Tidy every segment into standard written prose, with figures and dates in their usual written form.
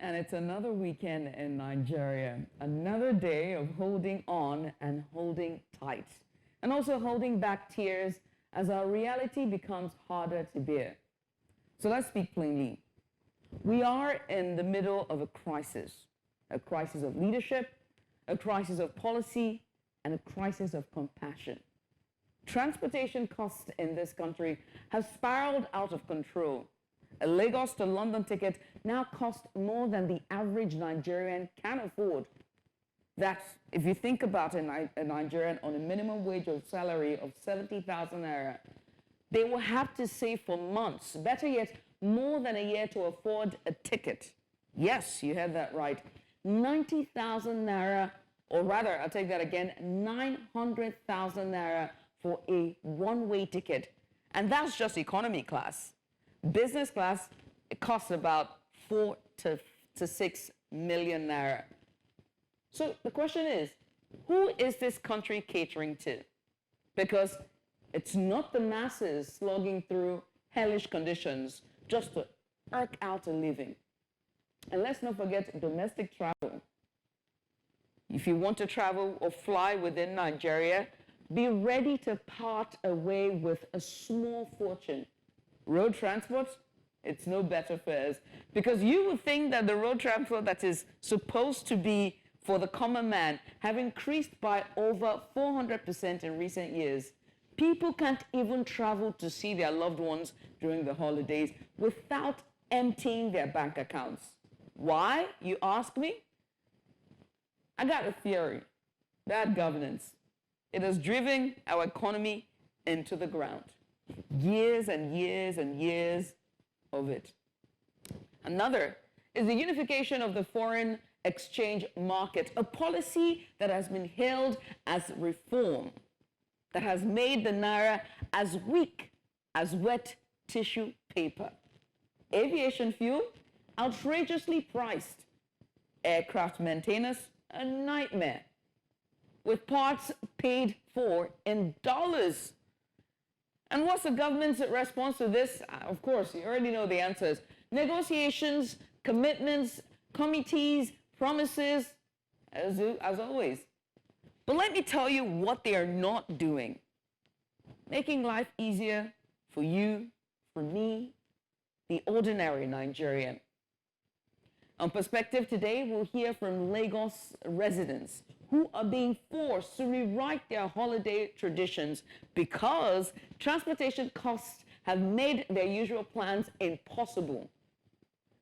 And it's another weekend in Nigeria, another day of holding on and holding tight, and also holding back tears as our reality becomes harder to bear. So let's speak plainly. We are in the middle of a crisis of leadership, a crisis of policy, and a crisis of compassion. Transportation costs in this country have spiraled out of control. A Lagos to London ticket now costs more than the average Nigerian can afford. That's, if you think about a Nigerian on a minimum wage or salary of 70,000 naira, they will have to save for months, better yet, more than a year to afford a ticket. Yes, you heard that right. 90,000 naira, or rather, I'll take that again, 900,000 naira for a one-way ticket. And that's just economy class. Business class, it costs about 4 to 6 million naira. So the question is, who is this country catering to? Because it's not the masses slogging through hellish conditions just to eke out a living. And let's not forget domestic travel. If you want to travel or fly within Nigeria, be ready to part away with a small fortune. Road transport, it's no better fares. Because you would think that the road transport that is supposed to be for the common man have increased by over 400% in recent years. People can't even travel to see their loved ones during the holidays without emptying their bank accounts. Why, you ask me? I got a theory. Bad governance. It has driven our economy into the ground. Years and years and years of it. Another is the unification of the foreign exchange market, a policy that has been hailed as reform, that has made the naira as weak as wet tissue paper. Aviation fuel, outrageously priced. Aircraft maintenance, a nightmare. With parts paid for in dollars. And what's the government's response to this? Of course, you already know the answers. Negotiations, commitments, committees, promises, as always. But let me tell you what they are not doing. Making life easier for you, for me, the ordinary Nigerian. On Perspective today, we'll hear from Lagos residents who are being forced to rewrite their holiday traditions because transportation costs have made their usual plans impossible.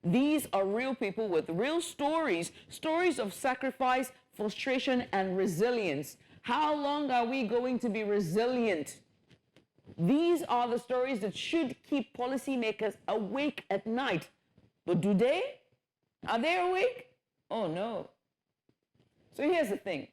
These are real people with real stories, stories of sacrifice, frustration, and resilience. How long are we going to be resilient? These are the stories that should keep policymakers awake at night. But do they? Are they awake? Oh no. So here's the thing.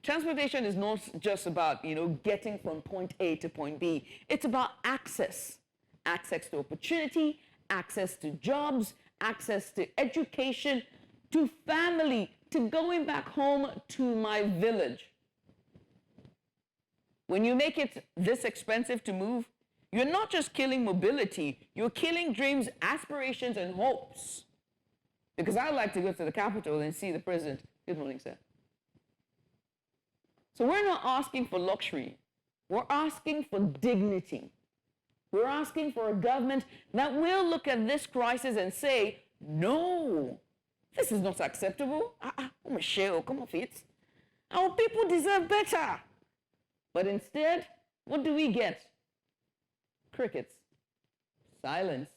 Transportation is not just about, getting from point A to point B. It's about access. Access to opportunity, access to jobs, access to education, to family, to going back home to my village. When you make it this expensive to move, you're not just killing mobility, you're killing dreams, aspirations, and hopes. Because I'd like to go to the Capitol and see the president. Good morning, sir. So we're not asking for luxury. We're asking for dignity. We're asking for a government that will look at this crisis and say, no, this is not acceptable. Michelle, come off it. Our people deserve better. But instead, what do we get? Crickets, silence,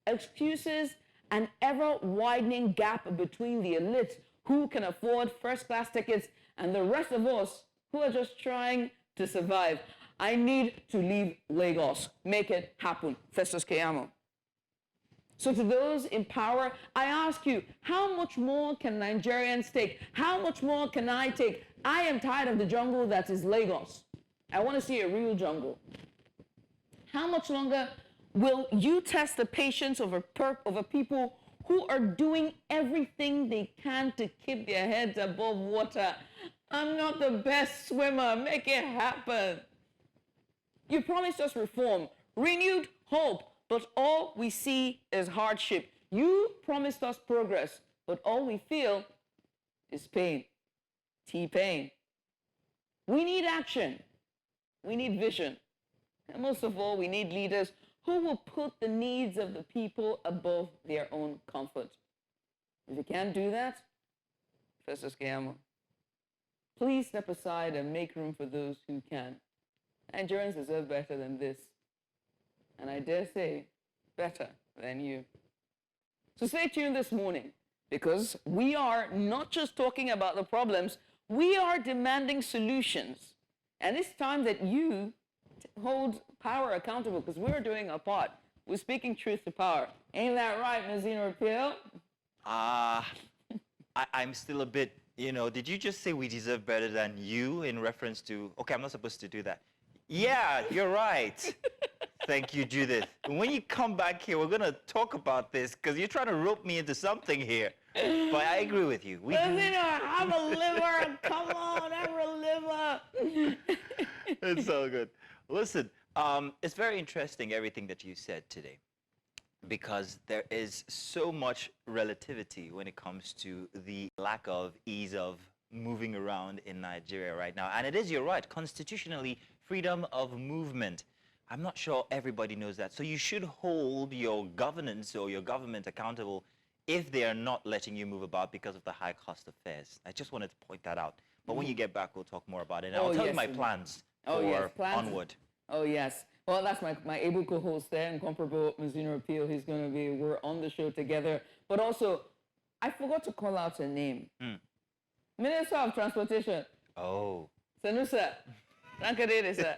excuses, an ever-widening gap between the elite who can afford first-class tickets and the rest of us who are just trying to survive. I need to leave Lagos. Make it happen. Festus Keyamo. So to those in power, I ask you, how much more can Nigerians take? How much more can I take? I am tired of the jungle that is Lagos. I want to see a real jungle. How much longer will you test the patience of a people who are doing everything they can to keep their heads above water? I'm not the best swimmer. Make it happen. You promised us reform, renewed hope, but all we see is hardship. You promised us progress, but all we feel is pain. T-pain. We need action. We need vision. And most of all, we need leaders who will put the needs of the people above their own comfort. If you can't do that, Professor Scammo, please step aside and make room for those who can. Nigerians deserve better than this. And I dare say, better than you. So stay tuned this morning, because we are not just talking about the problems, we are demanding solutions. And it's time that you hold power accountable, because we're doing our part. We're speaking truth to power. Ain't that right, Ms. Raphael? I'm still a bit, did you just say we deserve better than you in reference to, okay, I'm not supposed to do that. Yeah, you're right. Thank you, Judith. When you come back here, we're going to talk about this, because you're trying to rope me into something here. But I agree with you. Have a liver. Come on, have a liver. It's so good. Listen, it's very interesting, everything that you said today, because there is so much relativity when it comes to the lack of ease of moving around in Nigeria right now. And it is, you're right, constitutionally, freedom of movement. I'm not sure everybody knows that. So you should hold your governance or your government accountable if they are not letting you move about because of the high cost of fares. I just wanted to point that out. But when you get back, we'll talk more about it. And I'll tell you my plans for onward. Oh, yes. Well, that's my able co-host there, and comparable Ms. Appeal. He's going to be, we're on the show together. But also, I forgot to call out her name. Minister of Transportation. Oh. Sanusa. Rankadede, sir.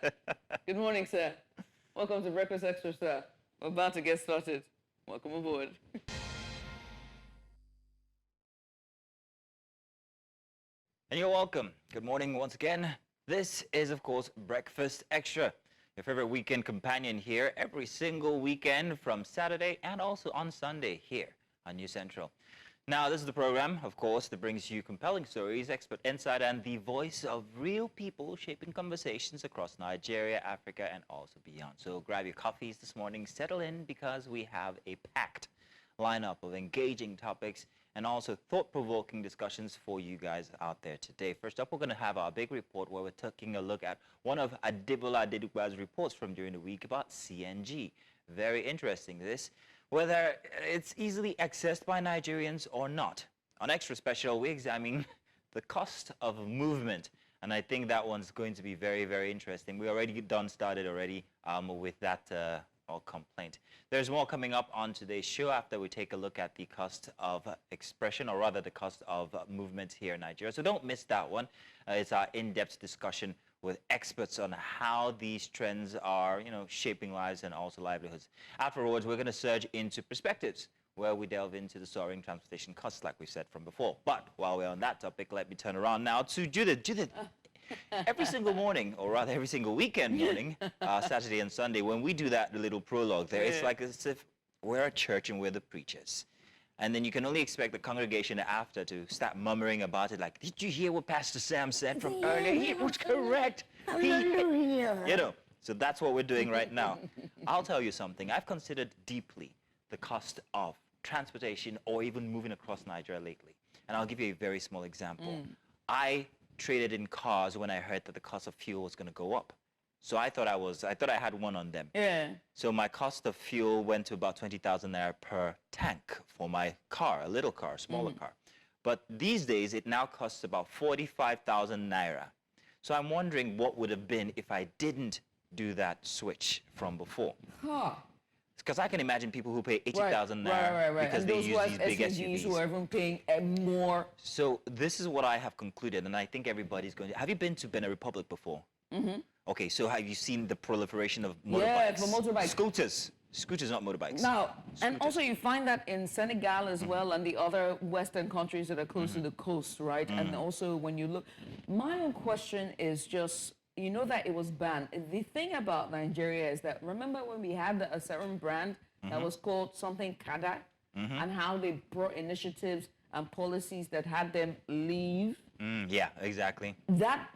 Good morning, sir. Welcome to Breakfast Extra, sir. We're about to get started. Welcome aboard. And you're welcome. Good morning once again. This is, of course, Breakfast Extra, your favorite weekend companion here every single weekend from Saturday and also on Sunday here on New Central. Now, this is the program, of course, that brings you compelling stories, expert insight, and the voice of real people shaping conversations across Nigeria, Africa, and also beyond. So grab your coffees this morning, settle in, because we have a packed lineup of engaging topics and also thought-provoking discussions for you guys out there today. First up, we're going to have our big report where we're taking a look at one of Adebola Adedugba's reports from during the week about CNG. Very interesting, this, whether it's easily accessed by Nigerians or not. On Extra Special, we examine the cost of movement, and I think that one's going to be very, very interesting. We already started with that complaint. There's more coming up on today's show after we take a look at the cost of expression, or rather the cost of movement here in Nigeria. So don't miss that one. It's our in-depth discussion with experts on how these trends are, shaping lives and also livelihoods. Afterwards, we're going to surge into perspectives, where we delve into the soaring transportation costs, like we said from before. But while we're on that topic, let me turn around now to Judith. Judith, every single morning, or rather every single weekend morning, Saturday and Sunday, when we do that little prologue there, it's like as if we're a church and we're the preachers. And then you can only expect the congregation after to start murmuring about it, like, did you hear what Pastor Sam said from earlier? He was correct. So that's what we're doing right now. I'll tell you something. I've considered deeply the cost of transportation or even moving across Nigeria lately. And I'll give you a very small example. I traded in cars when I heard that the cost of fuel was going to go up. So I thought I had one on them. Yeah. So my cost of fuel went to about 20,000 naira per tank for my car, a little car, smaller car. But these days, it now costs about 45,000 naira. So I'm wondering what would have been if I didn't do that switch from before. Because I can imagine people who pay 80,000 naira because and they use these big SUVs. Who are even paying more. So this is what I have concluded, and I think everybody's going to... Have you been to Benin Republic before? Okay, so have you seen the proliferation of motorbikes? Yeah, for motorbikes. Scooters. Scooters, not motorbikes. Now, and also you find that in Senegal as well, and the other Western countries that are close to the coast, right? And also when you look... My own question is just... You know that it was banned. The thing about Nigeria is that, remember when we had a certain brand that was called something Kada, and how they brought initiatives and policies that had them leave? Yeah, exactly. That...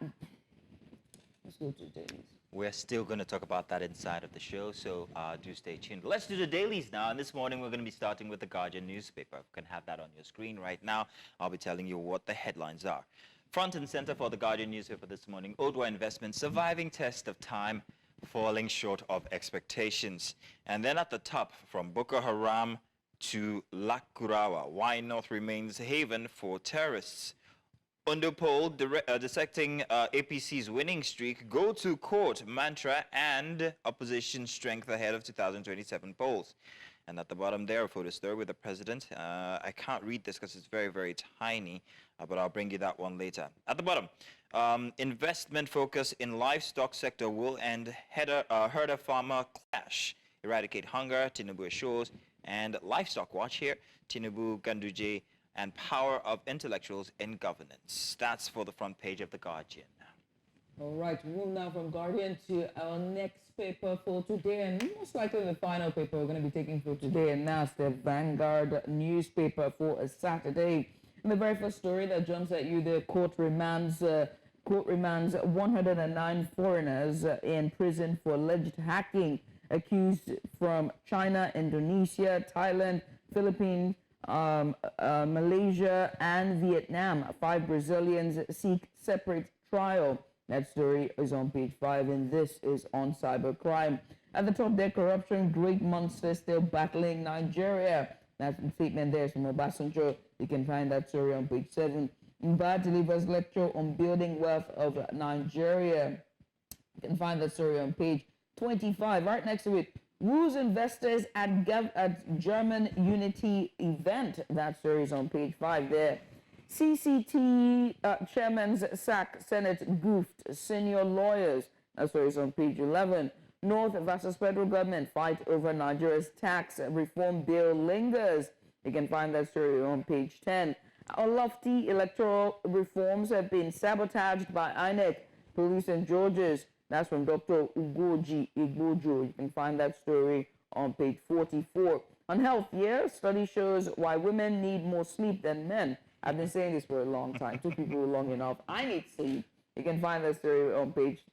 Let's go to Denny's. We're still going to talk about that inside of the show, so do stay tuned. Let's do the dailies now, and this morning we're going to be starting with the Guardian newspaper. You can have that on your screen right now. I'll be telling you what the headlines are. Front and center for the Guardian newspaper this morning, Odwa Investment surviving test of time, falling short of expectations. And then at the top, from Boko Haram to Lakurawa, why North remains haven for terrorists. Under poll, dissecting APC's winning streak, go to court mantra, and opposition strength ahead of 2027 polls. And at the bottom there, a photo story with the president. I can't read this because it's very, very tiny, but I'll bring you that one later. At the bottom, investment focus in livestock sector will end herder-farmer clash, eradicate hunger, Tinubu assures, and livestock watch here, Tinubu, Ganduje, and power of intellectuals in governance. That's for the front page of The Guardian. All right, move now from Guardian to our next paper for today, and most likely the final paper we're going to be taking for today, and that's the Vanguard newspaper for a Saturday. And the very first story that jumps at you, the court remands 109 foreigners in prison for alleged hacking, accused from China, Indonesia, Thailand, Philippines, Malaysia, and Vietnam. 5 Brazilians seek separate trial. That story is on page 5, and this is on cybercrime. At the top there, corruption, great monster still battling Nigeria. That statement there is from Obasanjo. You can find that story on page 7. Mba delivers lecture on building wealth of Nigeria. You can find that story on page 25. Right next to it, woos investors at German Unity event. That story is on page 5 there. CCT chairman's sack, Senate goofed senior lawyers. That story is on page 11. North versus federal government fight over Nigeria's tax reform bill lingers. You can find that story on page 10. Our lofty electoral reforms have been sabotaged by INEC, police and Georges. That's from Dr. Ugoji Igbojo. You can find that story on page 44. On health, study shows why women need more sleep than men. I've been saying this for a long time. Took people long enough. I need sleep. You can find that story on page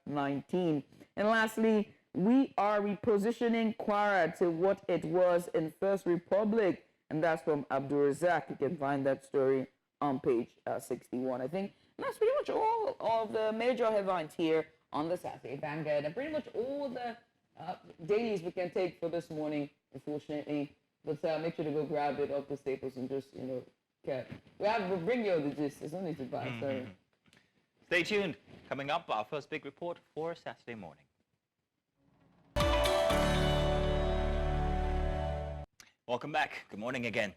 19. And lastly, we are repositioning Kwara to what it was in First Republic. And that's from Abdul Razak. You can find that story on page 61. I think that's pretty much all of the major headlines here on the Saturday Vanguard, and pretty much all the dailies we can take for this morning, unfortunately. But make sure to go grab it off the staples and just, we'll bring you all the gist. There's no need to buy, sorry. Stay tuned. Coming up, our first big report for Saturday morning. Welcome back. Good morning again.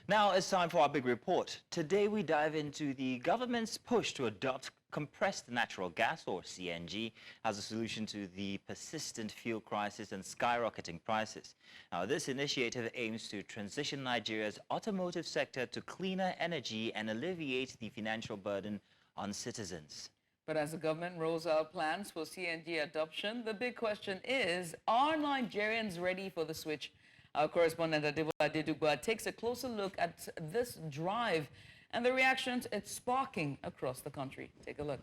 Now it's time for our big report. Today we dive into the government's push to adopt compressed natural gas, or CNG, as a solution to the persistent fuel crisis and skyrocketing prices. Now, this initiative aims to transition Nigeria's automotive sector to cleaner energy and alleviate the financial burden on citizens. But as the government rolls out plans for CNG adoption, the big question is, are Nigerians ready for the switch? Our correspondent Adebo Adedugba takes a closer look at this drive and the reactions it's sparking across the country. Take a look.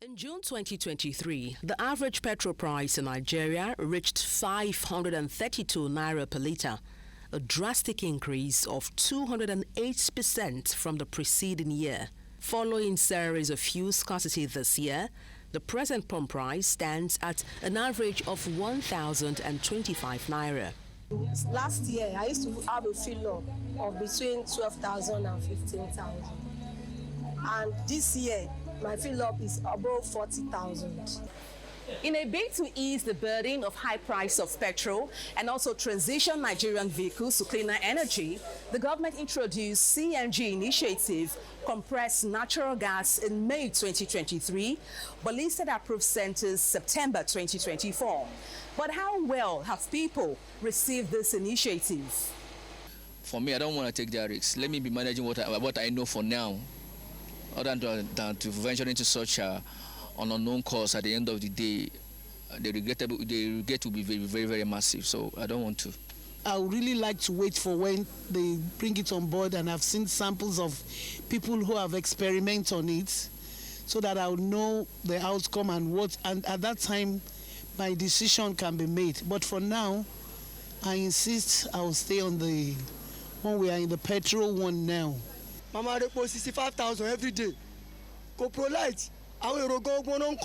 In June 2023, the average petrol price in Nigeria reached 532 naira per litre, a drastic increase of 208% from the preceding year. Following series of fuel scarcity this year, the present pump price stands at an average of 1,025 naira. Last year, I used to have a fill-up of between 12,000 and 15,000. And this year, my fill-up is above 40,000. In a bid to ease the burden of high price of petrol and also transition Nigerian vehicles to cleaner energy, the government introduced CNG initiative, compressed natural gas, in May 2023, but listed approved centers September 2024. But how well have people received this initiative? For me, I don't want to take that risk. Let me be managing what I know for now, other than to venture into such an unknown cause. At the end of the day, the regret will be very, very, very massive. So I don't want to. I would really like to wait for when they bring it on board, and I've seen samples of people who have experimented on it. so that I'll know the outcome and at that time my decision can be made. But for now, I insist I'll stay on the one we are in the petrol one now. Mama repo 65,000 every day. Coprolite, àwọn èrò gan-an náà ń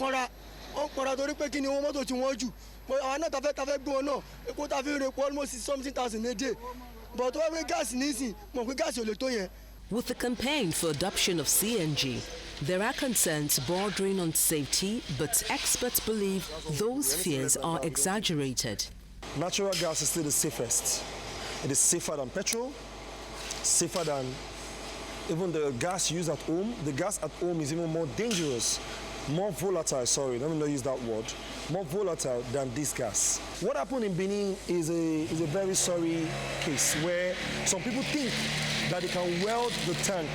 kanra torí pé kí ni owó mọ́tò tí wọ́n jù. Àwọn náà tafẹ́ gbé wọn náà, epo ta fi repo almost something thousand a day. But wọ́n wé gáàsì nísìn, mọ̀ pé gáàsì ò lè tó yẹn. With the campaign for adoption of CNG, there are concerns bordering on safety, but experts believe those fears are exaggerated. Natural gas is still the safest. It is safer than petrol, safer than even the gas used at home. The gas at home is even more dangerous, more volatile, sorry, let me not use that word, more volatile than this gas. What happened in Benin is a very sorry case where some people think that they can weld the tank.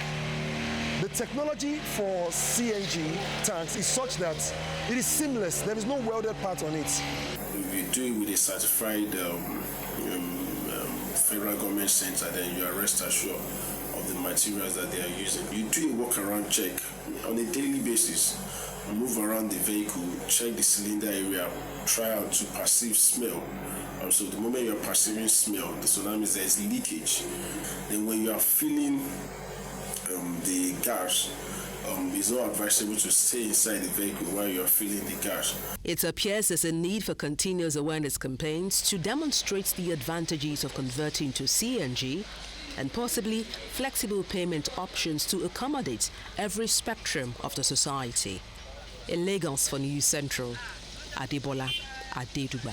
The technology for CNG tanks is such that it is seamless. There is no welded part on it. If you do it with a certified federal government center, then you are rest assured of the materials that they are using. You do a walk-around check on a daily basis. Move around the vehicle, check the cylinder area, try out to perceive smell. So the moment you are perceiving smell, so that means there is leakage. Then when you are feeling the gas, it's not advisable to stay inside the vehicle while you are feeling the gas. It appears there's a need for continuous awareness campaigns to demonstrate the advantages of converting to CNG and possibly flexible payment options to accommodate every spectrum of the society. In Lagos for News Central, Adebola Adeduba.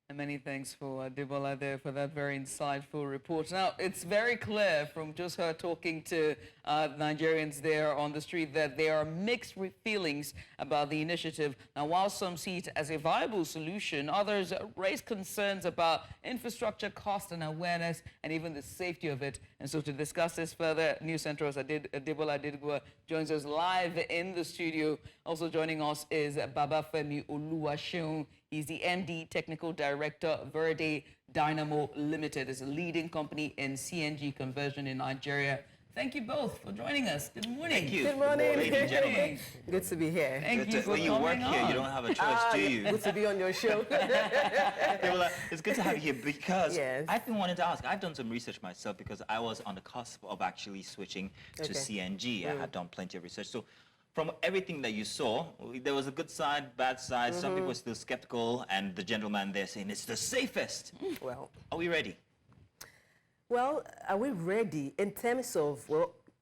And many thanks for Debola there for that very insightful report. Now, it's very clear from just her talking to Nigerians there on the street that there are mixed feelings about the initiative. Now, while some see it as a viable solution, others raise concerns about infrastructure cost and awareness and even the safety of it. And so to discuss this further, News Central's Debola Adeduba joins us live in the studio. Also joining us is Babafemi Oluwaseun. He's the MD, Technical Director, Verde Dynamo Limited. It's a leading company in CNG conversion in Nigeria. Thank you both for joining us. Good morning. Thank you. Good morning. Ladies and gentlemen. Good to be here. Thank you for when you work coming here, on. you don't have a choice, do you? Good to be on your show. Well, it's good to have you here because Yes. I've been wanting to ask. I've done some research myself because I was on the cusp of actually switching to CNG. I had done plenty of research. So from everything that you saw, there was a good side, bad side. Some people were still skeptical, and the gentleman there saying it's the safest. Well, Are we ready? well, are we ready in terms of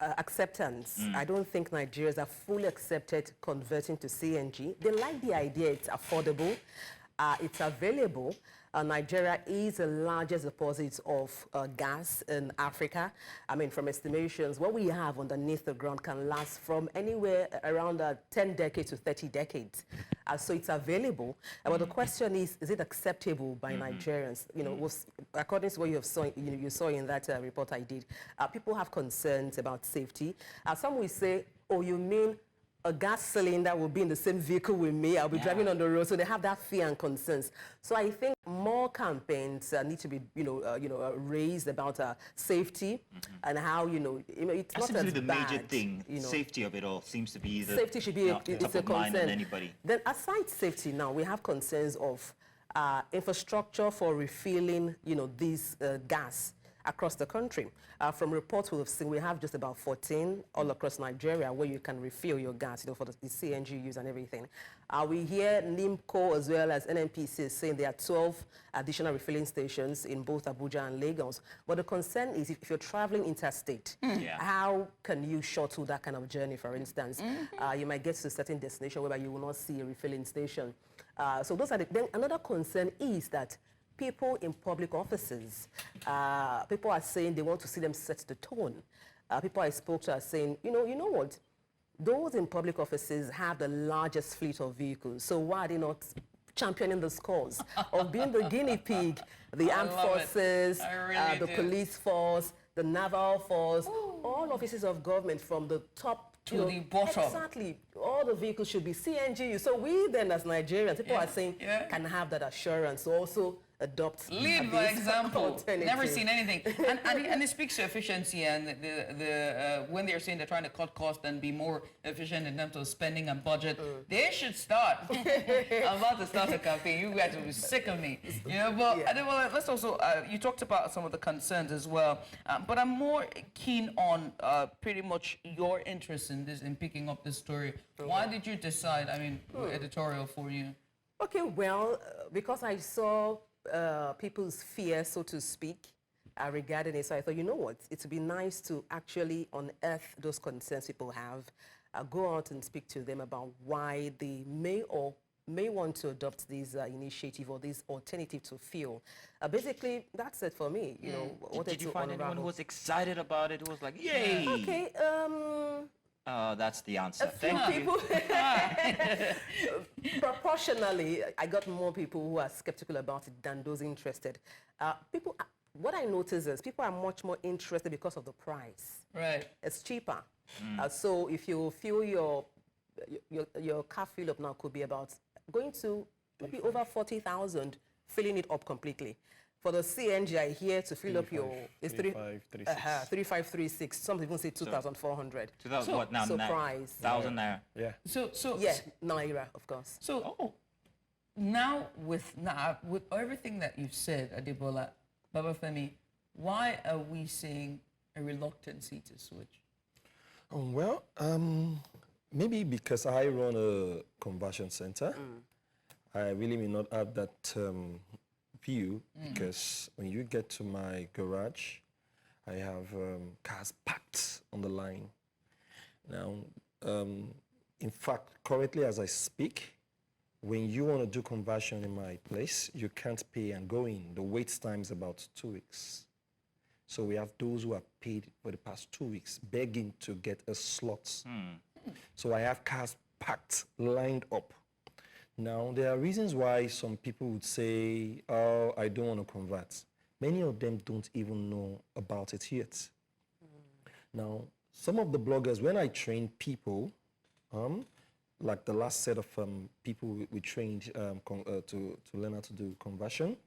acceptance? I don't think Nigerians have fully accepted converting to CNG. They like the idea. It's affordable. It's available. Nigeria is the largest deposit of gas in Africa. I mean, from estimations, what we have underneath the ground can last from anywhere around 10 decades to 30 decades. So it's available. But the question is it acceptable by Nigerians? You know, according to what you saw in that report I did, people have concerns about safety. Some will say, oh, you mean a gas cylinder will be in the same vehicle with me. I'll be driving on the road, so they have that fear and concerns. So I think more campaigns need to be, raised about safety and how it's That not seems to as be the bad, major thing. Safety of it all seems to be the safety should be top it's a of mind on concern. anybody. Then aside safety, now we have concerns of infrastructure for refilling, this gas across the country. From reports we've seen, we have just about 14 all across Nigeria where you can refill your gas, for the CNG use and everything. We hear NIMCO as well as NNPC saying there are 12 additional refilling stations in both Abuja and Lagos. But the concern is if you're traveling interstate, how can you shuttle that kind of journey, for instance? You might get to a certain destination where you will not see a refilling station. So those are then another concern is that people in public offices, people are saying they want to see them set the tone. People I spoke to are saying, you know what? Those in public offices have the largest fleet of vehicles. So why are they not championing the cause of being the guinea pig, the armed forces, the police force, the naval force, all offices of government from the top to the bottom. Exactly. All the vehicles should be CNG. So we then as Nigerians, people are saying, can have that assurance. So also adopt Lead by this example. alternative. Never seen anything. And it speaks to efficiency and when they're saying they're trying to cut costs and be more efficient in terms of spending and budget, they should start. I'm about to start a campaign. You guys will be sick of me. You know, but well, let's also, you talked about some of the concerns as well, but I'm more keen on pretty much your interest in this, in picking up this story. Why did you decide, I mean, editorial for you? Okay, well, because I saw people's fear, so to speak, regarding it. So I thought, you know what, it would be nice to actually unearth those concerns people have, go out and speak to them about why they may want to adopt this initiative or this alternative to fuel. Basically, that's it for me. You know, Did you find anyone who was excited about it? Who was like, yay! Okay. That's the answer. A few people. Proportionally, I got more people who are skeptical about it than those interested. What I notice is people are much more interested because of the price. Right. It's cheaper. So if you fill your car fill up now could be about going to maybe over 40,000, filling it up completely. For the CNG, I hear to fill up your... It's 3536. Some even say 2,400. 2,000 what now? So price. 1,000 naira. Yeah. So naira, of course. So now with everything that you've said, Adebola, Babafemi, why are we seeing a reluctancy to switch? Well, maybe because I run a conversion center, I really may not have that view, because when you get to my garage, I have cars packed on the line. Now, in fact, currently as I speak, when you want to do conversion in my place, you can't pay and go in. The wait time is about 2 weeks. So we have those who have paid for the past 2 weeks, begging to get a slot. So I have cars packed, lined up. Now, there are reasons why some people would say, oh, I don't want to convert. Many of them don't even know about it yet. Now, some of the bloggers, when I train people, like the last set of people we trained to learn how to do conversion,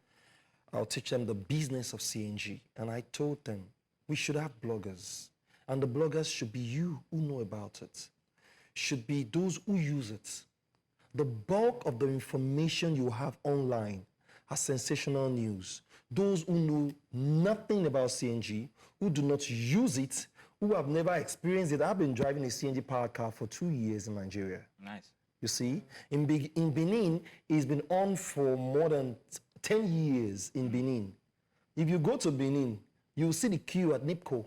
I'll teach them the business of CNG. And I told them, we should have bloggers. And the bloggers should be you who know about it. Should be those who use it. The bulk of the information you have online are sensational news. Those who know nothing about CNG, who do not use it, who have never experienced it. I've been driving a CNG powered car for 2 years in Nigeria. Nice. You see, in Benin, it's been on for more than 10 years in Benin. If you go to Benin, you'll see the queue at NIPCO.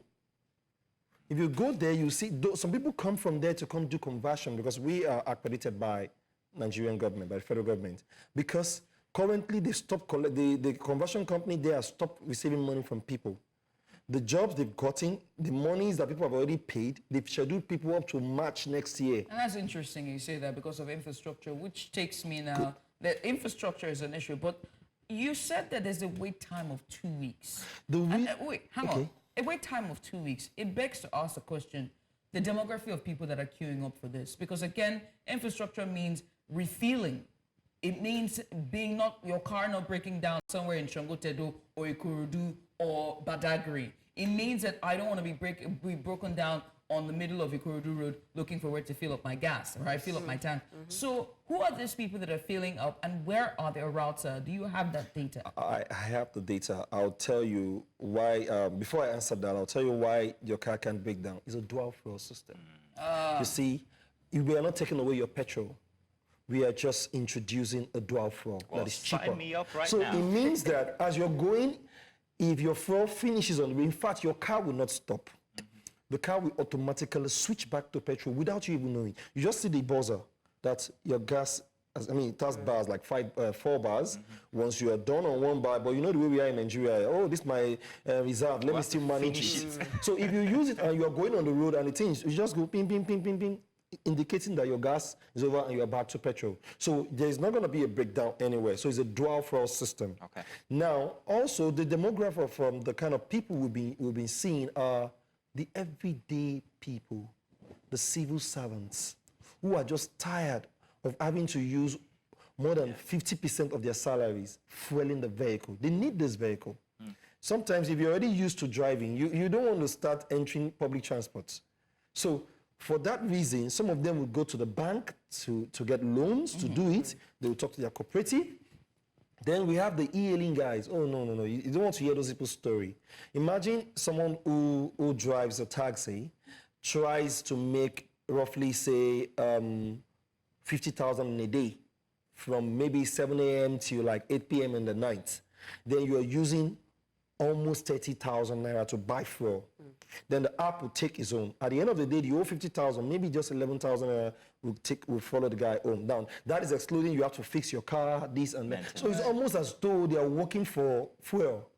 If you go there, you see, some people come from there to come do conversion because we are accredited by Nigerian government, by the federal government. Because currently they stopped, the conversion company, they have stopped receiving money from people. The jobs they've gotten, the monies that people have already paid, they've scheduled people up to March next year. And that's interesting you say that because of infrastructure, which takes me now, the infrastructure is an issue, but you said that there's a wait time of 2 weeks. Wait, hang on. A wait time of 2 weeks. It begs to ask the question, the demography of people that are queuing up for this. Because again, infrastructure means refueling. It means being your car not breaking down somewhere in Shangotedo or Ikorodu or Badagry. It means that I don't want to be broken down on the middle of Ikorodu Road looking for where to fill up my gas, or I fill up my tank. So who are these people that are filling up and where are their routes? Do you have that data? I have the data. I'll tell you why, before I answer that, I'll tell you why your car can't break down. It's a dual fuel system. You see, we are not taking away your petrol. We are just introducing a dual fuel that is cheaper. Sign me up right so now. It means that as you're going, if your fuel finishes on the way, in fact, your car will not stop. The car will automatically switch back to petrol without you even knowing. You just see the buzzer that your gas, it has bars, like 4 bars. Once you are done on 1 bar, but you know the way we are in Nigeria, oh, this is my reserve, let me still manage it. So if you use it and you are going on the road and it things, you just go ping, ping, ping, ping, ping, indicating that your gas is over and you are back to petrol. So there is not going to be a breakdown anywhere. So it's a dual fuel system. Okay. Now, also the demographic from the kind of people we've been seeing are the everyday people, the civil servants, who are just tired of having to use more than 50% of their salaries fueling the vehicle. They need this vehicle. Sometimes if you're already used to driving, you don't want to start entering public transport. So for that reason, some of them will go to the bank to get loans to do it. They will talk to their cooperative. Then we have the e-hailing guys. Oh, no. You don't want to hear those people's story. Imagine someone who drives a taxi, tries to make roughly, say, 50,000 in a day from maybe 7 a.m. to like 8 p.m. in the night. Then you are using almost 30,000 naira to buy fuel. Then the app will take its own. At the end of the day, you owe 50,000, maybe just 11,000 naira will follow the guy home down. That is excluding you have to fix your car, this and that. So it's almost as though they are working for fuel.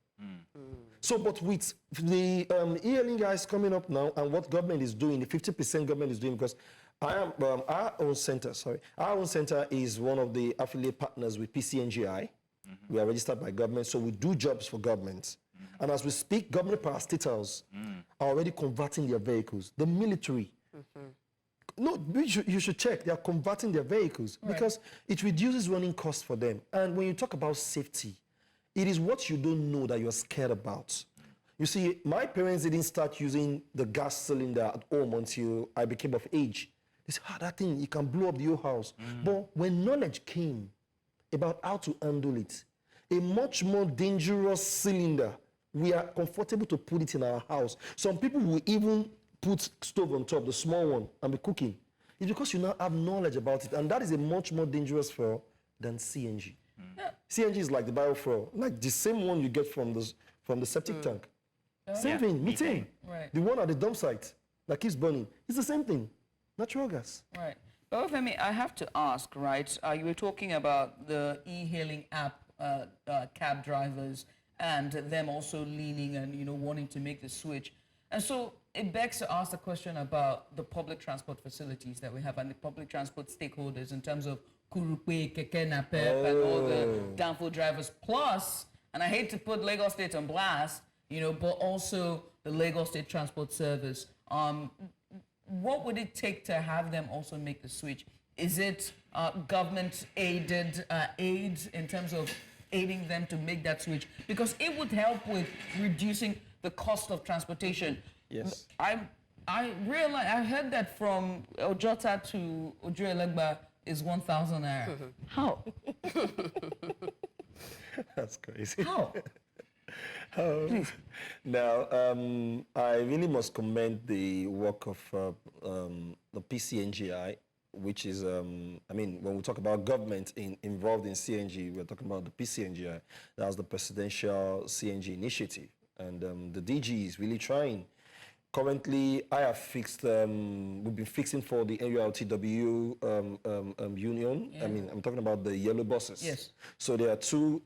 So, but with the e-hailing guys coming up now and what government is doing, the 50% government is doing, because our own center is one of the affiliate partners with PCNGI. We are registered by government, so we do jobs for government. And as we speak, government parastatals are already converting their vehicles. The military. No, you should check. They are converting their vehicles because it reduces running costs for them. And when you talk about safety, it is what you don't know that you're scared about. You see, my parents didn't start using the gas cylinder at home until I became of age. They said, that thing, it can blow up the whole house. But when knowledge came about how to handle it, a much more dangerous cylinder, we are comfortable to put it in our house. Some people will even put stove on top, the small one, and be cooking. It's because you now have knowledge about it, and that is a much more dangerous fuel than CNG. CNG is like the biofuel, like the same one you get from the septic tank. Same thing, methane. The one at the dump site that keeps burning. It's the same thing, natural gas. Right. But Femi, I have to ask, right? You were talking about the e-hailing app, cab drivers, and them also leaning and wanting to make the switch. And so it begs to ask the question about the public transport facilities that we have and the public transport stakeholders in terms of Kurupe, Keke Napep, and all the downfall drivers. Plus, and I hate to put Lagos State on blast, but also the Lagos State Transport Service. What would it take to have them also make the switch? Is it government-aided aids in terms of aiding them to make that switch? Because it would help with reducing the cost of transportation. Yes. I realized, I heard that from Ojota to Ojuelegba is 1,000 naira. How? That's crazy. How? Please. Now, I really must commend the work of the PCNGI, which is, when we talk about government involved in CNG, we're talking about the PCNGI. That was the Presidential CNG Initiative. And the DG is really trying. Currently, I have fixed, we've been fixing for the NURTW union. Yeah. I'm talking about the yellow buses. Yes. So there are two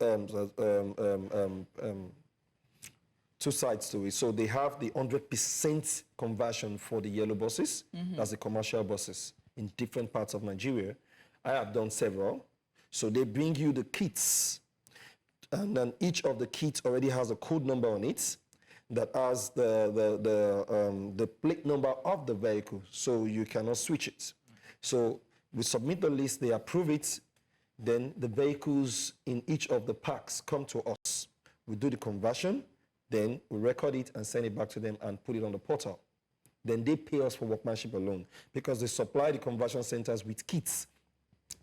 sides to it. So they have the 100% conversion for the yellow buses. That's the commercial buses in different parts of Nigeria. I have done several. So they bring you the kits. And then each of the kits already has a code number on it that has the plate number of the vehicle, so you cannot switch it. So we submit the list, they approve it, then the vehicles in each of the packs come to us. We do the conversion, then we record it and send it back to them and put it on the portal. Then they pay us for workmanship alone because they supply the conversion centers with kits.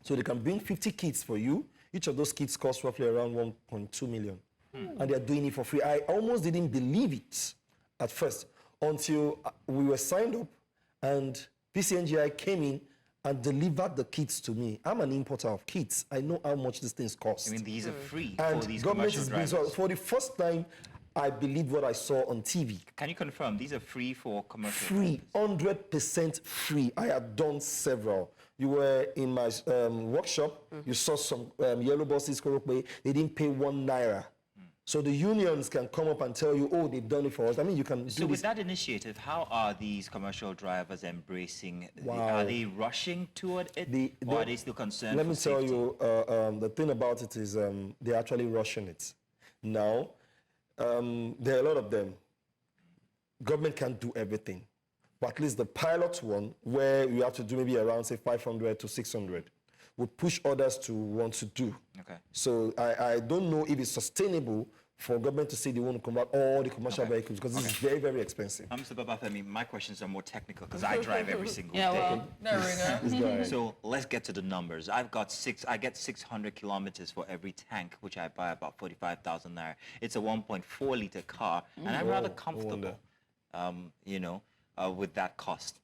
So they can bring 50 kits for you. Each of those kits costs roughly around 1.2 million. And they're doing it for free. I almost didn't believe it at first until we were signed up and PCNGI came in and delivered the kits to me. I'm an importer of kits. I know how much these things cost. These are free and for these government commercial is drivers. being, for the first time, I believed what I saw on TV. Can you confirm these are free for commercial Free, 100% free. I have done several. You were in my workshop. You saw some yellow buses, they didn't pay 1 naira. So the unions can come up and tell you, oh, they've done it for us. You can do So with that initiative, how are these commercial drivers embracing? Are they rushing toward it, or are they still concerned? Let me tell you, the thing about it is they're actually rushing it. Now, there are a lot of them. Government can't do everything. But at least the pilot one, where you have to do maybe around, say, 500 to 600. would push others to want to do. Okay. So I don't know if it's sustainable for government to say they want to convert all the commercial vehicles because this is very, very expensive. Mr. Babafemi, my questions are more technical because I drive every single day. Well, there we go. So let's get to the numbers. I get 600 kilometers for every tank, which I buy about 45,000 naira. It's a 1.4 liter car, and I'm rather comfortable, you know, with that cost.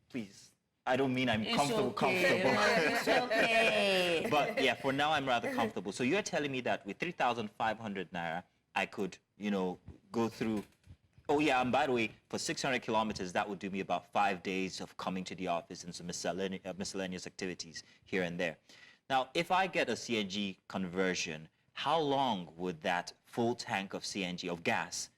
Please. I don't mean I'm comfortable. It's okay. But yeah, for now I'm rather comfortable. So you're telling me that with 3,500 naira, I could, you know, go through. Oh yeah, and by the way, for 600 kilometers, that would do me about 5 days of coming to the office and some miscellaneous activities here and there. Now, if I get a CNG conversion, how long would that full tank of CNG, of gas,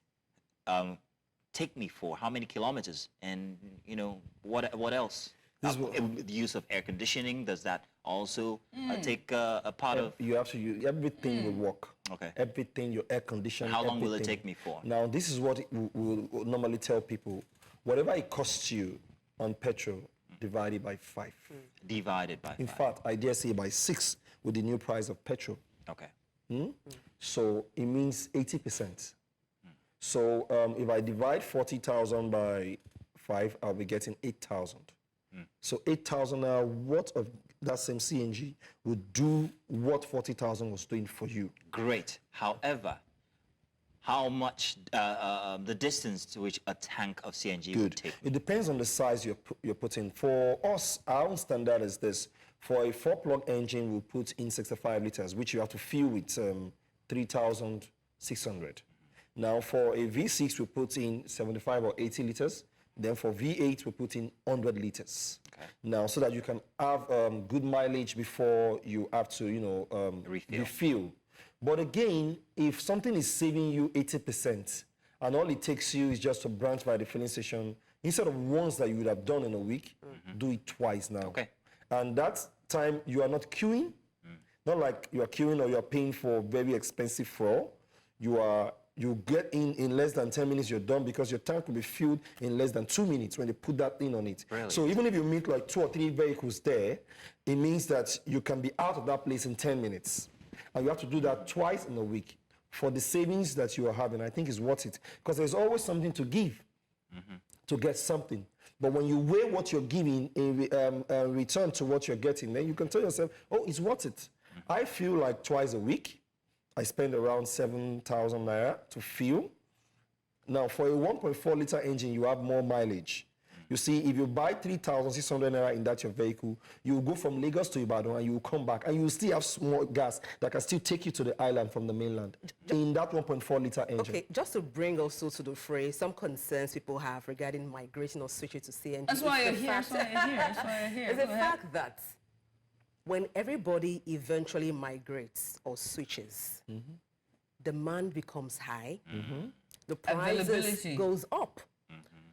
take me for? How many kilometers? And, you know, what else? The use of air conditioning, does that also take a part of? You have to use, everything will work. Okay. Everything, your air conditioning. How long will it take me for? Now, this is what we'll normally tell people. Whatever it costs you on petrol, divide it by 5. Divided by 5. In fact, I dare say by 6 with the new price of petrol. Okay. So it means 80%. So if I divide 40,000 by 5, I'll be getting 8,000. So 8,000 now, what of that same CNG would do what 40,000 was doing for you? Great. However, how much the distance to which a tank of CNG would take? It depends on the size you're putting. For us, our own standard is this. For a 4-plug engine, we'll put in 65 liters, which you have to fill with 3,600. Now, for a V6, we put in 75 or 80 liters. Then for V8, we put in 100 liters. Okay. Now, so that you can have good mileage before you have to, you know, refill. But again, if something is saving you 80%, and all it takes you is just to branch by the filling station, instead of once that you would have done in a week, do it twice now. Okay. And that time, you are not queuing. Not like you are queuing or you are paying for very expensive fuel. You get in less than 10 minutes, you're done because your tank will be filled in less than 2 minutes when they put that thing on it. Brilliant. So even if you meet like 2 or 3 vehicles there, it means that you can be out of that place in 10 minutes. And you have to do that twice in a week. For the savings that you are having, I think is worth it. Because there's always something to give to get something. But when you weigh what you're giving in return to what you're getting, then you can tell yourself, oh, it's worth it. I feel like twice a week, I spend around 7,000 naira to fuel. Now, for a 1.4 liter engine, you have more mileage. You see, if you buy 3,600 naira in that your vehicle, you will go from Lagos to Ibadan and you will come back and you will still have small gas that can still take you to the island from the mainland in that 1.4 liter engine. Okay, just to bring also to the fray some concerns people have regarding migration or switching to CNG. That's why you're here. That's why you're here. It's the fact that when everybody eventually migrates or switches, demand becomes high, the prices goes up.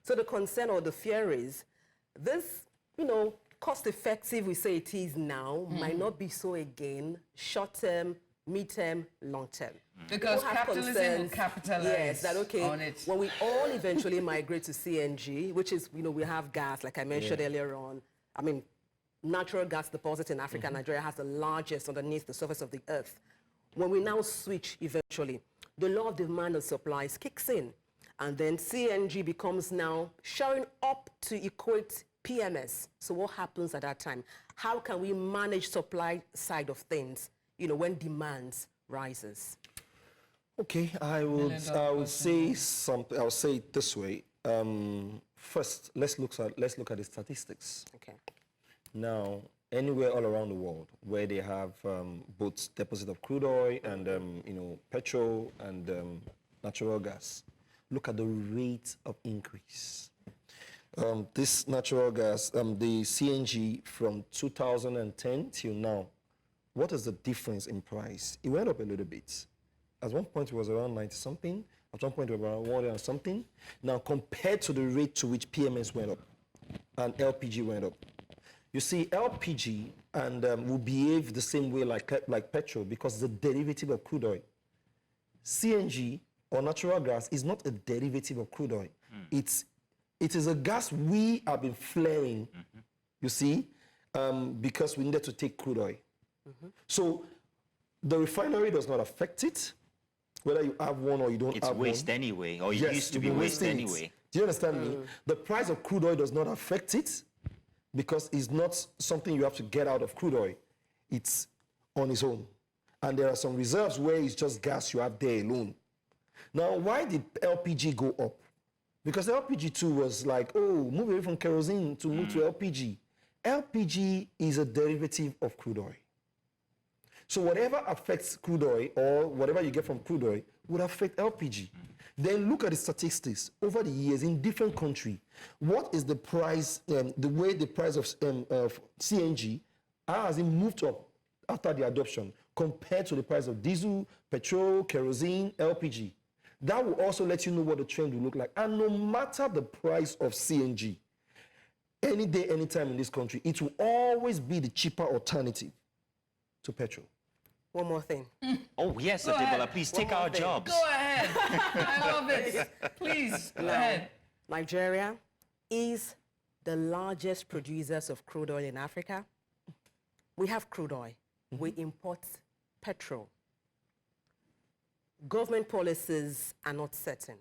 So the concern or the fear is this, you know, cost-effective, we say it is now, might not be so again, short-term, mid-term, long-term. Because capitalism will capitalize that, okay, on it. when we all eventually migrate to CNG, which is, you know, we have gas, like I mentioned earlier on, I mean, natural gas deposit in Africa, Nigeria has the largest underneath the surface of the earth. When we now switch eventually, the law of demand and supply kicks in. And then CNG becomes now showing up to equate PMS. So what happens at that time? How can we manage supply side of things, you know, when demand rises? Okay, I would say something. I'll say it this way. First, let's look at the statistics. Okay. Now, anywhere all around the world where they have both deposit of crude oil and you know, petrol and natural gas, look at the rate of increase. This natural gas, the CNG from 2010 till now, what is the difference in price? It went up a little bit. At one point it was around 90 something. At one point it was around 100 something. Now compared to the rate to which PMS went up and LPG went up. You see, LPG and will behave the same way like petrol because the derivative of crude oil. CNG or natural gas is not a derivative of crude oil. It is a gas we have been flaring, you see, because we needed to take crude oil. So the refinery does not affect it, whether you have one or you don't have one. It's waste anyway, or it Yes, used to you've be been waste wasting it. anyway. Do you understand me? The price of crude oil does not affect it because it's not something you have to get out of crude oil. It's on its own. And there are some reserves where it's just gas you have there alone. Now, why did LPG go up? Because LPG too was like, oh, move away from kerosene to move to LPG. LPG is a derivative of crude oil. So whatever affects crude oil or whatever you get from crude oil would affect LPG. Then look at the statistics over the years in different countries. What is the price, the way the price of CNG has it moved up after the adoption compared to the price of diesel, petrol, kerosene, LPG? That will also let you know what the trend will look like. And no matter the price of CNG, any day, anytime in this country, it will always be the cheaper alternative to petrol. One more thing. Oh, yes, Adebola, please take our jobs. Go ahead. I love it. Please, go ahead. Nigeria is the largest producers of crude oil in Africa. We have crude oil. We import petrol. Government policies are not certain.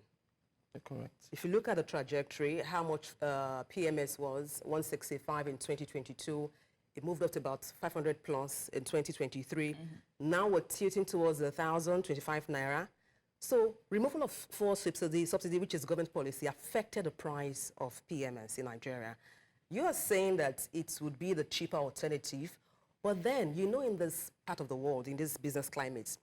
Correct. If you look at the trajectory, how much PMS was, 165 in 2022, it moved up to about 500 plus in 2023. Now we're tilting towards 1,025 naira. So removal of fuel subsidy, which is government policy, affected the price of PMS in Nigeria. You are saying that it would be the cheaper alternative, but then, you know, in this part of the world, in this business climate,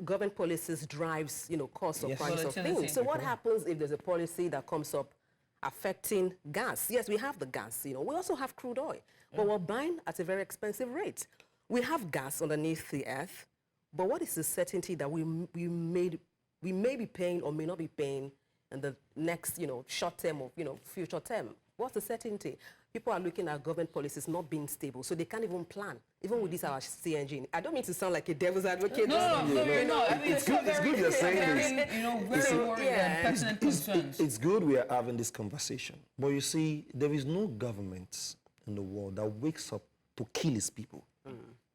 government policies drives, you know, cost of price of things. So what happens if there's a policy that comes up affecting gas? Yes, we have the gas, you know. We also have crude oil, but we're buying at a very expensive rate. We have gas underneath the earth, but what is the certainty that we may be paying or may not be paying in the next, you know, short term or, you know, future term? What's the certainty? People are looking at government policies not being stable, so they can't even plan, even with this our CNG. I don't mean to sound like a devil's advocate. No. I mean, It's good you're saying this. You know, very worried and pertinent concerns. It's good we are having this conversation. But you see, there is no government in the world that wakes up to kill its people.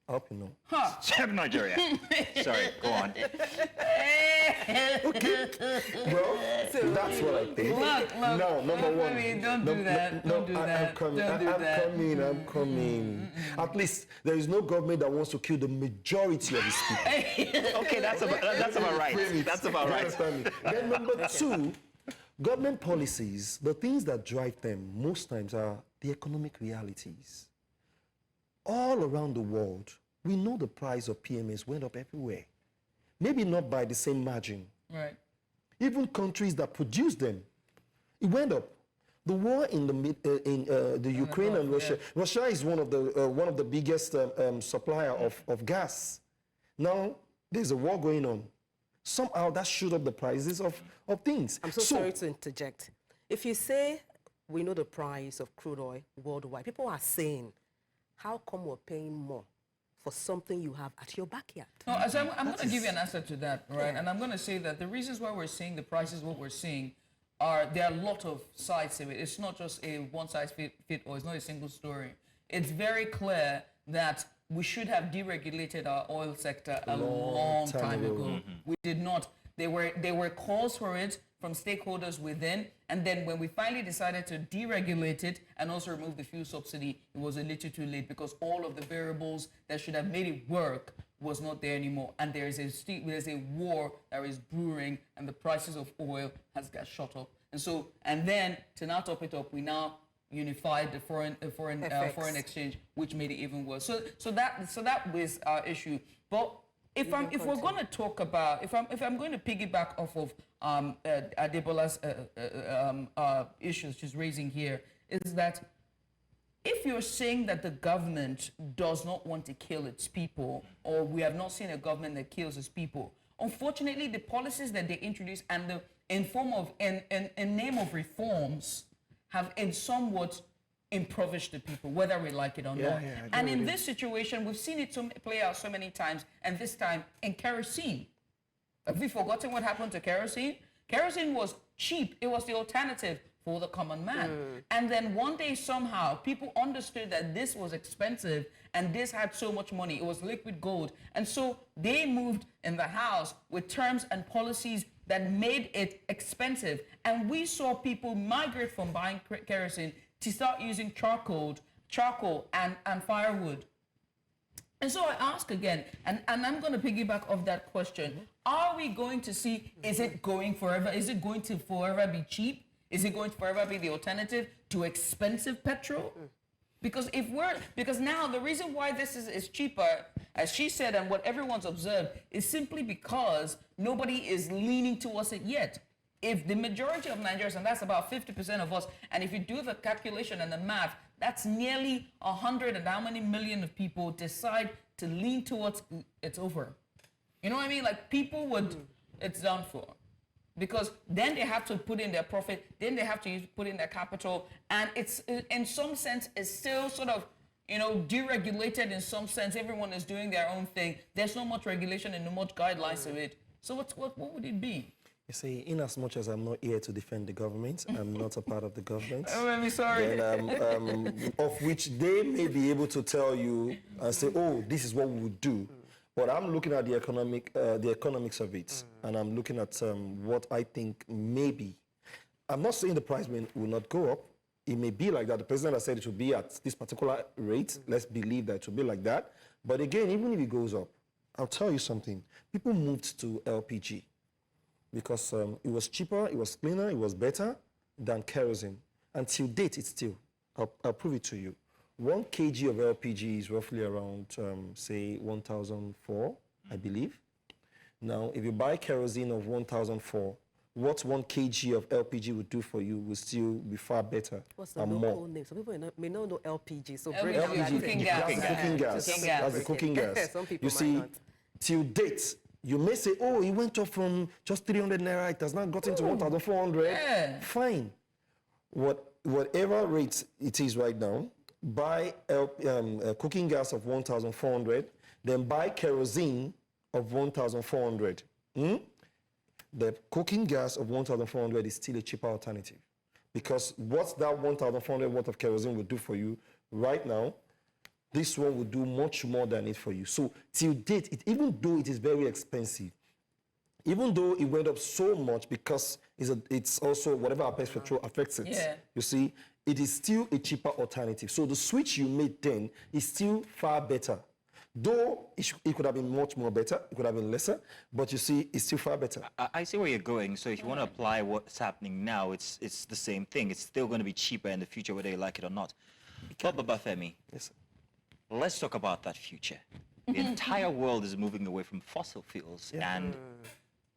I hope you know. Except Nigeria. Sorry, go on. Okay. Well, that's what I think. Look. No, number one. Don't do that. Don't do that. I'm coming. At least there is no government that wants to kill the majority of its people. Okay, that's about right. That's about right. Then number two, government policies, the things that drive them most times are the economic realities. All around the world, we know the price of PMS went up everywhere. Maybe not by the same margin. Right. Even countries that produce them, it went up. The war in the Ukraine and Russia. Yeah. Russia is one of the biggest supplier of gas. Now there's a war going on. Somehow that shoot up the prices of things. I'm so sorry to interject. If you say we know the price of crude oil worldwide, people are saying, how come we're paying more for something you have at your backyard? No, so I'm going to give you an answer to that, right? Yeah. And I'm going to say that the reasons why we're seeing the prices, what we're seeing, there are a lot of sides to it. It's not just a one-size-fit or it's not a single story. It's very clear that we should have deregulated our oil sector a long time ago. We did not. There were calls for it from stakeholders within, and then when we finally decided to deregulate it and also remove the fuel subsidy, it was a little too late because all of the variables that should have made it work was not there anymore. And there's a war that is brewing, and the prices of oil has got shot up. And then to now top it up, we now unified the foreign exchange, which made it even worse. So that was our issue. But if we're going to talk about, if I'm going to piggyback off of Adebola's issues she's raising here, is that if you're saying that the government does not want to kill its people, or we have not seen a government that kills its people, unfortunately, the policies that they introduce and in name of reforms have in somewhat impoverished the people, whether we like it or not. And in this situation, we've seen it play out so many times, and this time in kerosene. Have we forgotten what happened to kerosene? Kerosene was cheap. It was the alternative for the common man. And then one day somehow people understood that this was expensive and this had so much money. It was liquid gold. And so they moved in the House with terms and policies that made it expensive. And we saw people migrate from buying kerosene to start using charcoal and firewood. And so I ask again, and I'm going to piggyback off that question. Are we going to see, is it going forever? Is it going to forever be cheap? Is it going to forever be the alternative to expensive petrol? Because now the reason why this is cheaper, as she said, and what everyone's observed, is simply because nobody is leaning towards it yet. If the majority of Nigerians, and that's about 50% of us, and if you do the calculation and the math, that's nearly 100 and how many million of people decide to lean towards it's over. You know what I mean? Like people would, it's done for. Because then they have to put in their profit, then they have to put in their capital, and it's, in some sense, it's still sort of, deregulated in some sense. Everyone is doing their own thing. There's not much regulation and not much guidelines of it. So what would it be? You see, in as much as I'm not here to defend the government, I'm not a part of the government. Oh, I'm sorry. Then, of which they may be able to tell you and say, oh, this is what we would do. But I'm looking at the economics of it, and I'm looking at what I think maybe. I'm not saying the price will not go up. It may be like that. The president has said it will be at this particular rate. Let's believe that it will be like that. But again, even if it goes up, I'll tell you something. People moved to LPG because it was cheaper, it was cleaner, it was better than kerosene. Until date, it's still. I'll prove it to you. 1 kg of LPG is roughly around, say, 1,004, I believe. Now, if you buy kerosene of 1,004, what 1 kg of LPG would do for you will still be far better. What's the local name? Some people may not know LPG, so bring LPG, cooking gas. Cooking gas. That's the cooking gas. Some people you see, not. till date, you may say, oh, it went up from just 300 naira, it has now gotten to 1,400. Yeah. Fine. Whatever rate it is right now, buy cooking gas of 1,400, then buy kerosene of 1,400. The cooking gas of 1,400 is still a cheaper alternative, because what that 1,400 worth of kerosene will do for you right now, this one will do much more than it for you. So till date, even though it is very expensive, even though it went up so much, because it's also whatever affects petrol affects it. Yeah. You see, it is still a cheaper alternative. So the switch you made then is still far better. Though it could have been much more better, it could have been lesser, but you see, it's still far better. I see where you're going. So if you want to apply what's happening now, it's the same thing. It's still going to be cheaper in the future, whether you like it or not. But Babafemi, Yes. let's talk about that future. The entire world is moving away from fossil fuels, and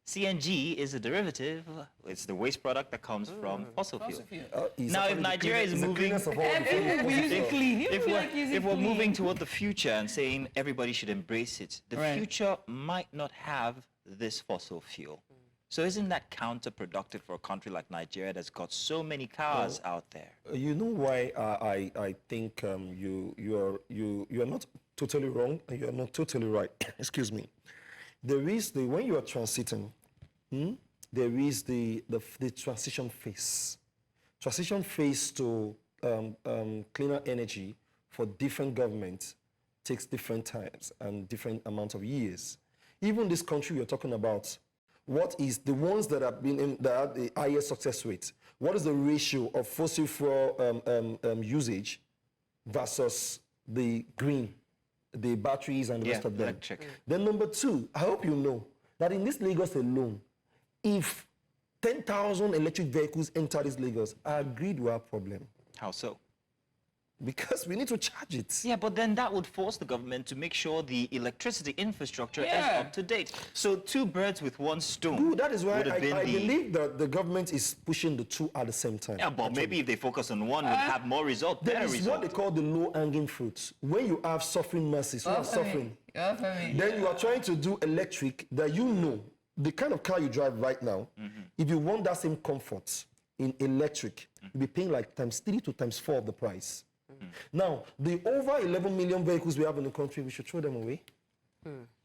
CNG is a derivative. It's the waste product that comes from fossil fuel. Now, if Nigeria is moving, if we're moving toward the future and saying everybody should embrace it, the future might not have this fossil fuel. So isn't that counterproductive for a country like Nigeria that's got so many cars out there? You know why I think you are not totally wrong and you are not totally right. Excuse me. There is when you are transiting, there is the transition phase. Transition phase to cleaner energy for different governments takes different times and different amounts of years. Even this country you're talking about, what is the ones that have been that have the highest success rate? What is the ratio of fossil fuel usage versus the green, the batteries and the rest of them? Electric. Then number two, I hope you know that in this Lagos alone, if 10,000 electric vehicles enter this Lagos, I agree we have a problem. How so? Because we need to charge it. Yeah, but then that would force the government to make sure the electricity infrastructure is up to date. So 2 birds with 1 stone. Good, that is why would have been I believe that the government is pushing the 2 at the same time. Yeah, but maybe if they focus on one, would have more result, There better is result. what they call the low-hanging fruits. When you have suffering masses who are suffering, then you are trying to do electric that you know, the kind of car you drive right now, if you want that same comfort in electric, you'll be paying like ×3 to ×4 of the price. Now, the over 11 million vehicles we have in the country, we should throw them away.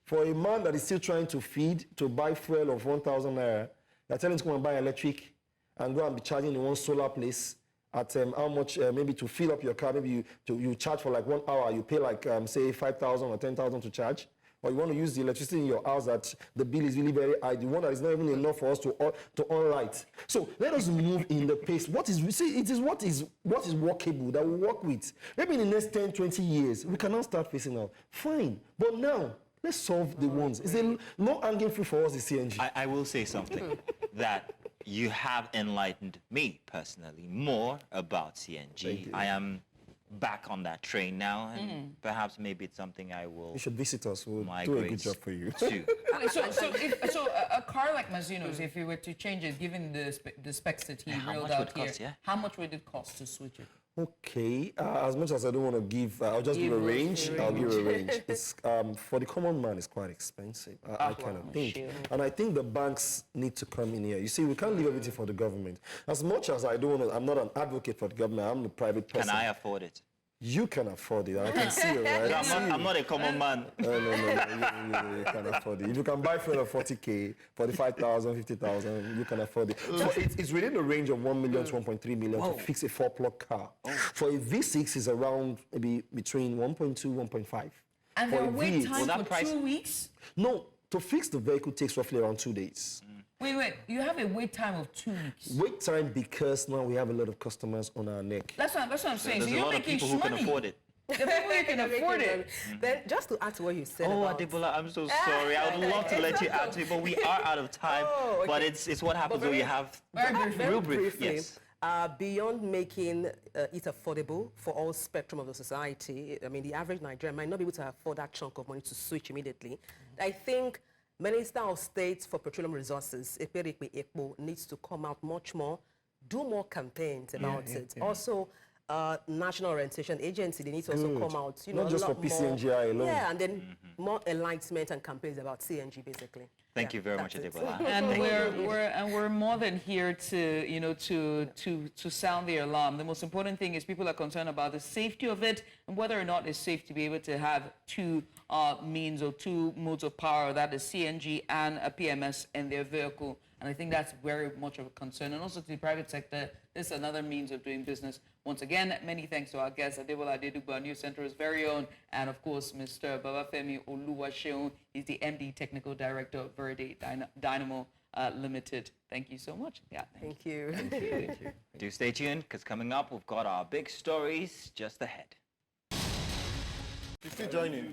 For a man that is still trying to feed, to buy fuel of 1,000 naira, they're telling him to go and buy electric, and go and be charging in one solar place at how much, maybe to fill up your car, maybe you charge for like 1 hour, you pay like, say, 5,000 or 10,000 to charge. Or you want to use the electricity in your house that the bill is really very high, the one that is not even enough for us to on light. So let us move in the pace. It is what is workable that we work with. Maybe in the next 10, 20 years, we can now start phasing out. Fine. But now, let's solve the ones. It's a no hanging fruit for us, the CNG. I will say something that you have enlightened me personally more about CNG. I am back on that train now, and perhaps maybe it's something I will. You should visit us. We'll do a good job for you. Too. So a car like Mazino's, if you were to change it, given the specs that he reeled out here, how much would it cost to switch it? Okay, as much as I don't want to give, I'll just give a range. I'll give a range. It's for the common man, it's quite expensive. I kind of think, and I think the banks need to come in here. You see, we can't leave everything for the government. As much as I don't want to, I'm not an advocate for the government. I'm a private person. Can I afford it? You can afford it. I can see it, right? I'm not a common man. No. You can afford it. If you can buy fuel at 40K, 45,000, 50,000, you can afford it. So it's within the range of 1 million to 1.3 million to fix a 4-plug car. For a V6, is around maybe between 1.2, 1.5. And their wait time for 2 weeks? No, to fix the vehicle takes roughly around 2 days. Wait, you have a wait time of 2 weeks? Wait time because now we have a lot of customers on our neck. That's what I'm saying. There's so a you're lot of making people who can afford it. The people who can afford it. Then just to add to what you said about... Adebola, I'm so sorry. I would love to let you add to it, but we are out of time. But it's what happens when you have... Very briefly. Yes. Beyond making it affordable for all spectrum of the society, I mean, the average Nigerian might not be able to afford that chunk of money to switch immediately. I think Minister of State for Petroleum Resources, Ekpo, needs to come out much more, do more campaigns about it. Also, National Orientation Agency, they need to also come out, not just for PCNGI alone. Yeah, and then more enlightenment and campaigns about CNG, basically. Thank you very much, Adebola. And we're more than here to sound the alarm. The most important thing is people are concerned about the safety of it and whether or not it's safe to be able to have two means or two modes of power, that is CNG and a PMS in their vehicle. And I think that's very much of a concern. And also to the private sector, this is another means of doing business. Once again, many thanks to our guest, Adebola Adedugba, News Center's very own, and of course, Mr. Babafemi Oluwaseun. He's the MD Technical Director of Verde Dynamo Limited. Thank you so much. Yeah, thank you. Do stay tuned, because coming up, we've got our big stories just ahead.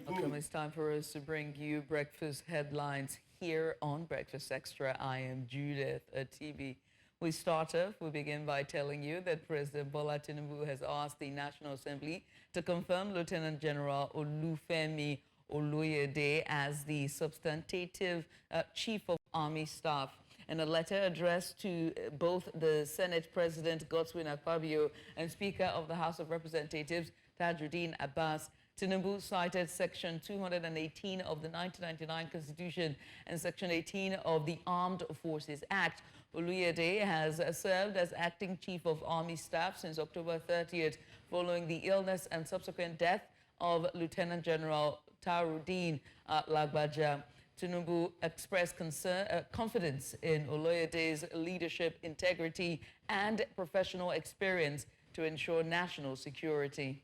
Welcome. It's time for us to bring you breakfast headlines here on Breakfast Extra. I am Judith TV. We begin by telling you that President Bola Tinubu has asked the National Assembly to confirm Lieutenant General Olufemi Oloyede as the substantive Chief of Army Staff. In a letter addressed to both the Senate President Godswin Akpabio and Speaker of the House of Representatives Tajuddin Abbas, Tinubu cited Section 218 of the 1999 Constitution and Section 18 of the Armed Forces Act. Oloyede has served as acting Chief of Army Staff since October 30th, following the illness and subsequent death of Lieutenant General Tajuddin Lagbaja. Tinubu expressed confidence in Oloyede's leadership, integrity, and professional experience to ensure national security.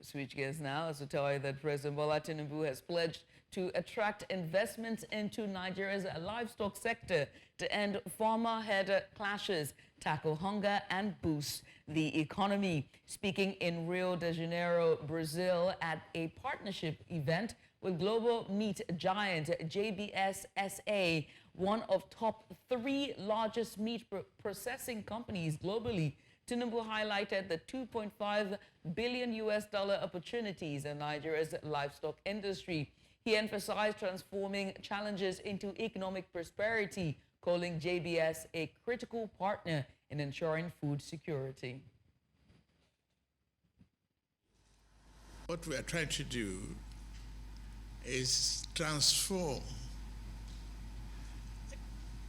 Switch gears now as to tell you that President Bola Tinubu has pledged to attract investments into Nigeria's livestock sector to end farmer-herder clashes, tackle hunger, and boost the economy. Speaking in Rio de Janeiro, Brazil, at a partnership event with global meat giant JBS SA, one of top 3 largest meat processing companies globally, Tinubu highlighted the $2.5 billion opportunities in Nigeria's livestock industry. He emphasized transforming challenges into economic prosperity, calling JBS a critical partner in ensuring food security. What we are trying to do is transform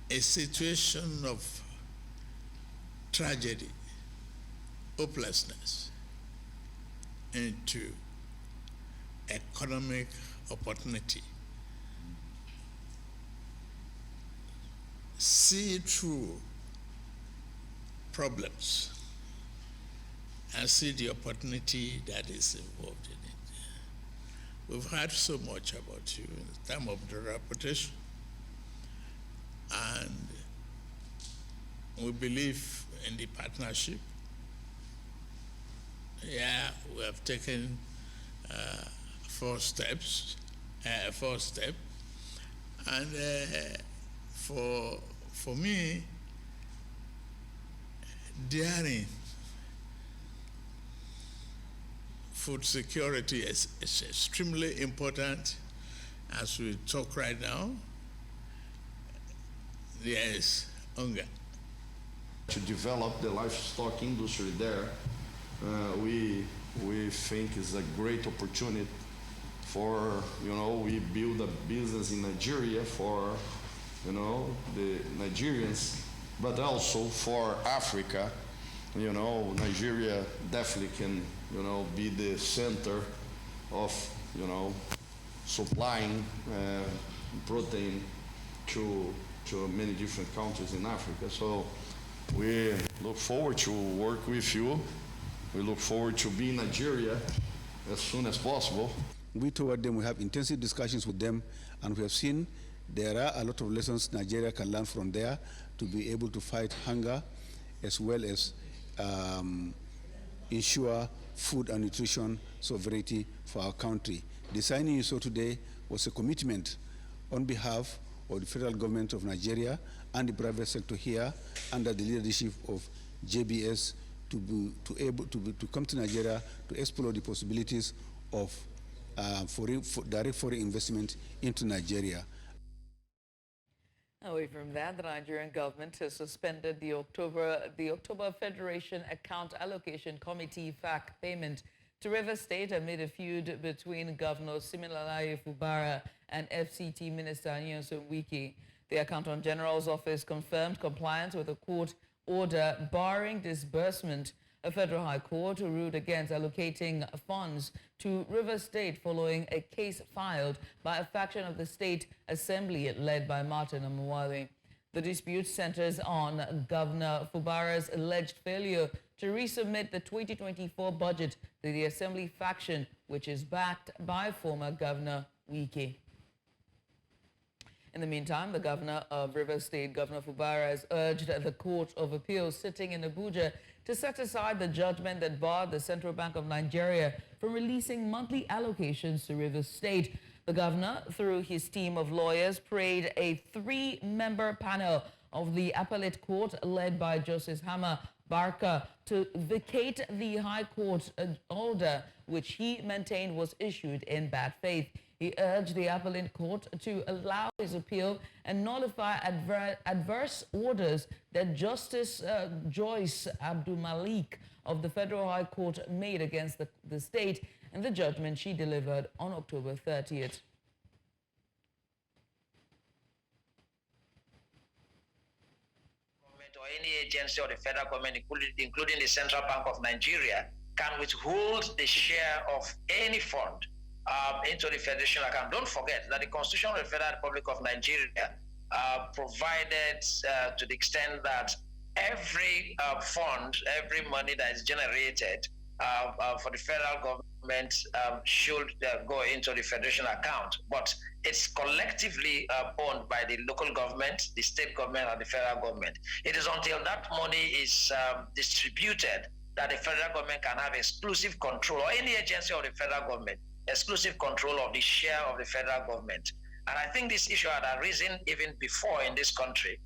a situation of tragedy, hopelessness, into economic opportunity. see through problems and see the opportunity that is involved in it. We've heard so much about you in terms of the reputation, and we believe in the partnership. Yeah, we have taken four steps, and for me, daring food security is extremely important. As we talk right now, there is hunger. To develop the livestock industry there, we think is a great opportunity for, we build a business in Nigeria for, the Nigerians, but also for Africa. Nigeria definitely can, be the center of, supplying protein to many different countries in Africa. So we look forward to work with you. We look forward to be in Nigeria as soon as possible. We toward them, we have intensive discussions with them, and we have seen there are a lot of lessons Nigeria can learn from there to be able to fight hunger, as well as ensure food and nutrition sovereignty for our country. The signing you saw today was a commitment on behalf of the federal government of Nigeria and the private sector here under the leadership of JBS to come to Nigeria to explore the possibilities of direct foreign investment into Nigeria. Away from that, the Nigerian government has suspended the October Federation Account Allocation Committee FAC payment to Rivers State amid a feud between Governor Siminalayi Fubara and FCT Minister Nyesom Wike. The Accountant General's office confirmed compliance with a court order barring disbursement. A federal high court ruled against allocating funds to Rivers State following a case filed by a faction of the state assembly led by Martin Amuwale. The dispute centers on Governor Fubara's alleged failure to resubmit the 2024 budget to the assembly faction, which is backed by former Governor Wike. In the meantime, the governor of Rivers State, Governor Fubara, has urged the Court of Appeals sitting in Abuja to set aside the judgment that barred the Central Bank of Nigeria from releasing monthly allocations to Rivers State. The governor, through his team of lawyers, prayed a 3-member panel of the appellate court led by Justice Hama Barka to vacate the High Court order, which he maintained was issued in bad faith. He urged the appellate court to allow his appeal and nullify adverse orders that Justice Joyce Abdul-Malik of the Federal High Court made against the state and the judgment she delivered on October 30th. Or any agency or the federal government, including the Central Bank of Nigeria, can withhold the share of any fund into the federation account. Don't forget that the Constitution of the Federal Republic of Nigeria provided to the extent that every fund, every money that is generated for the federal government should go into the federation account. But it's collectively owned by the local government, the state government, and the federal government. It is until that money is distributed that the federal government can have exclusive control, or any agency of the federal government, exclusive control of the share of the federal government. And I think this issue had arisen even before in this country.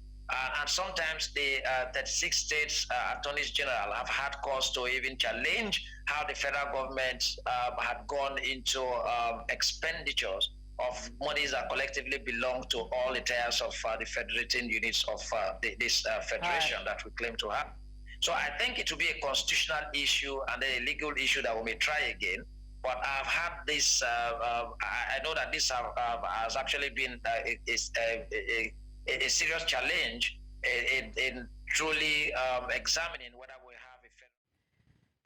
And sometimes the 36 states attorneys general have had cause to even challenge how the federal government had gone into expenditures of monies that collectively belong to all the tiers of the federating units of this federation that we claim to have. So I think it will be a constitutional issue and a legal issue that we may try again. But I've had this, I know that this has actually been a serious challenge in truly examining whether we have a federal.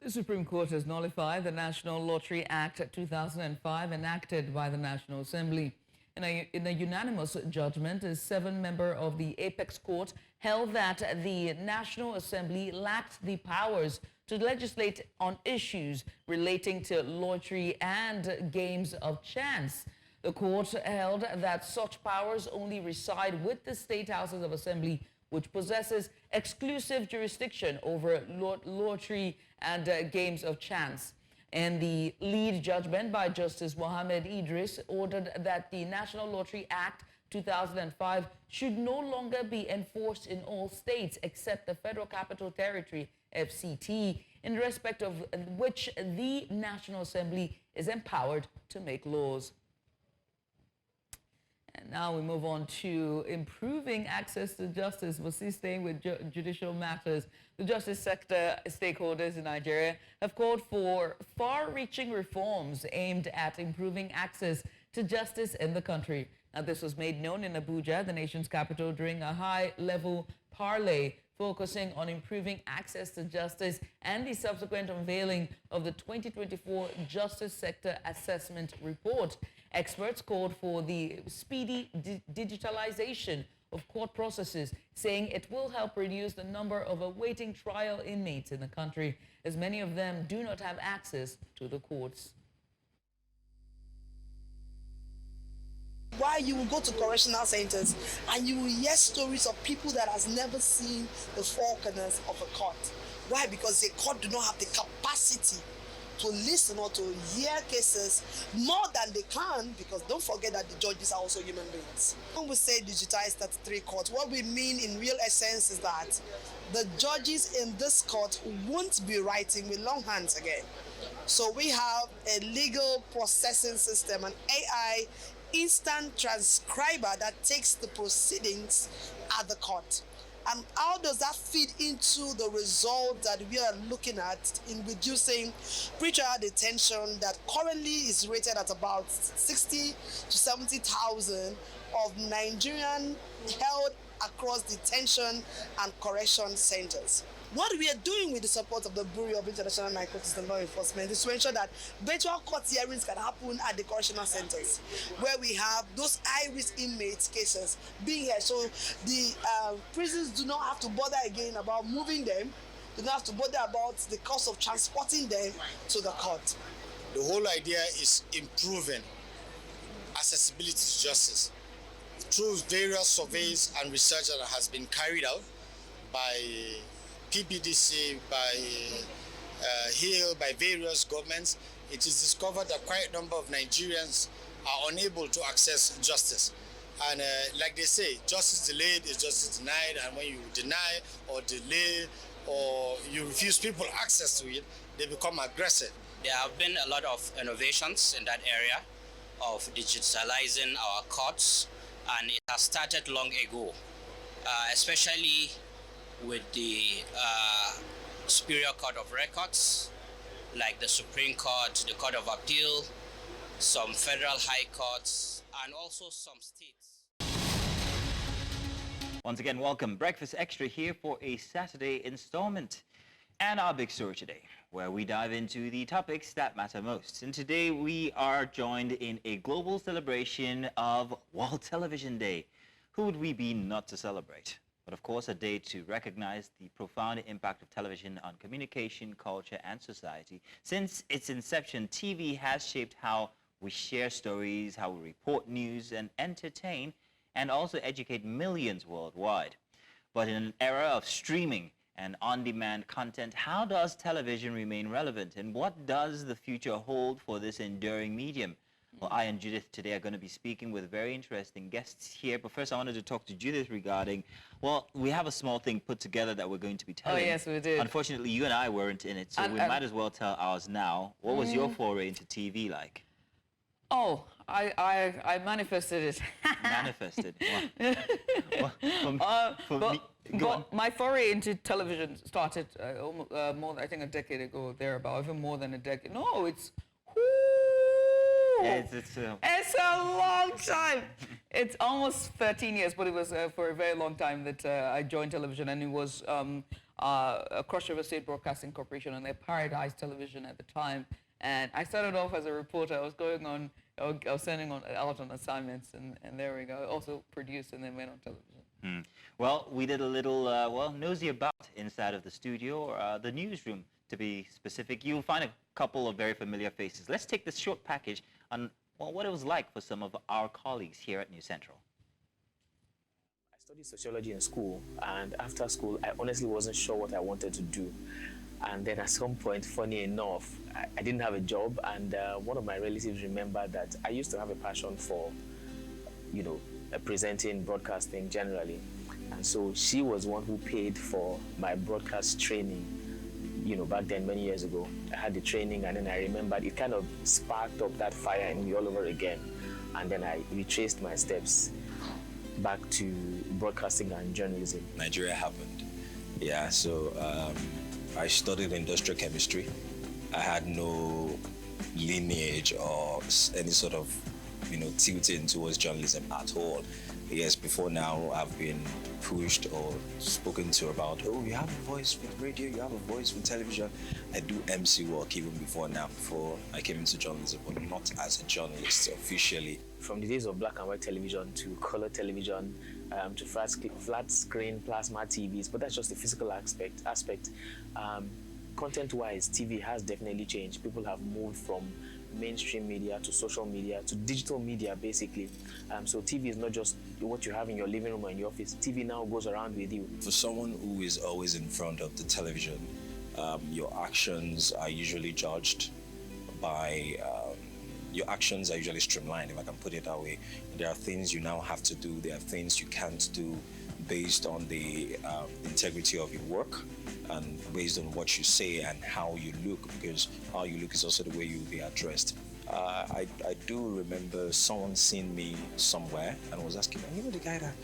The Supreme Court has nullified the National Lottery Act 2005 enacted by the National Assembly. In a unanimous judgment, a 7-member of the Apex Court held that the National Assembly lacked the powers to legislate on issues relating to lottery and games of chance. The court held that such powers only reside with the State Houses of Assembly, which possesses exclusive jurisdiction over lottery and games of chance. And the lead judgment by Justice Mohammed Idris ordered that the National Lottery Act 2005 should no longer be enforced in all states except the Federal Capital Territory, FCT, in respect of which the National Assembly is empowered to make laws. And now we move on to improving access to justice. We're still staying with judicial matters. The justice sector stakeholders in Nigeria have called for far-reaching reforms aimed at improving access to justice in the country. Now, this was made known in Abuja, the nation's capital, during a high-level parley focusing on improving access to justice and the subsequent unveiling of the 2024 Justice Sector Assessment Report. Experts called for the speedy digitalization of court processes, saying it will help reduce the number of awaiting trial inmates in the country, as many of them do not have access to the courts. Why you will go to correctional centers and you will hear stories of people that has never seen the four corners of a court. Why? Because the court do not have the capacity to listen or to hear cases more than they can, because don't forget that the judges are also human beings. When we say digitize 33 courts, what we mean in real essence is that the judges in this court won't be writing with long hands again. So we have a legal processing system, an AI instant transcriber that takes the proceedings at the court. And how does that feed into the result that we are looking at in reducing pretrial detention that currently is rated at about 60 to 70,000 of Nigerian held across detention and correction centers? What we are doing with the support of the Bureau of International Narcotics and Law Enforcement is to ensure that virtual court hearings can happen at the correctional centers, where we have those high-risk inmates cases being here. So the prisons do not have to bother again about moving them, do not have to bother about the cost of transporting them to the court. The whole idea is improving accessibility to justice through various surveys and research that has been carried out by PPDC, by HIL, by various governments. It is discovered that quite a number of Nigerians are unable to access justice. And like they say, justice delayed is justice denied, and when you deny or delay or you refuse people access to it, they become aggressive. There have been a lot of innovations in that area of digitalizing our courts, and it has started long ago, especially with the Superior Court of Records, like the Supreme Court, the Court of Appeal, some federal high courts, and also some states. Once again, welcome. Breakfast Extra here for a Saturday installment. And our big story today, where we dive into the topics that matter most. And today we are joined in a global celebration of World Television Day. Who would we be not to celebrate? But of course, a day to recognize the profound impact of television on communication, culture, and society. Since its inception, TV has shaped how we share stories, how we report news, and entertain, and also educate millions worldwide. But in an era of streaming and on-demand content, how does television remain relevant, and what does the future hold for this enduring medium? Well, I and Judith today are going to be speaking with very interesting guests here. But first, I wanted to talk to Judith regarding, well, we have a small thing put together that we're going to be telling. Oh, yes, we did. Unfortunately, you and I weren't in it, so we might as well tell ours now. What was your foray into TV like? Oh, I manifested it. Manifested? But my foray into television started I think a decade ago, thereabout, even more than a decade. No, it's... It's a long time. It's almost 13 years, but it was for a very long time that I joined television, and it was Cross River State Broadcasting Corporation and their Paradise Television at the time. And I started off as a reporter. I was going on I was sending out on assignments, and there we go. Also produced and then went on television. Well, we did a little, nosy about inside of the studio, or the newsroom, to be specific. You'll find a couple of very familiar faces. Let's take this short package on what it was like for some of our colleagues here at News Central. I studied sociology in school, and after school, I honestly wasn't sure what I wanted to do. And then at some point, funny enough, I didn't have a job, and one of my relatives remembered that I used to have a passion for, presenting, broadcasting generally. And so she was one who paid for my broadcast training, back then, many years ago. I had the training, and then I remembered it kind of sparked up that fire in me all over again. And then I retraced my steps back to broadcasting and journalism. Nigeria happened. Yeah, so I studied industrial chemistry. I had no lineage or any sort of, tilting towards journalism at all. Yes, before now, I've been pushed or spoken to about, oh, you have a voice with radio, you have a voice with television. I do MC work even before now, before I came into journalism, but not as a journalist officially. From the days of black and white television to color television, to flat screen plasma TVs, but that's just the physical aspect. Content-wise, TV has definitely changed. People have moved from mainstream media to social media to digital media, basically. So TV is not just what you have in your living room or in your office. TV now goes around with you. For someone who is always in front of the television, your actions are usually judged by your actions are usually streamlined, if I can put it that way. There are things you now have to do, there are things you can't do based on the integrity of your work and based on what you say and how you look, because how you look is also the way you'll be addressed. I do remember someone seeing me somewhere and was asking, the guy that,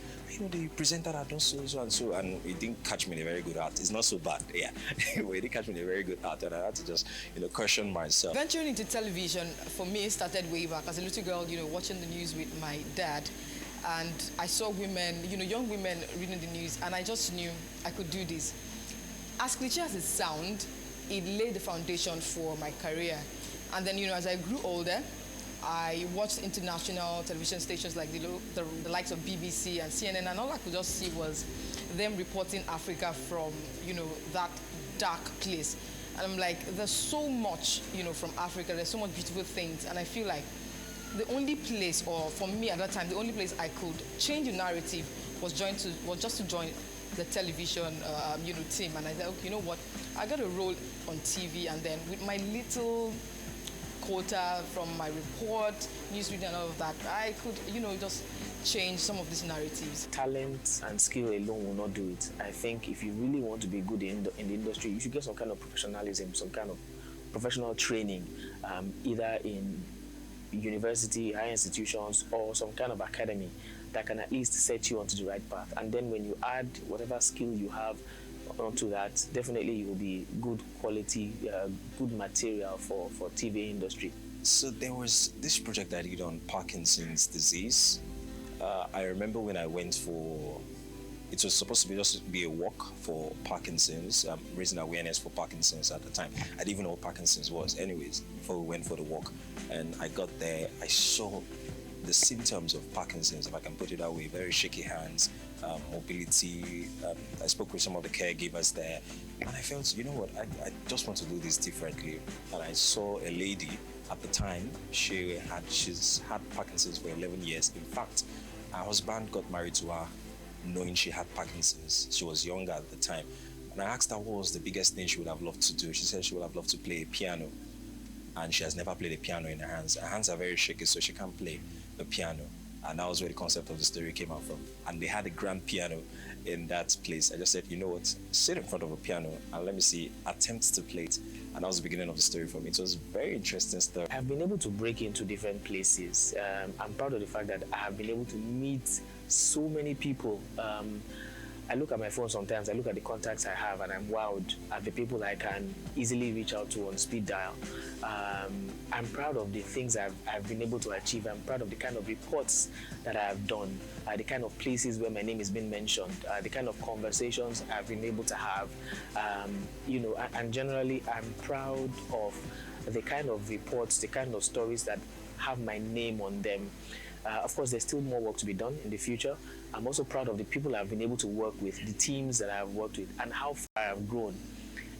the presenter that does so and so, and he didn't catch me in a very good art. It's not so bad, yeah. He didn't catch me in a very good art, and I had to just, caution myself. Venturing into television, for me, started way back as a little girl, watching the news with my dad. And I saw women, young women reading the news, and I just knew I could do this. As cliche as it sounds, it laid the foundation for my career. And then, as I grew older, I watched international television stations like the likes of BBC and CNN, and all I could just see was them reporting Africa from, that dark place. And I'm like, there's so much, from Africa, there's so much beautiful things, and I feel like the only place, or for me at that time, the only place I could change the narrative was just to join the television, team. And I said, okay, you know what? I got a role on TV, and then with my little quota from my report, news reading and all of that, I could, just change some of these narratives. Talent and skill alone will not do it. I think if you really want to be good in the industry, you should get some kind of professionalism, some kind of professional training, either in university, higher institutions, or some kind of academy that can at least set you onto the right path. And then when you add whatever skill you have onto that, definitely you will be good quality, good material for TV industry. So there was this project I did on Parkinson's disease. I remember when I went for, it was supposed to be just be a walk for Parkinson's, raising awareness for Parkinson's at the time. I didn't even know what Parkinson's was anyways, before we went for the walk. And I got there, I saw the symptoms of Parkinson's, if I can put it that way, very shaky hands, mobility. I spoke with some of the caregivers there, and I felt, you know what, I just want to do this differently. And I saw a lady at the time, she's had Parkinson's for 11 years. In fact, her husband got married to her knowing she had Parkinson's. She was younger at the time. And I asked her what was the biggest thing she would have loved to do. She said she would have loved to play piano. And she has never played a piano in her hands. Her hands are very shaky, so she can't play the piano. And that was where the concept of the story came out from. And they had a grand piano in that place. I just said, you know what, sit in front of a piano and let me see, attempt to play it. And that was the beginning of the story for me. It was very interesting stuff. I've been able to break into different places. I'm proud of the fact that I have been able to meet so many people. I look at my phone sometimes, I look at the contacts I have, and I'm wowed at the people I can easily reach out to on speed dial. I'm proud of the things I've been able to achieve. I'm proud of the kind of reports that I have done, the kind of places where my name has been mentioned, the kind of conversations I've been able to have, and generally I'm proud of the kind of reports, the kind of stories that have my name on them. Of course, there's still more work to be done in the future. I'm also proud of the people I've been able to work with, the teams that I've worked with, and how far I've grown.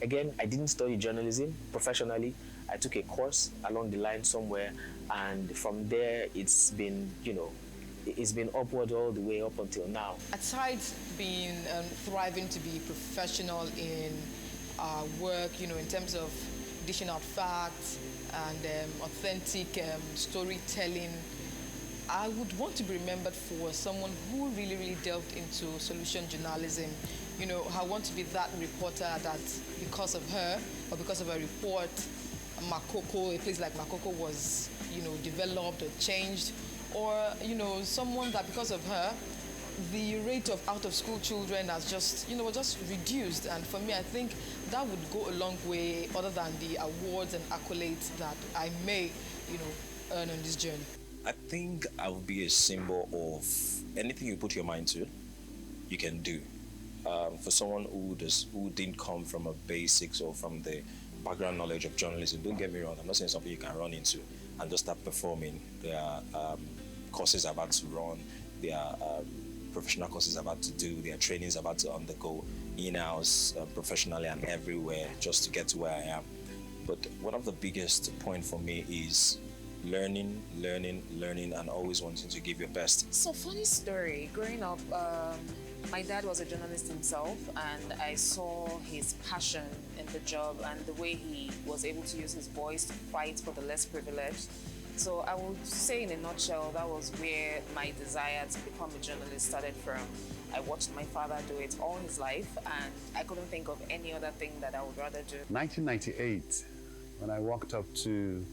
Again, I didn't study journalism professionally. I took a course along the line somewhere, and from there, it's been, it's been upward all the way up until now. Aside being thriving to be professional in work, in terms of dishing out facts and authentic storytelling, I would want to be remembered for someone who really, really delved into solution journalism. I want to be that reporter that because of her or because of her report, Makoko, a place like Makoko was, developed or changed, or, someone that because of her, the rate of out-of-school children has just, just reduced. And for me, I think that would go a long way other than the awards and accolades that I may, earn on this journey. I think I would be a symbol of anything you put your mind to, you can do. For someone who didn't come from a basics or from the background knowledge of journalism, don't get me wrong, I'm not saying something you can run into and just start performing. There are courses about to run, there are professional courses about to do, there are trainings about to undergo in-house, professionally and everywhere just to get to where I am. But one of the biggest point for me is learning, and always wanting to give your best. So funny story. Growing up, my dad was a journalist himself, and I saw his passion in the job and the way he was able to use his voice to fight for the less privileged. So I would say in a nutshell, that was where my desire to become a journalist started from. I watched my father do it all his life, and I couldn't think of any other thing that I would rather do. 1998, when I walked up to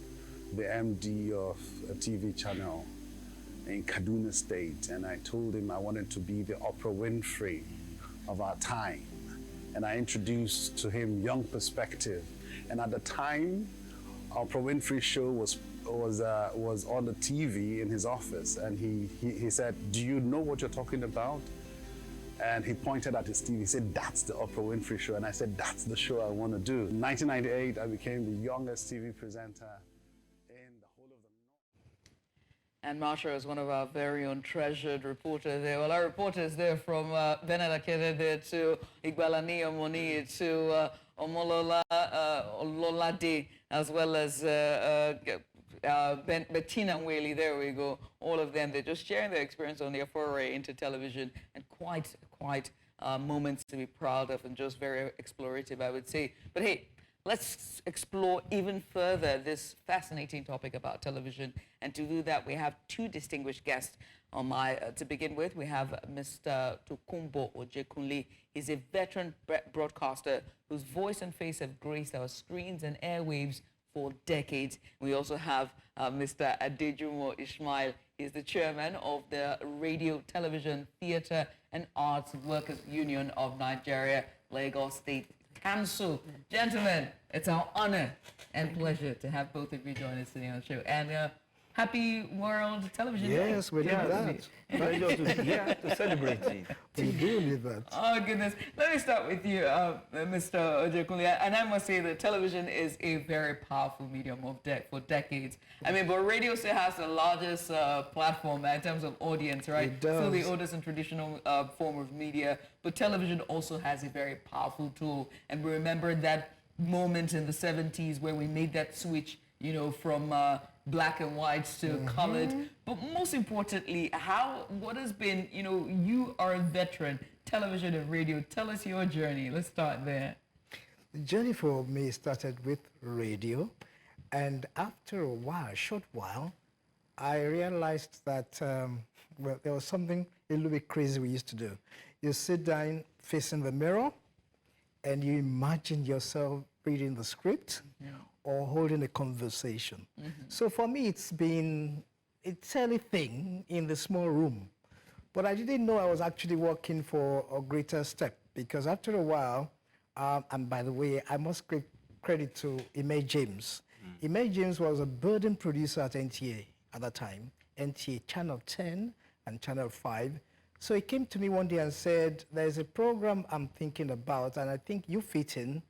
the MD of a TV channel in Kaduna State, and I told him I wanted to be the Oprah Winfrey of our time. And I introduced to him Young Perspective. And at the time, Oprah Winfrey show was on the TV in his office, and he said, "Do you know what you're talking about?" And he pointed at his TV. He said, "That's the Oprah Winfrey show." And I said, "That's the show I want to do." In 1998, I became the youngest TV presenter. And Marsha is one of our very own treasured reporters there. Well, our reporters there from Benada Kedede to Igbalani Omoni to Omolola Ololade, as well as Bettina Whaley, there we go. All of them, they're just sharing their experience on their foray into television, and quite moments to be proud of and just very explorative, I would say. But hey, let's explore even further this fascinating topic about television. And to do that, we have two distinguished guests on to begin with. We have Mr. Tokunbo Ojekunle. He's a veteran broadcaster whose voice and face have graced our screens and airwaves for decades. We also have Mr. Adejumo Ismail. He's the chairman of the Radio, Television, Theatre and Arts Workers Union of Nigeria, Lagos State Council. Gentlemen, it's our honor and pleasure to have both of you join us today on the show. And happy World Television Day. Yes, we did that. To celebrate it. We do need that. Oh, goodness. Let me start with you, Mr. Ojekunle. And I must say that television is a very powerful medium for decades. I mean, but radio still has the largest platform in terms of audience, right? It does. Still the oldest and traditional form of media. But television also has a very powerful tool. And we remember that moment in the 70s where we made that switch, from black and whites to colored. But most importantly, what has been, you are a veteran, television and radio. Tell us your journey. Let's start there. The journey for me started with radio. And after a short while, I realized that, there was something a little bit crazy we used to do. You sit down facing the mirror and you imagine yourself reading the script or holding a conversation. So for me, it's been a silly thing in the small room. But I didn't know I was actually working for a greater step, because after a while, and by the way, I must give credit to Ime James. Ime James was a burden producer at NTA at that time, NTA Channel 10 and Channel 5. So he came to me one day and said, "There's a program I'm thinking about, and I think you fit in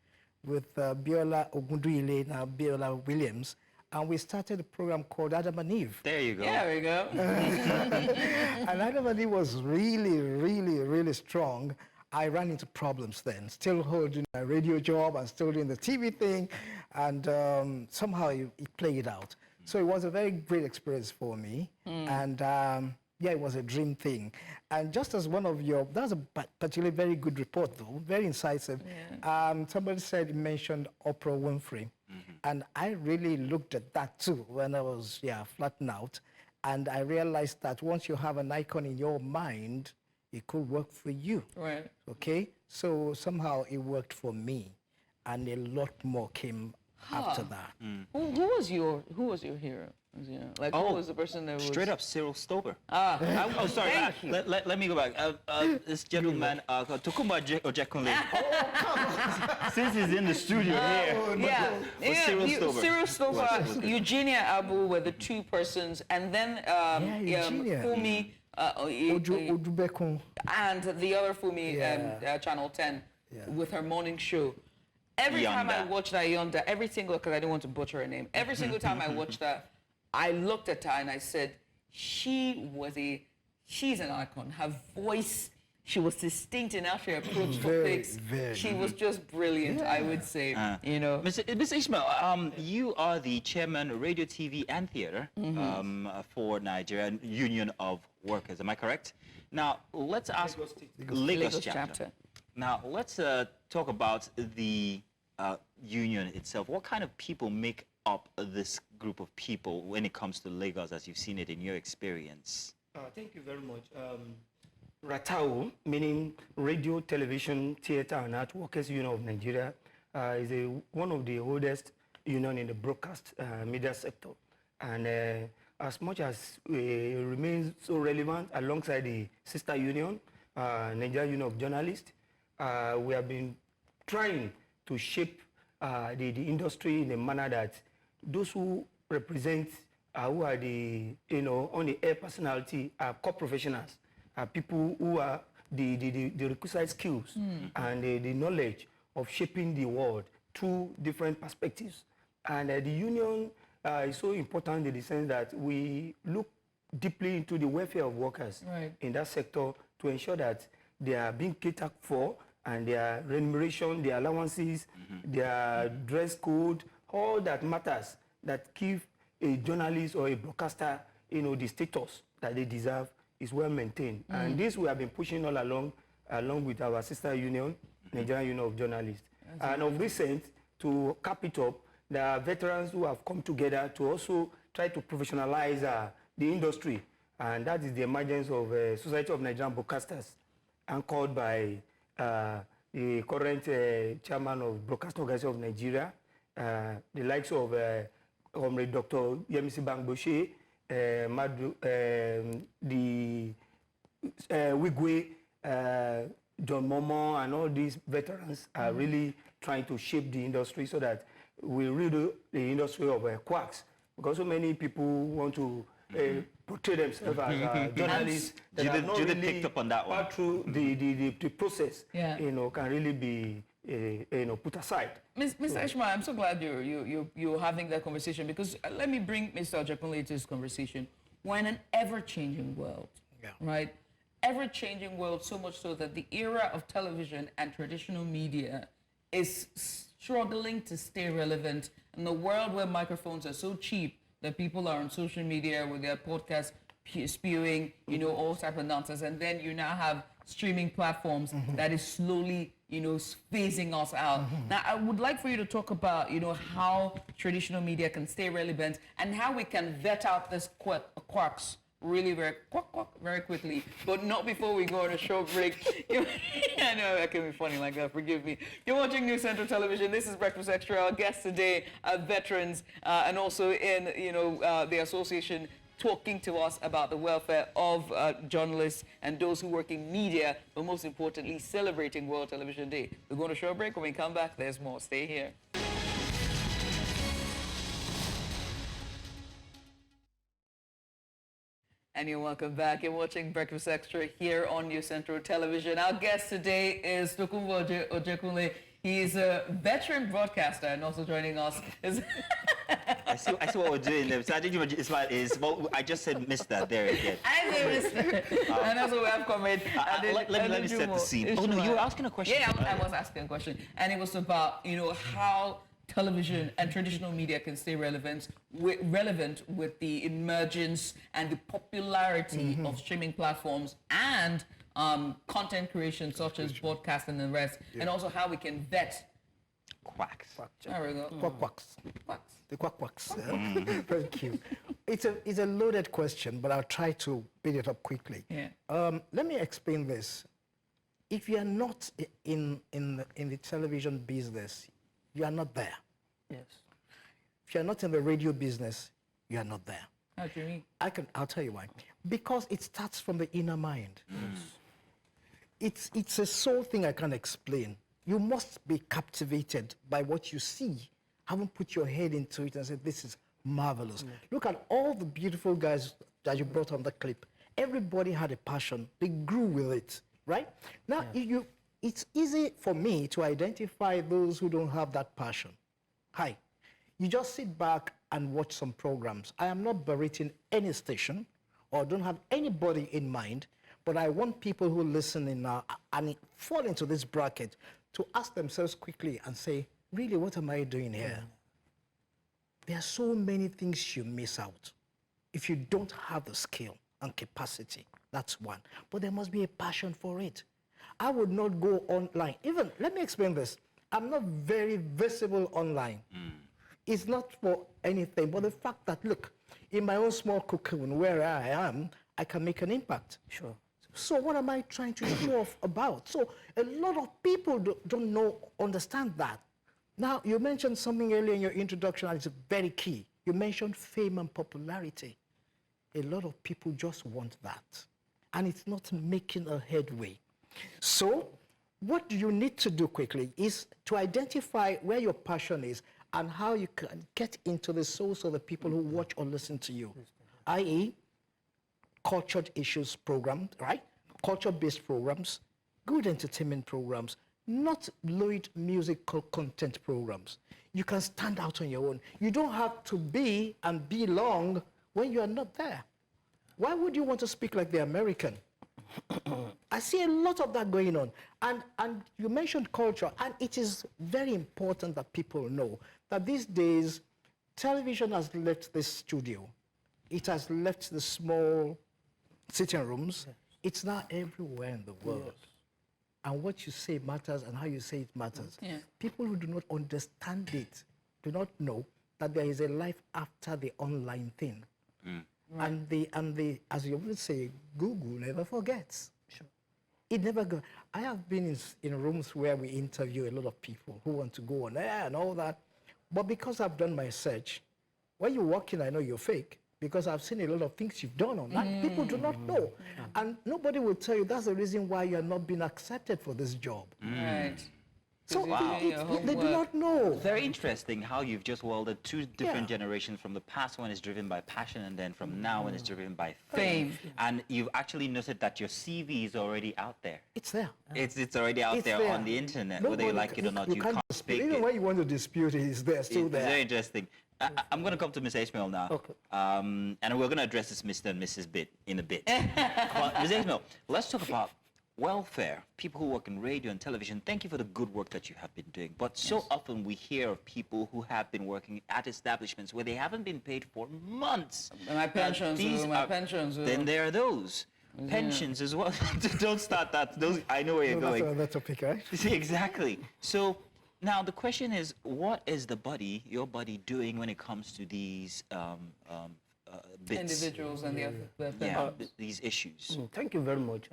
with Biola Ogunduile, now Biola Williams, and we started a program called Adam and Eve. There you go. Yeah, there you go. And Adam and Eve was really, really, really strong. I ran into problems then, still holding a radio job and still doing the TV thing, and somehow it played out. So it was a very great experience for me, and yeah, it was a dream thing. And just as one of your, that was a particularly very good report though, very incisive. Yeah. Somebody said, mentioned Oprah Winfrey. And I really looked at that too when I was, flattened out. And I realized that once you have an icon in your mind, it could work for you. Right. Okay? So somehow it worked for me. And a lot more came after that. Who was your hero? Like, who was the person that was... Straight up Cyril Stober. Oh, sorry. Let me go back. This gentleman, Tokumba Ojekunle. Since he's in the studio here. Cyril Stober, Eugenia Abu were the two persons, and then Fumi Odubekun. and the other Fumi, Channel 10, with her morning show. Every time I watched that Yonda, because I didn't want to butcher her name, every single time I watched that, I looked at her and I said, she's an icon. Her voice, she was distinct in how she approached topics. She was just brilliant, I would say. Mr. Ishmael, you are the chairman, radio, TV, and theater for Nigerian Union of Workers. Am I correct? Now, let's ask Lagos chapter. Now, let's talk about the union itself. What kind of people make up this group of people when it comes to Lagos, as you've seen it in your experience? Thank you very much. RATAO, meaning Radio, Television, Theatre and Art Workers Union of Nigeria, is one of the oldest union in the broadcast media sector. And as much as it remains so relevant alongside the sister union, Nigerian Union of Journalists, we have been trying to shape the industry in a manner that those who represent, who are the, on the air personality, are core professionals, are people who are the requisite skills and the knowledge of shaping the world through different perspectives. And the union is so important in the sense that we look deeply into the welfare of workers in that sector to ensure that they are being catered for, and their remuneration, their allowances, their dress code, all that matters that give a journalist or a broadcaster, the status that they deserve is well maintained. And this we have been pushing all along with our sister union, Nigerian Union of Journalists. And of recent, to cap it up, there are veterans who have come together to also try to professionalize the industry. And that is the emergence of Society of Nigerian Broadcasters, anchored by the current chairman of Broadcasting Organization of Nigeria, the likes of Dr. Yemisi Bangboshe, the Wigwe, John Momo, and all these veterans are really trying to shape the industry so that we rid the industry of quacks. Because so many people want to portray themselves as journalists that have not really picked up on that one. Through the process, can really be put aside. Mr. Ishmael, I'm so glad you're having that conversation, because let me bring Mr. Ojekunle to this conversation. We're in an ever-changing world, right? Ever-changing world, so much so that the era of television and traditional media is struggling to stay relevant in the world where microphones are so cheap that people are on social media with their podcasts spewing, all type of nonsense. And then you now have streaming platforms that is slowly, phasing us out. Now, I would like for you to talk about, how traditional media can stay relevant and how we can vet out this quacks really very quickly, but not before we go on a short break. I know that can be funny like that, forgive me. You're watching New Central Television. This is Breakfast Extra. Our guests today are veterans and also in the association, talking to us about the welfare of journalists and those who work in media, but most importantly, celebrating World Television Day. We're going to short break. When we come back, there's more. Stay here. And you're welcome back. You're watching Breakfast Extra here on New Central Television. Our guest today is Tokumba Ojekunle. He is a veteran broadcaster and also joining us is... I see what we're doing there. So I think well, I just said Mr. there again. I said Mr. And also we have comment. Let me set the scene. Oh no, you were asking a question. Yeah, I was asking a question, and it was about how television and traditional media can stay relevant with the emergence and the popularity of streaming platforms and content creation such as broadcast and the rest, and also how we can vet quacks. There we go. Quacks. The quacks. Very cute. It's a loaded question, but I'll try to beat it up quickly. Yeah. Let me explain this. If you are not in the television business, you are not there. Yes. If you are not in the radio business, you are not there. How do you mean? I'll tell you why. Because it starts from the inner mind. It's a soul thing I can't explain. You must be captivated by what you see. Haven't put your head into it and said, this is marvelous. Look at all the beautiful guys that you brought on the clip. Everybody had a passion. They grew with it, right? Now, it's easy for me to identify those who don't have that passion. Hi. You just sit back and watch some programs. I am not berating any station or don't have anybody in mind, but I want people who listen in now and fall into this bracket to ask themselves quickly and say, really, what am I doing here? There are so many things you miss out if you don't have the skill and capacity. That's one. But there must be a passion for it. I would not go online. Even, let me explain this. I'm not very visible online. It's not for anything, but the fact that, look, in my own small cocoon where I am, I can make an impact. Sure. So what am I trying to show off about? So a lot of people don't understand that. Now, you mentioned something earlier in your introduction, and it's very key. You mentioned fame and popularity. A lot of people just want that, and it's not making a headway. So what you need to do quickly is to identify where your passion is and how you can get into the souls of the people who watch or listen to you, i.e., cultured issues programs, right? Culture-based programs, good entertainment programs, not low musical content programs. You can stand out on your own. You don't have to be and belong when you are not there. Why would you want to speak like the American? I see a lot of that going on. And you mentioned culture, and it is very important that people know that these days, television has left the studio. It has left the small sitting rooms. It's now everywhere in the world. And what you say matters, and how you say it matters. People who do not understand it do not know that there is a life after the online thing. And the as you would say, Google never forgets. It never goes. I have been in rooms where we interview a lot of people who want to go on air and all that. But because I've done my search, when you walk in, I know you're fake. Because I've seen a lot of things you've done online. People do not know. And nobody will tell you that's the reason why you're not being accepted for this job. Right. So they do not know. Very interesting how you've just welded two different generations. From the past when it's driven by passion, and then from now when it's driven by fame. And you've actually noted that your CV is already out there. It's there. It's already out there on the internet, whether you like it or not. You can't fake it. Even when you want to dispute it, it's there, still there. It's very interesting. I'm going to come to Ms. Ishmael now. Okay. And we're going to address this Mr. and Mrs. Bit in a bit. But Ms. Ishmael, let's talk about welfare. People who work in radio and television, thank you for the good work that you have been doing. But so often we hear of people who have been working at establishments where they haven't been paid for months. My pensions, pensions. Then there are those. Pensions as well. Don't start that. Those, I know where you're going. That's another topic, right? See, exactly. So now the question is, what is your body doing when it comes to these bits? Individuals and these issues. Thank you very much.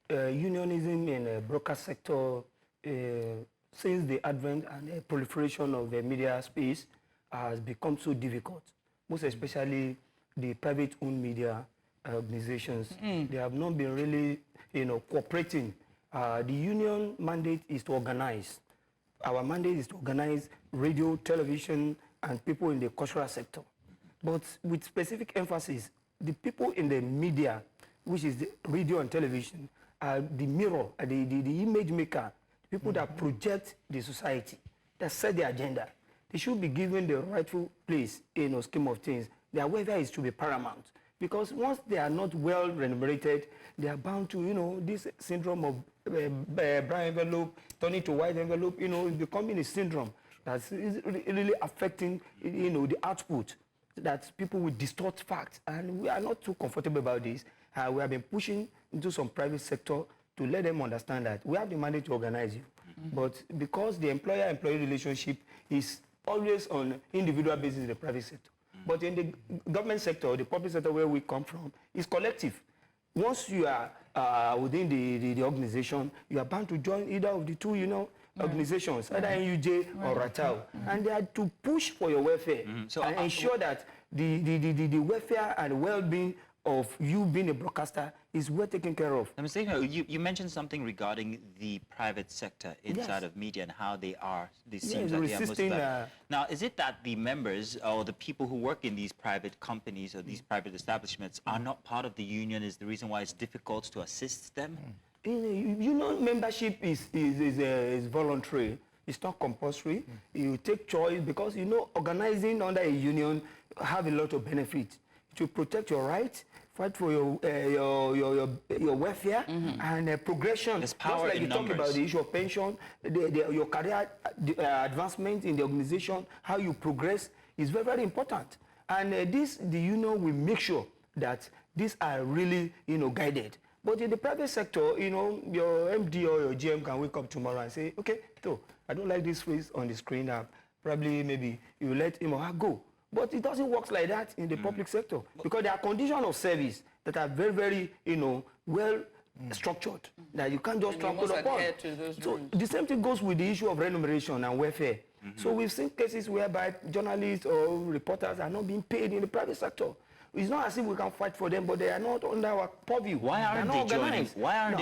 Unionism in the broadcast sector, since the advent and the proliferation of the media space, has become so difficult. Most especially the private-owned media organizations. They have not been really, cooperating. The union mandate is to organize. Our mandate is to organize radio, television, and people in the cultural sector. But with specific emphasis, the people in the media, which is the radio and television, are the mirror, the image maker, people that project the society, that set the agenda. they should be given the rightful place in a scheme of things. Their welfare is to be paramount. Because once they are not well remunerated, they are bound to, this syndrome of brown envelope turning to white envelope, becoming a syndrome that's really affecting, the output, that people will distort facts. And we are not too comfortable about this. We have been pushing into some private sector to let them understand that we have the mandate to organize you. But because the employer-employee relationship is always on individual basis in the private sector. But in the government sector, the public sector where we come from, is collective. Once you are within the organization, you are bound to join either of the two, organizations, either NUJ or Ratao. And they are to push for your welfare and ensure that the welfare and well-being of you being a broadcaster is well taken care of. I'm saying, you mentioned something regarding the private sector inside of media and how they seems like they are most bad. Now, is it that the members or the people who work in these private companies or these private establishments are not part of the union is the reason why it's difficult to assist them? Membership is voluntary. It's not compulsory. You take choice because, organizing under a union have a lot of benefits. To protect your rights, fight for your welfare and progression. There's power just like in you talked about the issue of pension, your career advancement in the organization, how you progress is very, very important. And the union will make sure that these are really, guided. But in the private sector, your MD or your GM can wake up tomorrow and say, okay, so I don't like this face on the screen. Probably maybe you let him or her go. But it doesn't work like that in the public sector because there are conditions of service that are very, very, well structured that you can't just trample upon. So the same thing goes with the issue of remuneration and welfare. So we've seen cases whereby journalists or reporters are not being paid in the private sector. It's not as if we can fight for them, but they are not under our purview. Why aren't they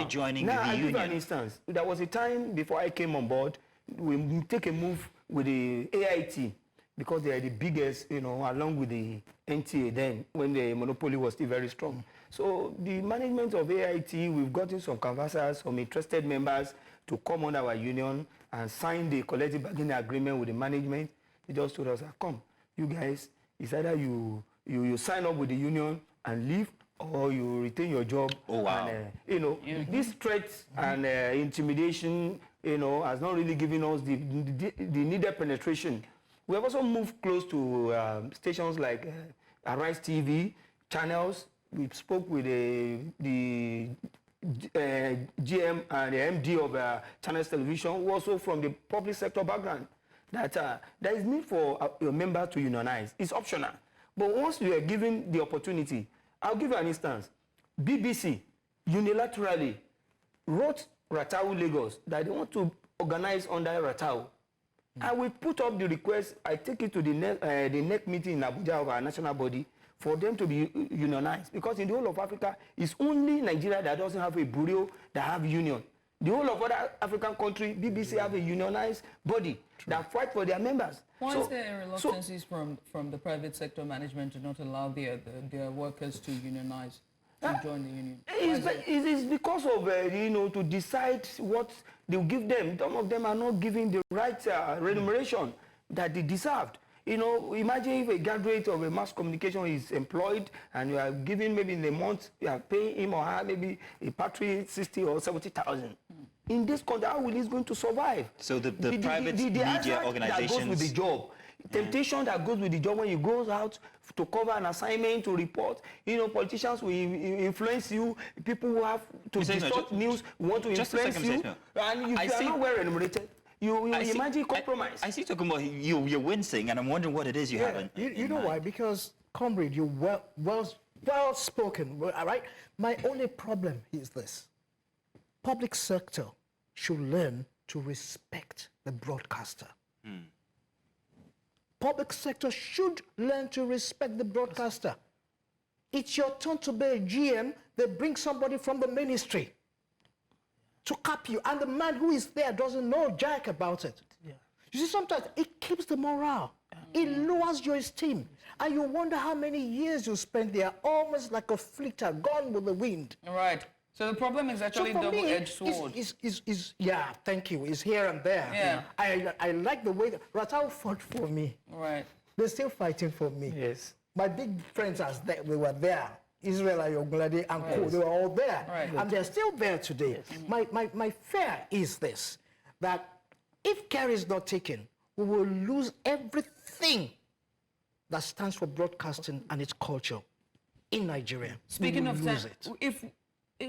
joining the union? I'll give you an instance. There was a time before I came on board, we take a move with the AIT. Because they are the biggest, along with the NTA then, when the monopoly was still very strong. So the management of AIT, we've gotten some canvassers, some interested members to come on our union and sign the collective bargaining agreement with the management. They just told us, come, you guys, it's either you sign up with the union and leave, or you retain your job. Oh, wow. And, these threats and intimidation, has not really given us the needed penetration. We have also moved close to stations like Arise TV, channels. We spoke with the GM and the MD of Channels Television, who also from the public sector background, that there is need for a member to unionize. It's optional. But once you are given the opportunity, I'll give you an instance. BBC unilaterally wrote Ratau Lagos that they want to organize under Ratau. I will put up the request. I take it to the next meeting in Abuja of our national body for them to be unionized. Because in the whole of Africa, it's only Nigeria that doesn't have a bureau that have union. The whole of other African countries, BBC have a unionized body that fight for their members. Why is there reluctances from the private sector management to not allow their workers to unionize, to join the union? It's because of, to decide what they'll give them. Some of them are not giving the right remuneration that they deserved. Imagine if a graduate of a mass communication is employed and you are giving maybe in a month, you are paying him or her maybe a patronage 60 or 70,000. In this country, how will he going to survive? So the private media organizations... that goes with the job. Temptation that goes with the job when you go out to cover an assignment, to report. Politicians will influence you. People who have to distort news want to influence you. And if you are not well remunerated, you imagine compromise. I see talking about you're wincing, and I'm wondering what it is you haven't. You know why? Because, comrade, you're well spoken, all right? My only problem is this. Public sector should learn to respect the broadcaster. Public sector should learn to respect the broadcaster. It's your turn to be a GM, they bring somebody from the ministry to cap you, and the man who is there doesn't know jack about it. You see, sometimes it keeps the morale. It lowers your esteem. And you wonder how many years you spend there, almost like a flitter, gone with the wind. All right. So the problem is actually double-edged sword. Yeah, thank you. It's here and there. Yeah. I like the way that Ratau fought for me. Right. They're still fighting for me. Yes. My big friends, we were there. Israel Ayoglade and Co, they were all there. Right. And they're still there today. Yes. My fear is this, that if care is not taken, we will lose everything that stands for broadcasting and its culture in Nigeria. Speaking of that, it.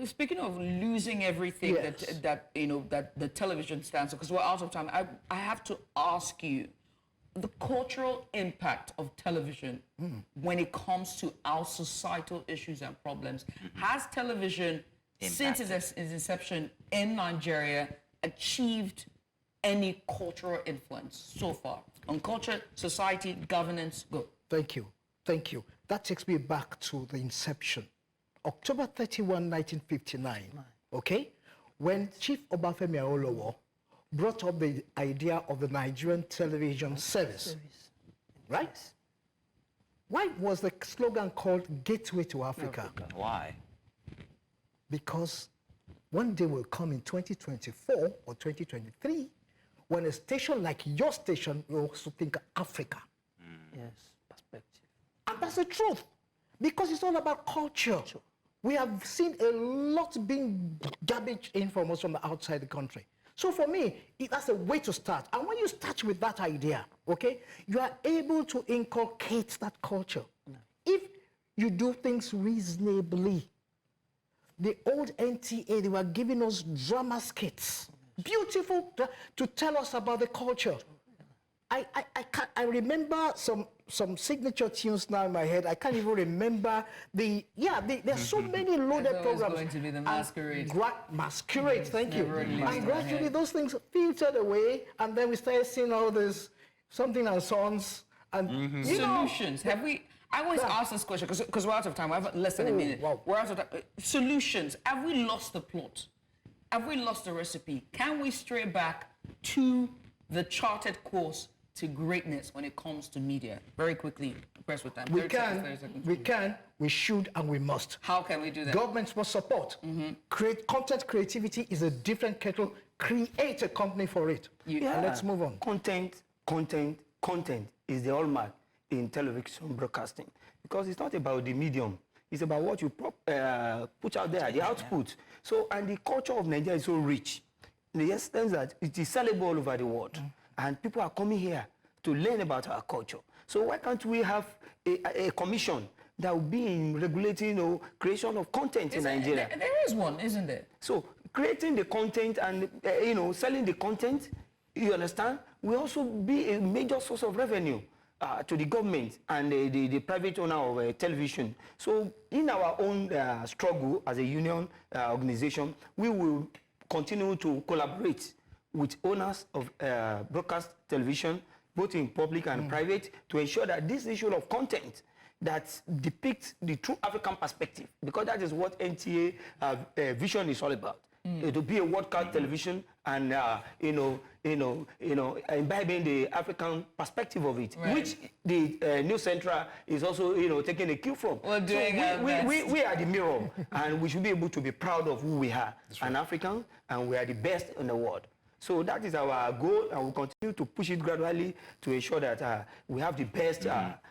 Speaking of losing everything that the television stands for, because we're out of time, I have to ask you the cultural impact of television when it comes to our societal issues and problems. Has television, since its inception in Nigeria, achieved any cultural influence so far on culture, society, governance? Go. Thank you. Thank you. That takes me back to the inception. October 31, 1959, okay? When Chief Obafemi Awolowo brought up the idea of the Nigerian television service, right? Yes. Why was the slogan called Gateway to Africa? Why? Because one day will come in 2024 or 2023 when a station like your station will also think Africa. Yes, perspective. And that's the truth, because it's all about culture. Sure. We have seen a lot being garbage in from us from the outside the country. So for me, that's a way to start. And when you start with that idea, okay, you are able to inculcate that culture. No. If you do things reasonably, the old NTA, they were giving us drama skits, beautiful, to tell us about the culture. I remember some signature tunes now in my head. I can't even remember there's so many loaded programs. Going to be the Masquerade. Masquerade, thank you. And gradually those things filtered away, and then we started seeing all this something and sons and solutions. Have we? I always ask this question because we're out of time. We have less than a minute. Wow. We're out of time. Solutions. Have we lost the plot? Have we lost the recipe? Can we stray back to the charted course to greatness when it comes to media? Very quickly, press with time. We can, we should, and we must. How can we do that? Governments must support. Content creativity is a different kettle. Create a company for it. And let's move on. Content is the hallmark in television broadcasting, because it's not about the medium. It's about what you put out there, the output. So, and the culture of Nigeria is so rich, in the sense that it is sellable all over the world. And people are coming here to learn about our culture. So why can't we have a commission that will be in regulating creation of content in Nigeria? There is one, isn't there? So creating the content and selling the content, you understand, will also be a major source of revenue to the government and the private owner of television. So in our own struggle as a union organization, we will continue to collaborate with owners of broadcast television, both in public and private, to ensure that this issue of content that depicts the true African perspective, because that is what NTA vision is all about. It will be a world-class television and imbibing the African perspective of it, which the New Central is also taking a cue from. We're doing we are the mirror, and we should be able to be proud of who we are, an African, and we are the best in the world. So that is our goal, and we'll continue to push it gradually to ensure that we have the best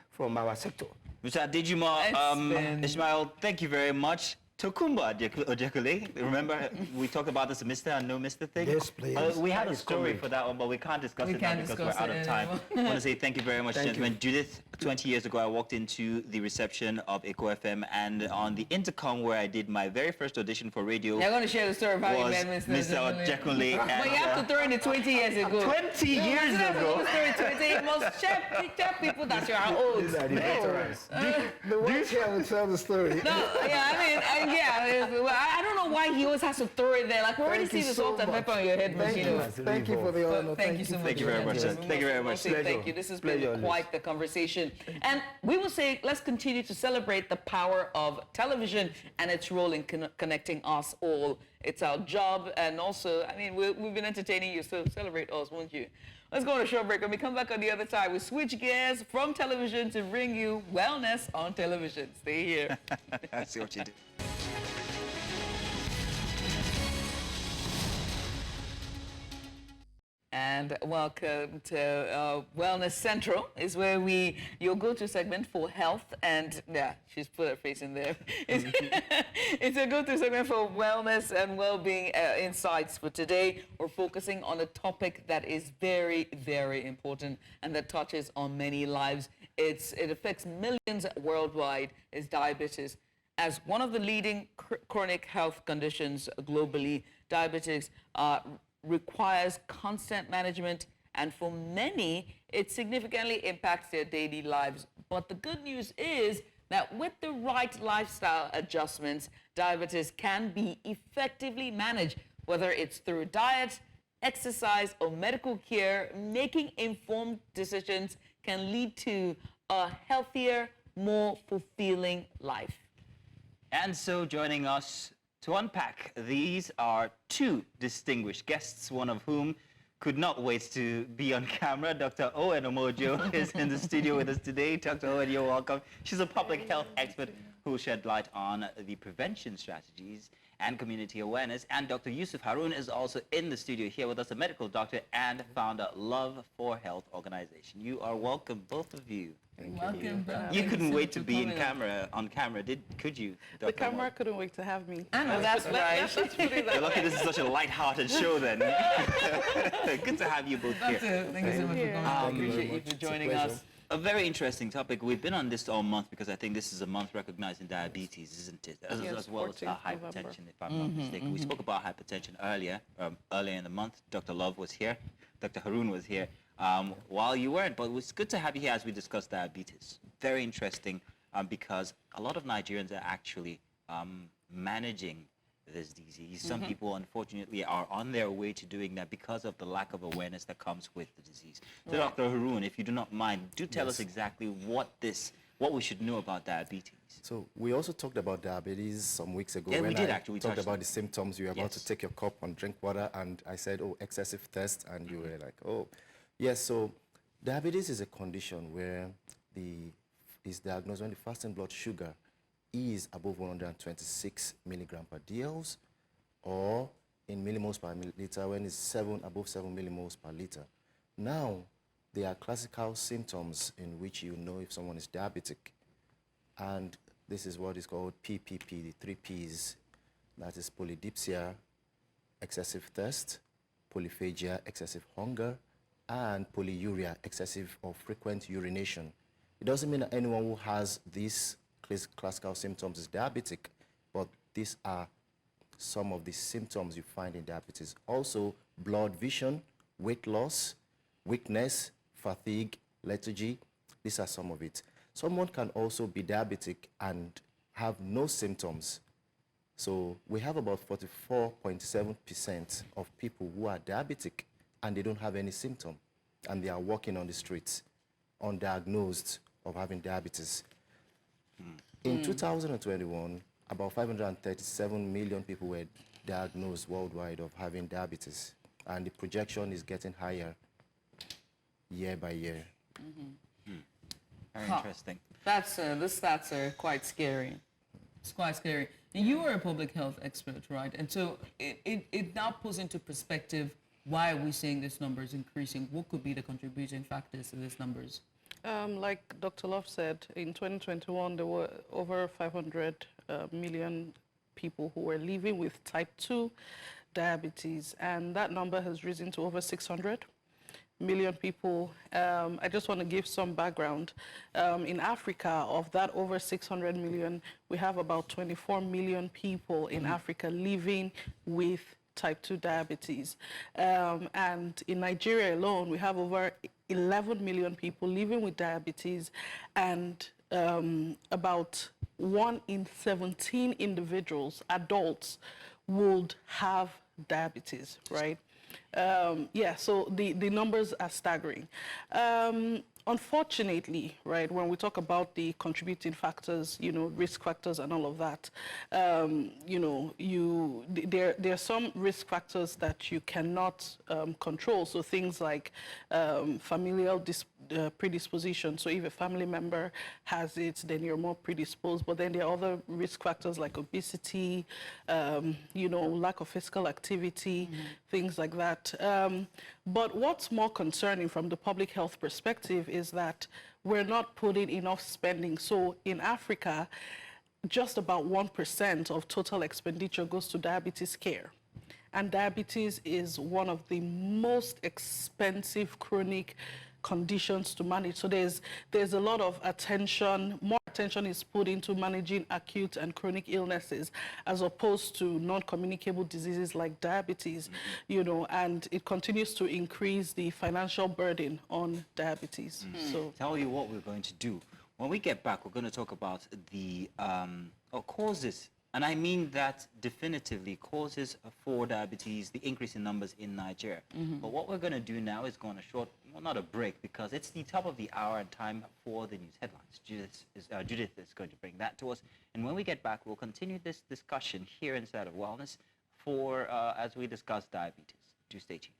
from our sector. Mr. Adejima, Ishmael, thank you very much. Tokumba Ojekule, remember we talked about this Mr. and no Mr. thing? Yes, please. We had a story for that one, but we can't discuss it now because we're out of time. I want to say thank you very much, gentlemen. Judith, 20 years ago, I walked into the reception of Echo FM, and on the intercom where I did my very first audition for radio, you're going to share the story of how you met Mr. Ojekule. But you have to throw in it 20 years ago. 20 years ago? You must tell people that you are old. These are the veterans. The one here will tell the story. No, I don't know why he always has to throw it there. Like, we already see the salt and pepper on your head. Thank you for the honor. Thank you so much. Thank you very much. Thank you very much. Thank you. This has been quite the conversation. And we will say, let's continue to celebrate the power of television and its role in connecting us all. It's our job. And also, I mean, we've been entertaining you, so celebrate us, won't you? Let's go on a short break. When we come back on the other side, we switch gears from television to bring you wellness on television. Stay here. I see what you did. and welcome to Wellness Central, is where your go-to segment for health and, yeah, she's put her face in there. It's a go-to segment for wellness and well-being insights. For today, we're focusing on a topic that is very, very important and that touches on many lives. It affects millions worldwide, is diabetes. As one of the leading chronic health conditions globally, diabetes requires constant management, and for many, it significantly impacts their daily lives. But the good news is that with the right lifestyle adjustments, diabetes can be effectively managed, whether it's through diet, exercise, or medical care. Making informed decisions can lead to a healthier, more fulfilling life. And so joining us to unpack these are two distinguished guests, one of whom could not wait to be on camera. Dr. Owen Omojo is in the studio with us today. Dr. Owen, you're welcome. She's a public health expert who will shed light on the prevention strategies and community awareness. And Dr. Yusuf Harun is also in the studio here with us, a medical doctor and founder Love for Health organization. You are welcome, both of you. Welcome. You couldn't wait to be on camera, could you? Dr. The camera couldn't wait to have me. I know, that's right. Let's put it that You're lucky way. this is such a light-hearted show then. Good to have you both here. Thank you so much for coming. I appreciate you for joining us. A very interesting topic. We've been on this all month because I think this is a month recognizing diabetes, isn't it? As well as hypertension, if I'm not mistaken. We spoke about hypertension earlier in the month. Dr. Love was here. Dr. Harun was here. While you weren't, but it was good to have you here as we discuss diabetes. Very interesting because a lot of Nigerians are actually managing this disease. Some people, unfortunately, are on their way to doing that because of the lack of awareness that comes with the disease. So, Dr. Harun, if you do not mind, do tell us exactly what we should know about diabetes. So we also talked about diabetes some weeks ago. Yeah, when we did I actually. talked about the symptoms. You were about to take your cup and drink water, and I said, oh, excessive thirst, and you were like, oh. Yes, so diabetes is a condition where is diagnosed when the fasting blood sugar is above 126 milligram per dL, or in millimoles per milliliter when it's above 7 millimoles per liter. Now, there are classical symptoms in which you know if someone is diabetic, and this is what is called PPP, the 3 Ps. That is polydipsia, excessive thirst, polyphagia, excessive hunger, and polyuria, excessive or frequent urination. It doesn't mean that anyone who has these classical symptoms is diabetic, but these are some of the symptoms you find in diabetes. Also, blurred vision, weight loss, weakness, fatigue, lethargy, these are some of it. Someone can also be diabetic and have no symptoms. So we have about 44.7% of people who are diabetic and they don't have any symptom, and they are walking on the streets undiagnosed of having diabetes. In 2021, about 537 million people were diagnosed worldwide of having diabetes, and the projection is getting higher year by year. Very interesting. The stats are quite scary. It's quite scary. And you are a public health expert, right? And so it now puts into perspective, why are we seeing this number is increasing? What could be the contributing factors to these numbers? Like Dr. Love said, in 2021, there were over 500 million people who were living with type 2 diabetes, and that number has risen to over 600 million people. I just want to give some background. In Africa, of that over 600 million, we have about 24 million people in Africa living with type 2 diabetes. And in Nigeria alone, we have over 11 million people living with diabetes, and about 1 in 17 individuals, adults, would have diabetes, right? Yeah, so the numbers are staggering. Unfortunately, right, when we talk about the contributing factors, you know, risk factors and all of that, you know, there are some risk factors that you cannot control. So things like familial predisposition. So if a family member has it, then you're more predisposed. But then there are other risk factors like obesity, you know, lack of physical activity, things like that. But what's more concerning from the public health perspective is that we're not putting enough spending. So in Africa, just about 1% of total expenditure goes to diabetes care. And diabetes is one of the most expensive chronic conditions to manage. So there's a lot of attention, more attention is put into managing acute and chronic illnesses as opposed to non-communicable diseases like diabetes, you know, and it continues to increase the financial burden on diabetes. So tell you what we're going to do. When we get back, we're going to talk about the causes. And I mean that definitively, causes for diabetes, the increase in numbers in Nigeria. But what we're going to do now is go on a short, well, not a break, because it's the top of the hour and time for the news headlines. Judith is going to bring that to us. And when we get back, we'll continue this discussion here inside of Wellness for as we discuss diabetes. Do stay tuned.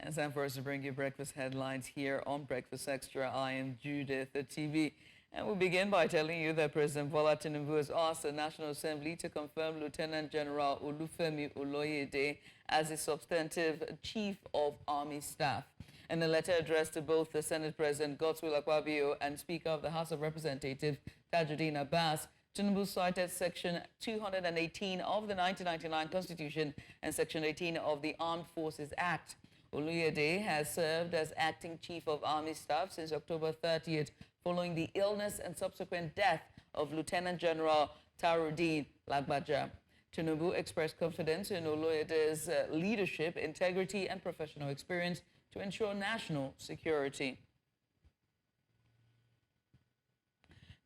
It's time for us to bring you breakfast headlines here on Breakfast Extra. I am Judith, the TV. And we'll begin by telling you that President Bola Tinubu has asked the National Assembly to confirm Lieutenant General Olufemi Oloyede as the substantive Chief of Army Staff. In a letter addressed to both the Senate President Godswill Akpabio and Speaker of the House of Representatives Tajuddin Abbas, Tinubu cited Section 218 of the 1999 Constitution and Section 18 of the Armed Forces Act. Oluyede has served as acting Chief of Army Staff since October 30th, following the illness and subsequent death of Lieutenant General Taruddin Lagbaja. Tinubu expressed confidence in Oluyede's leadership, integrity, and professional experience to ensure national security.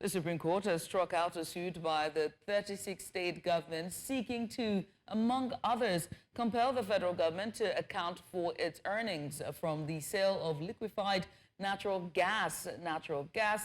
The Supreme Court has struck out a suit by the 36 state governments seeking to, among others, compel the federal government to account for its earnings from the sale of liquefied natural gas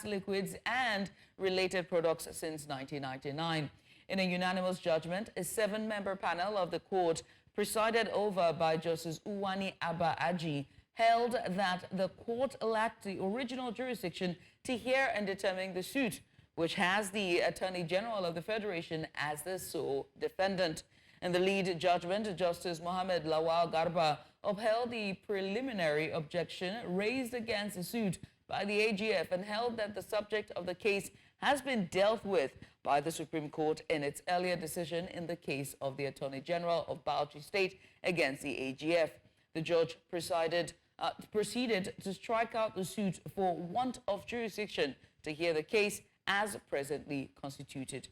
liquids, and related products since 1999. In a unanimous judgment, a 7-member panel of the court, presided over by Justice Uwani Abba Aji, held that the court lacked the original jurisdiction to hear and determine the suit, which has the Attorney General of the Federation as the sole defendant. In the lead judgment, Justice Mohammed Lawal Garba upheld the preliminary objection raised against the suit by the AGF and held that the subject of the case has been dealt with by the Supreme Court in its earlier decision in the case of the Attorney General of Bauchi State against the AGF. The judge proceeded to strike out the suit for want of jurisdiction to hear the case as presently constituted.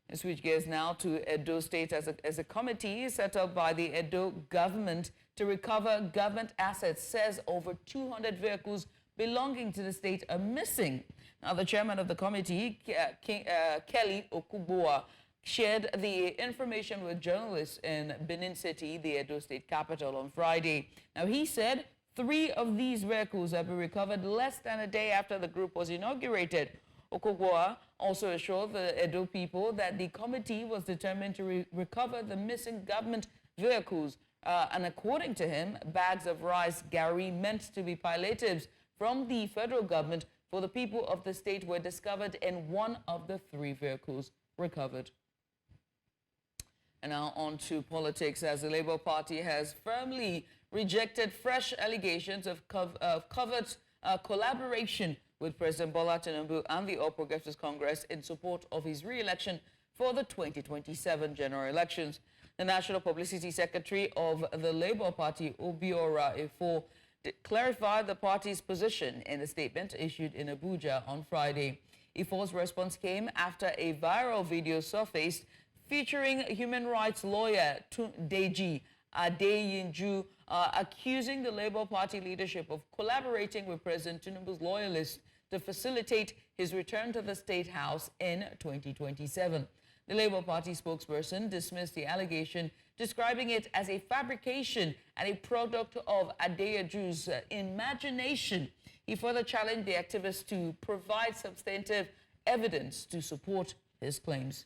And switch gears now to Edo State as a committee set up by the Edo government to recover government assets says over 200 vehicles belonging to the state are missing. Now, the chairman of the committee, Kelly Okugboa, shared the information with journalists in Benin City, the Edo State capital, on Friday. Now, he said 3 of these vehicles have been recovered less than a day after the group was inaugurated. Okogboa also assured the Edo people that the committee was determined to recover the missing government vehicles. And according to him, bags of rice gari meant to be palliatives from the federal government for the people of the state were discovered in one of the 3 vehicles recovered. And now on to politics, as the Labour Party has firmly rejected fresh allegations of covert collaboration with President Bola Tinubu and the All Progressives Congress in support of his re-election for the 2027 general elections. The National Publicity Secretary of the Labour Party, Obiora Efo, clarified the party's position in a statement issued in Abuja on Friday. Efo's response came after a viral video surfaced featuring human rights lawyer Deji Adeyinju accusing the Labour Party leadership of collaborating with President Tinubu's loyalists to facilitate his return to the State House in 2027. The Labour Party spokesperson dismissed the allegation, describing it as a fabrication and a product of Adeyaju's imagination. He further challenged the activists to provide substantive evidence to support his claims.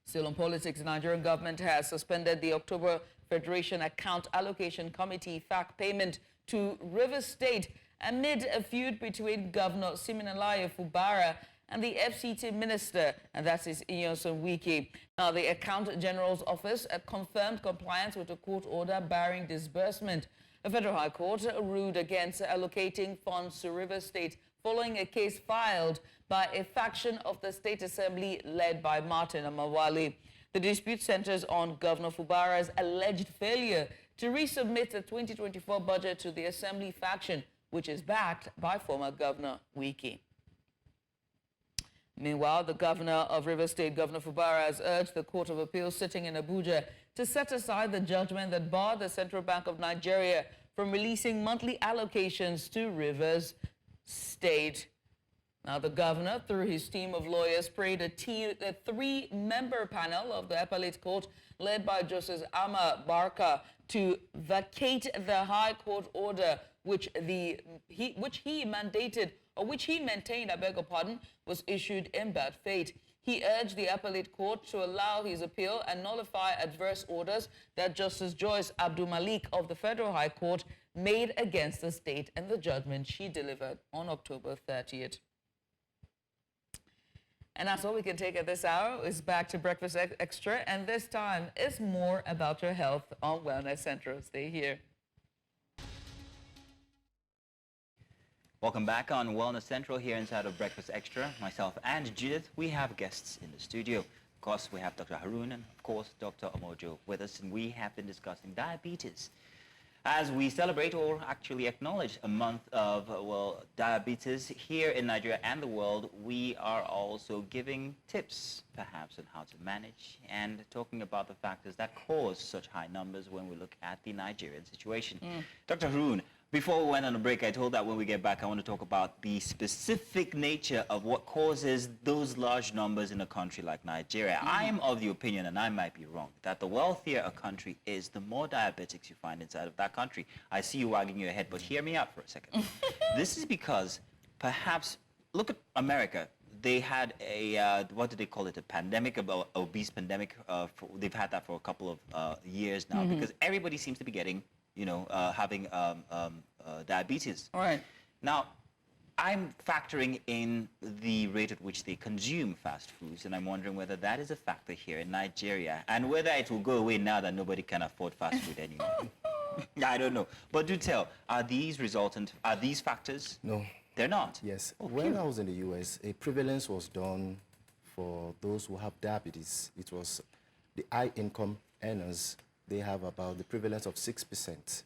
Still on politics, the Nigerian government has suspended the October Federation Account Allocation Committee FAC payment to Rivers State amid a feud between Governor Siminalayi Fubara and the FCT minister, and that is Inyosun Wike. Now, the Accountant General's office confirmed compliance with a court order barring disbursement. The Federal High Court ruled against allocating funds to Rivers State following a case filed by a faction of the State Assembly led by Martin Amawale. The dispute centers on Governor Fubara's alleged failure to resubmit the 2024 budget to the Assembly faction, which is backed by former Governor Wike. Meanwhile, the governor of Rivers State, Governor Fubara, has urged the Court of Appeal sitting in Abuja to set aside the judgment that barred the Central Bank of Nigeria from releasing monthly allocations to Rivers State. Now, the governor, through his team of lawyers, prayed a three-member panel of the Appellate Court, led by Justice Ama Barka, to vacate the High Court order which he maintained, I beg your pardon, was issued in bad faith. He urged the Appellate Court to allow his appeal and nullify adverse orders that Justice Joyce Abdul Malik of the Federal High Court made against the state and the judgment she delivered on October 30th. And that's all we can take at this hour. It's back to Breakfast Extra, and this time it's more about your health on Wellness Central. Stay here. Welcome back on Wellness Central here inside of Breakfast Extra. Myself and Judith, we have guests in the studio. Of course, we have Dr. Harun and, of course, Dr. Omojo with us, and we have been discussing diabetes. As we celebrate or actually acknowledge a month of, well, diabetes here in Nigeria and the world, we are also giving tips, perhaps, on how to manage and talking about the factors that cause such high numbers when we look at the Nigerian situation. Dr. Harun, before we went on a break, I told that when we get back, I want to talk about the specific nature of what causes those large numbers in a country like Nigeria. I am of the opinion, and I might be wrong, that the wealthier a country is, the more diabetics you find inside of that country. I see you wagging your head, but hear me out for a second. This is because perhaps, look at America. They had a, what do they call it, a pandemic, about obese pandemic. They've had that for a couple of years now because everybody seems to be getting, you know, having diabetes. All right. Now, I'm factoring in the rate at which they consume fast foods, and I'm wondering whether that is a factor here in Nigeria, and whether it will go away now that nobody can afford fast food anymore. I don't know. But do tell, are these resultant, are these factors? No. They're not? Yes. When I was in the US, a prevalence was done for those who have diabetes. It was the high income earners. They have about the prevalence of 6%.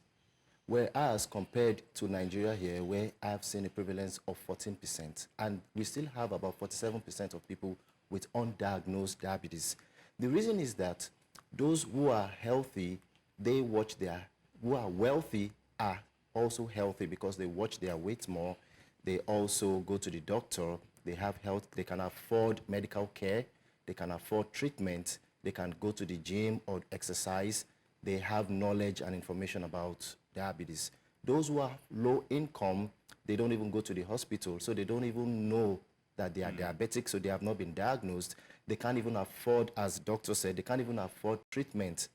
Whereas compared to Nigeria here, where I've seen a prevalence of 14%, and we still have about 47% of people with undiagnosed diabetes. The reason is that those who are healthy, they watch who are wealthy are also healthy because they watch their weight more. They also go to the doctor, they have health, they can afford medical care, they can afford treatment, they can go to the gym or exercise, they have knowledge and information about diabetes. Those who are low income, they don't even go to the hospital, so they don't even know that they are diabetic, so they have not been diagnosed. They can't even afford, as doctor said, they can't even afford treatment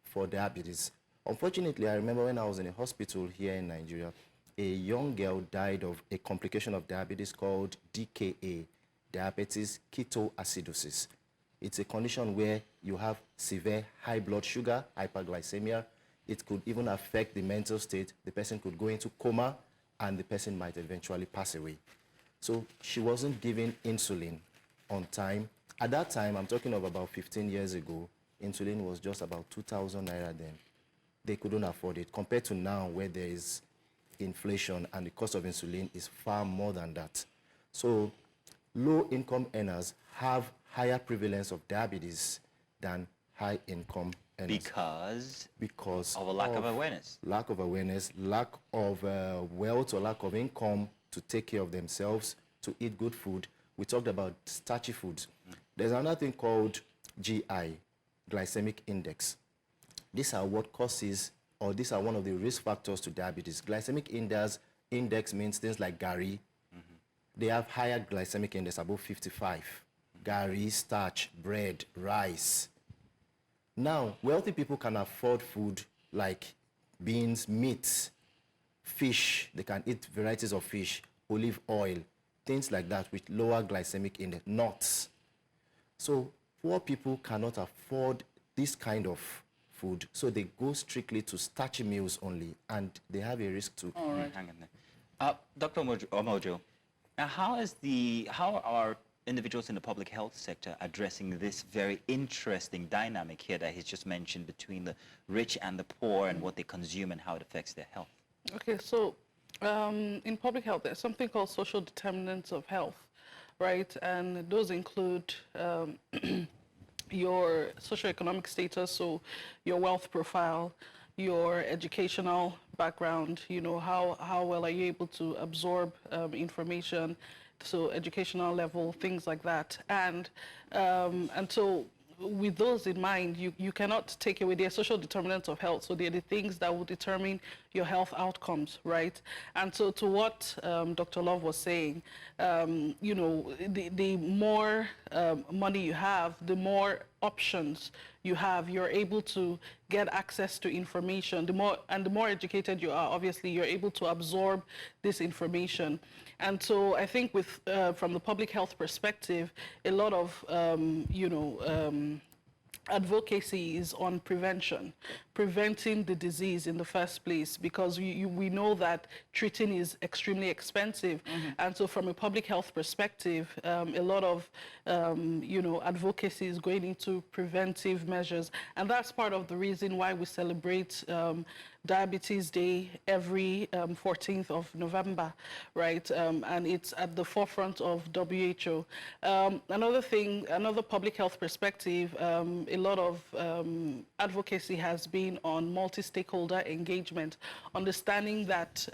for diabetes. Unfortunately, I remember when I was in a hospital here in Nigeria, a young girl died of a complication of diabetes called DKA, diabetes ketoacidosis. It's a condition where you have severe high blood sugar, hyperglycemia. It could even affect the mental state. The person could go into coma, and the person might eventually pass away. So she wasn't given insulin on time. At that time, I'm talking of about 15 years ago, insulin was just about 2,000 naira then. They couldn't afford it, compared to now where there is inflation and the cost of insulin is far more than that. So low-income earners have higher prevalence of diabetes than high-income earners. Because of a lack of awareness. Lack of awareness, lack of wealth or lack of income to take care of themselves, to eat good food. We talked about starchy foods. There's another thing called GI, glycemic index. These are what causes, or these are one of the risk factors to diabetes. Glycemic index means things like gari. They have higher glycemic index, above 55. Gari, starch, bread, rice. Now, wealthy people can afford food like beans, meat, fish. They can eat varieties of fish, olive oil, things like that with lower glycemic index, nuts. So poor people cannot afford this kind of food, so they go strictly to starchy meals only, and they have a risk to. All right. Hang on there. Dr. Omojo, how are individuals in the public health sector addressing this very interesting dynamic here that he's just mentioned between the rich and the poor and what they consume and how it affects their health? Okay, so in public health, there's something called social determinants of health, right? And those include your socioeconomic status, so your wealth profile, your educational background, you know, how well are you able to absorb information, so educational level, things like that. And so with those in mind, you cannot take away their social determinants of health. So they're the things that will determine your health outcomes, right? And so to what Dr. Love was saying, you know, the more money you have, the more options you have, you're able to get access to information. The more educated you are, obviously, you're able to absorb this information. And so I think with from the public health perspective, a lot of advocacy is on preventing the disease in the first place, because we know that treating is extremely expensive. And so from a public health perspective, a lot of advocacy is going into preventive measures, and that's part of the reason why we celebrate Diabetes Day every 14th of November, right? And it's at the forefront of WHO. Another public health perspective, a lot of advocacy has been on multi-stakeholder engagement, understanding that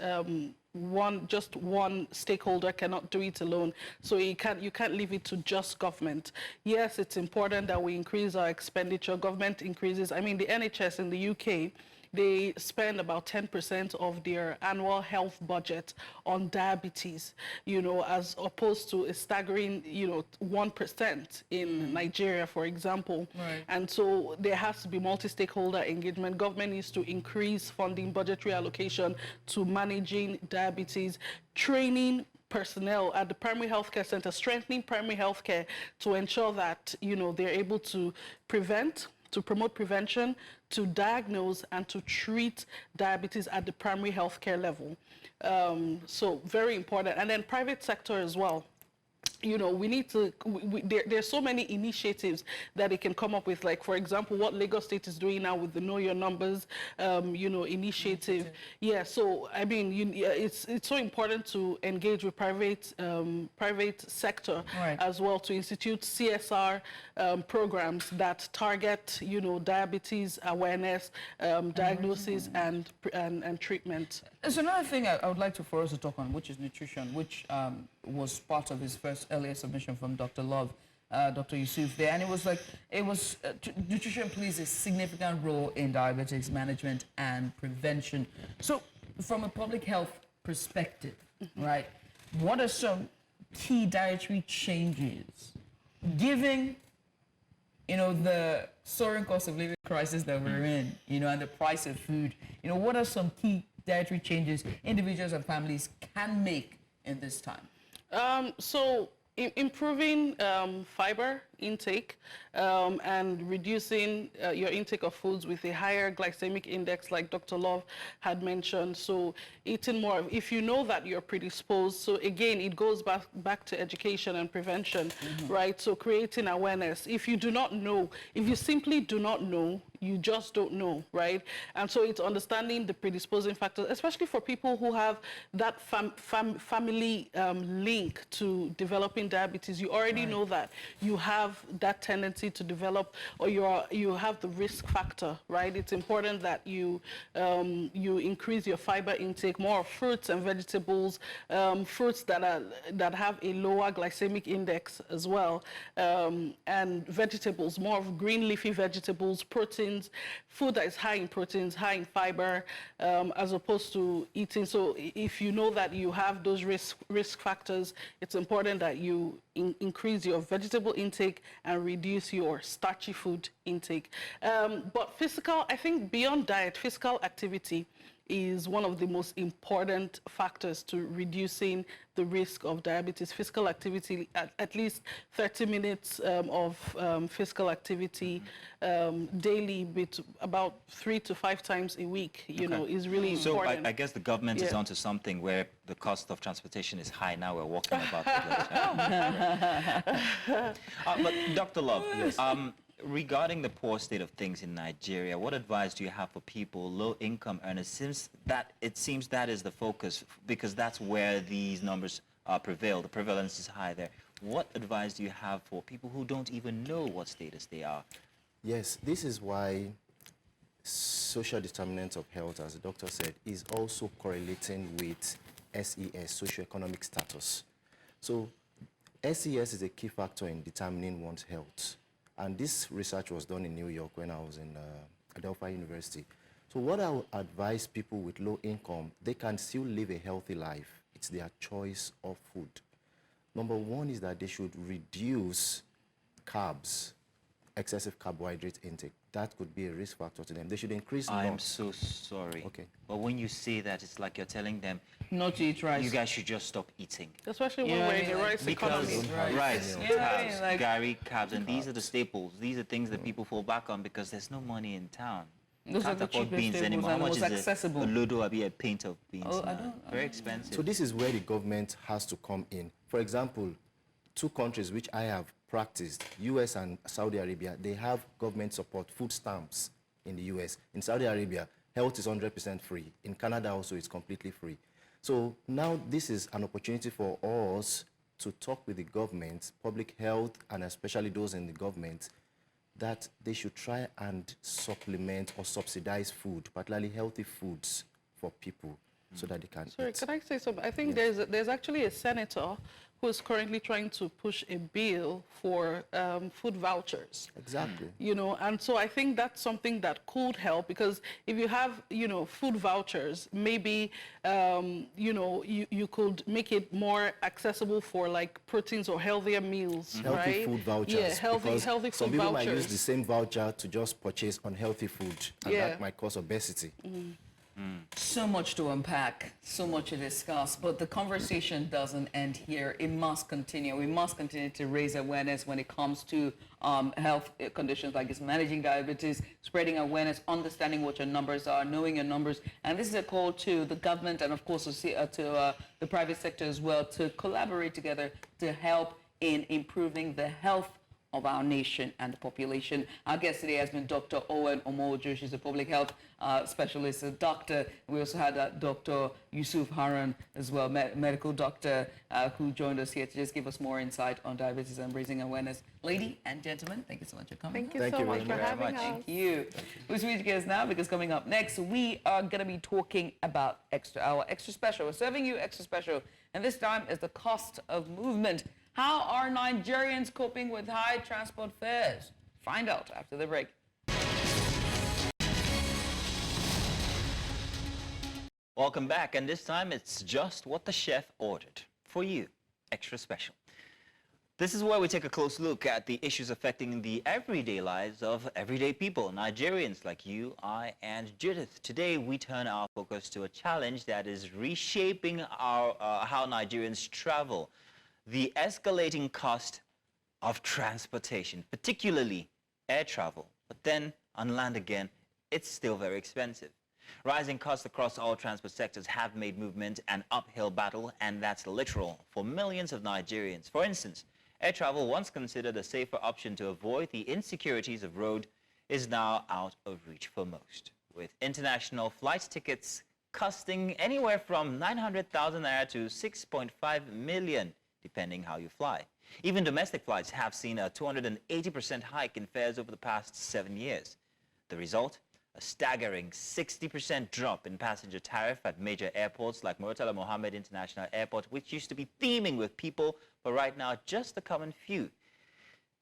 just one stakeholder cannot do it alone. So you can't leave it to just government. Yes, it's important that we increase our expenditure. Government increases. I mean, the NHS in the UK, they spend about 10% of their annual health budget on diabetes, you know, as opposed to a staggering, 1% in Nigeria, for example. Right. And so there has to be multi-stakeholder engagement. Government needs to increase funding, budgetary allocation to managing diabetes, training personnel at the primary healthcare center, strengthening primary healthcare to ensure that, they're able to promote prevention, to diagnose and to treat diabetes at the primary healthcare level. So very important. And then private sector as well. We need to, there's so many initiatives that it can come up with, like, for example, what Lagos State is doing now with the Know Your Numbers, initiative. Yeah, so, I mean, it's so important to engage with private sector as well, to institute CSR programs that target, diabetes awareness, diagnosis and treatment. There's another thing I would like for us to talk on, which is nutrition, which was part of his first earlier submission from Dr. Love, Dr. Yusuf there, and nutrition plays a significant role in diabetes management and prevention. So, from a public health perspective, right, what are some key dietary changes, given, the soaring cost of living crisis that we're in, and the price of food? What are some key dietary changes individuals and families can make in this time? So improving fiber intake and reducing your intake of foods with a higher glycemic index, like Dr. Love had mentioned. So eating more, if you know that you're predisposed. So again, it goes back to education and prevention, right? So creating awareness. If you do not know, if you simply do not know, You just don't know, right? And so it's understanding the predisposing factors, especially for people who have that family link to developing diabetes. You already know that you have that tendency to develop, or you have the risk factor, right? It's important that you increase your fiber intake, more of fruits and vegetables, fruits that have a lower glycemic index as well, and vegetables, more of green leafy vegetables, proteins, food that is high in proteins, high in fiber, as opposed to eating. So if you know that you have those risk factors, it's important that you increase your vegetable intake and reduce your starchy food intake. But I think beyond diet, physical activity is one of the most important factors to reducing the risk of diabetes. Physical activity, at least 30 minutes of physical activity daily, about 3 to 5 times a week, you know, is really important. So I guess the government is onto something where the cost of transportation is high now. We're walking about the place. But Dr. Love, regarding the poor state of things in Nigeria, what advice do you have for people, low-income earners, since it seems that is the focus, because that's where these numbers prevail, the prevalence is high there. What advice do you have for people who don't even know what status they are? Yes, this is why social determinants of health, as the doctor said, is also correlating with SES, socioeconomic status. So SES is a key factor in determining one's health. And this research was done in New York when I was in Adelphi University. So what I would advise people with low income, they can still live a healthy life. It's their choice of food. Number one is that they should reduce carbs, excessive carbohydrate intake. That could be a risk factor to them. They should increase I'm so sorry. Okay. But when you say that, it's like you're telling them, not to eat rice. You guys should just stop eating. Especially when we're in the rice economy. Rice, carbs, gari, carbs, and these are the staples. These are things that people fall back on because there's no money in town. Those are the cheapest beans anymore. and How much most accessible. A lodo or a pint of beans? Oh, Very expensive. So this is where the government has to come in. For example, 2 countries which I have practiced, US and Saudi Arabia, they have government support, food stamps in the US. In Saudi Arabia, health is 100% free. In Canada also, it's completely free. So now this is an opportunity for us to talk with the government, public health, and especially those in the government, that they should try and supplement or subsidize food, particularly healthy foods for people, so that they can eat. Can I say something? I think there's actually a senator who is currently trying to push a bill for food vouchers. Exactly. You know, and so I think that's something that could help, because if you have, you know, food vouchers, maybe, you know, you could make it more accessible for like proteins or healthier meals, right? Healthy food vouchers. Yeah, healthy food vouchers. Some people might use the same voucher to just purchase unhealthy food, and that might cause obesity. So much to unpack, so much to discuss, but the conversation doesn't end here. It must continue. We must continue to raise awareness when it comes to health conditions like this, managing diabetes, spreading awareness, understanding what your numbers are, knowing your numbers. And this is a call to the government and, of course, to the private sector as well, to collaborate together to help in improving the health of our nation and the population. Our guest today has been Dr. Owen Omojo. She's a public health specialist, a doctor. We also had Dr. Yusuf Harun as well, medical doctor, who joined us here to just give us more insight on diabetes and raising awareness. Lady and gentlemen, thank you so much for coming. Thank you so much for having us. Thank you. We'll switch gears now, because coming up next, we are going to be talking about our extra special. We're serving you extra special, and this time is the cost of movement. How are Nigerians coping with high transport fares? Find out after the break. Welcome back, and this time it's just what the chef ordered for you, extra special. This is where we take a close look at the issues affecting the everyday lives of everyday people, Nigerians like you, I, and Judith. Today, we turn our focus to a challenge that is reshaping how Nigerians travel. The escalating cost of transportation, particularly air travel. But then, on land again, it's still very expensive. Rising costs across all transport sectors have made movement an uphill battle, and that's literal for millions of Nigerians. For instance, air travel, once considered a safer option to avoid the insecurities of road, is now out of reach for most, with international flight tickets costing anywhere from 900,000 naira to 6.5 million, depending how you fly. Even domestic flights have seen a 280% hike in fares over the past 7 years. The result? A staggering 60% drop in passenger tariff at major airports like Murtala Mohammed International Airport, which used to be teeming with people, but right now just a common few.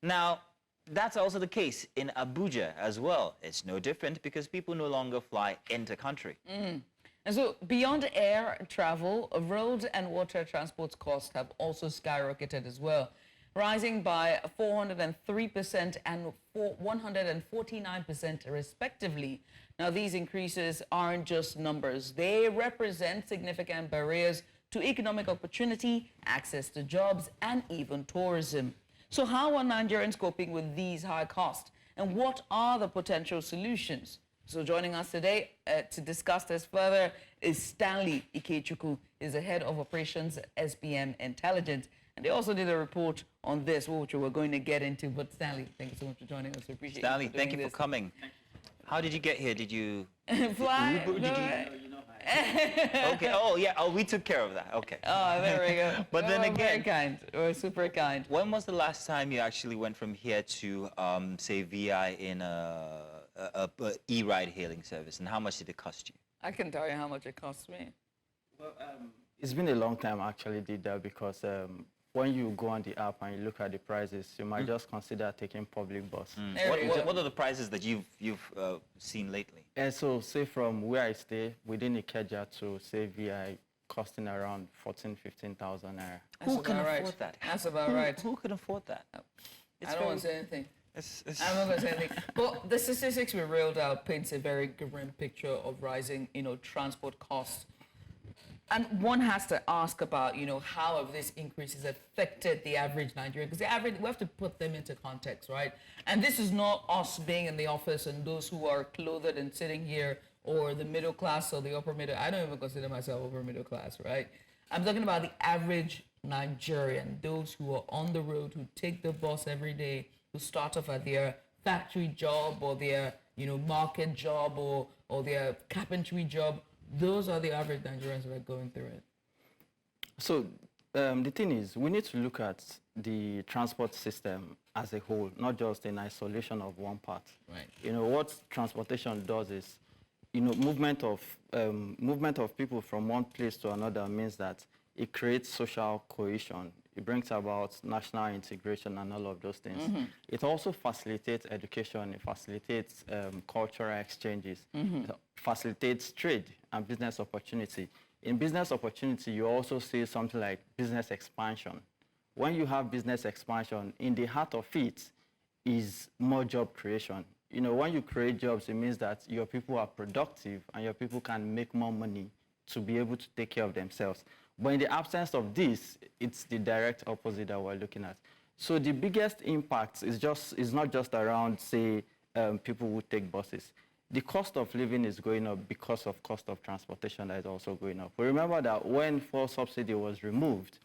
Now, that's also the case in Abuja as well. It's no different because people no longer fly inter-country. And so beyond air travel, road and water transport costs have also skyrocketed as well, rising by 403% and 149% respectively. Now, these increases aren't just numbers. They represent significant barriers to economic opportunity, access to jobs, and even tourism. So how are Nigerians coping with these high costs? And what are the potential solutions? So joining us today to discuss this further is Stanley Ikechukwu. He's the head of operations at SBM Intelligence. And they also did a report on this, which we're going to get into. But Stanley, thank you so much for joining us. We appreciate Stanley, you thank you for coming. How did you get here? Did you fly? Uber? Did you? Okay. Oh, yeah. Oh, we took care of that. Okay. Oh, there we go. But then again, very kind. We're super kind. When was the last time you actually went from here to, say, VI in a e-ride hailing service, and how much did it cost you? I can tell you how much it cost me. Well, it's been a long time I actually did that because when you go on the app and you look at the prices, you might just consider taking public bus. What are the prices that you've seen lately? And so, say from where I stay, within Ikeja to, say, VI, costing around 15,000 naira. Who can afford that? That's about right. Who can afford that? I don't want to say anything. I'm not going to say anything. But the statistics we rolled out paints a very grim picture of rising, transport costs. And one has to ask about, how have these increases affected the average Nigerian? Because the average, we have to put them into context, right? And this is not us being in the office and those who are clothed and sitting here, or the middle class or the upper middle. I don't even consider myself upper middle class, right? I'm talking about the average Nigerian, those who are on the road, who take the bus every day, who start off at their factory job or their, market job or their carpentry job. Those are the average Nigerians that are going through it. So the thing is, we need to look at the transport system as a whole, not just in isolation of one part. Right. What transportation does is, movement of people from one place to another means that it creates social cohesion. It brings about national integration and all of those things. Mm-hmm. It also facilitates education. It facilitates cultural exchanges. Mm-hmm. It facilitates trade and business opportunity. In business opportunity, you also see something like business expansion. When you have business expansion, in the heart of it is more job creation. When you create jobs, it means that your people are productive and your people can make more money to be able to take care of themselves. But in the absence of this, it's the direct opposite that we're looking at. So the biggest impact is not just around, say, people who take buses. The cost of living is going up because of cost of transportation that is also going up. We remember that when fuel subsidy was removed,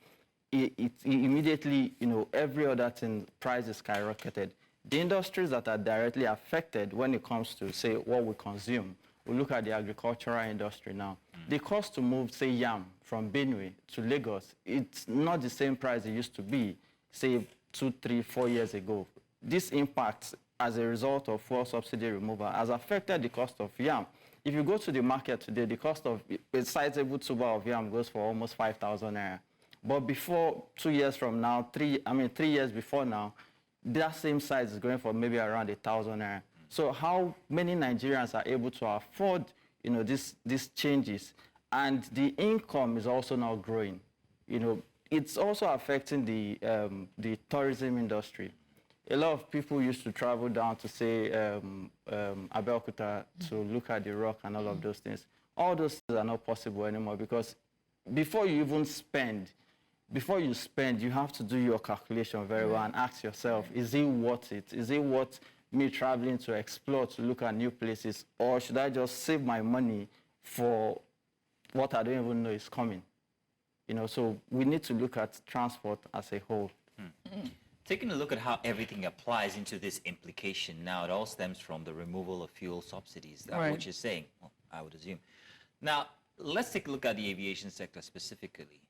it immediately, every other thing, prices skyrocketed. The industries that are directly affected when it comes to, say, what we consume, we look at the agricultural industry now. The cost to move, say, yam from Benue to Lagos, it's not the same price it used to be, say, 2, 3, 4 years ago. This impact, as a result of fuel subsidy removal, has affected the cost of yam. If you go to the market today, the cost of a sizable tuber of yam goes for almost 5,000 naira. But before 2 years from now, 3 years before now, that same size is going for maybe around 1,000 naira. So how many Nigerians are able to afford, these changes? And the income is also now growing. It's also affecting the tourism industry. A lot of people used to travel down to, say, Abeokuta to look at the rock and all of those things. All those things are not possible anymore because before you spend, you have to do your calculation very well and ask yourself, is it worth it? Is it worth me traveling to explore, to look at new places, or should I just save my money for what I don't even know is coming? So we need to look at transport as a whole. Taking a look at how everything applies into this implication now, it all stems from the removal of fuel subsidies, Right. what you're saying, well, I would assume. Now, let's take a look at the aviation sector specifically.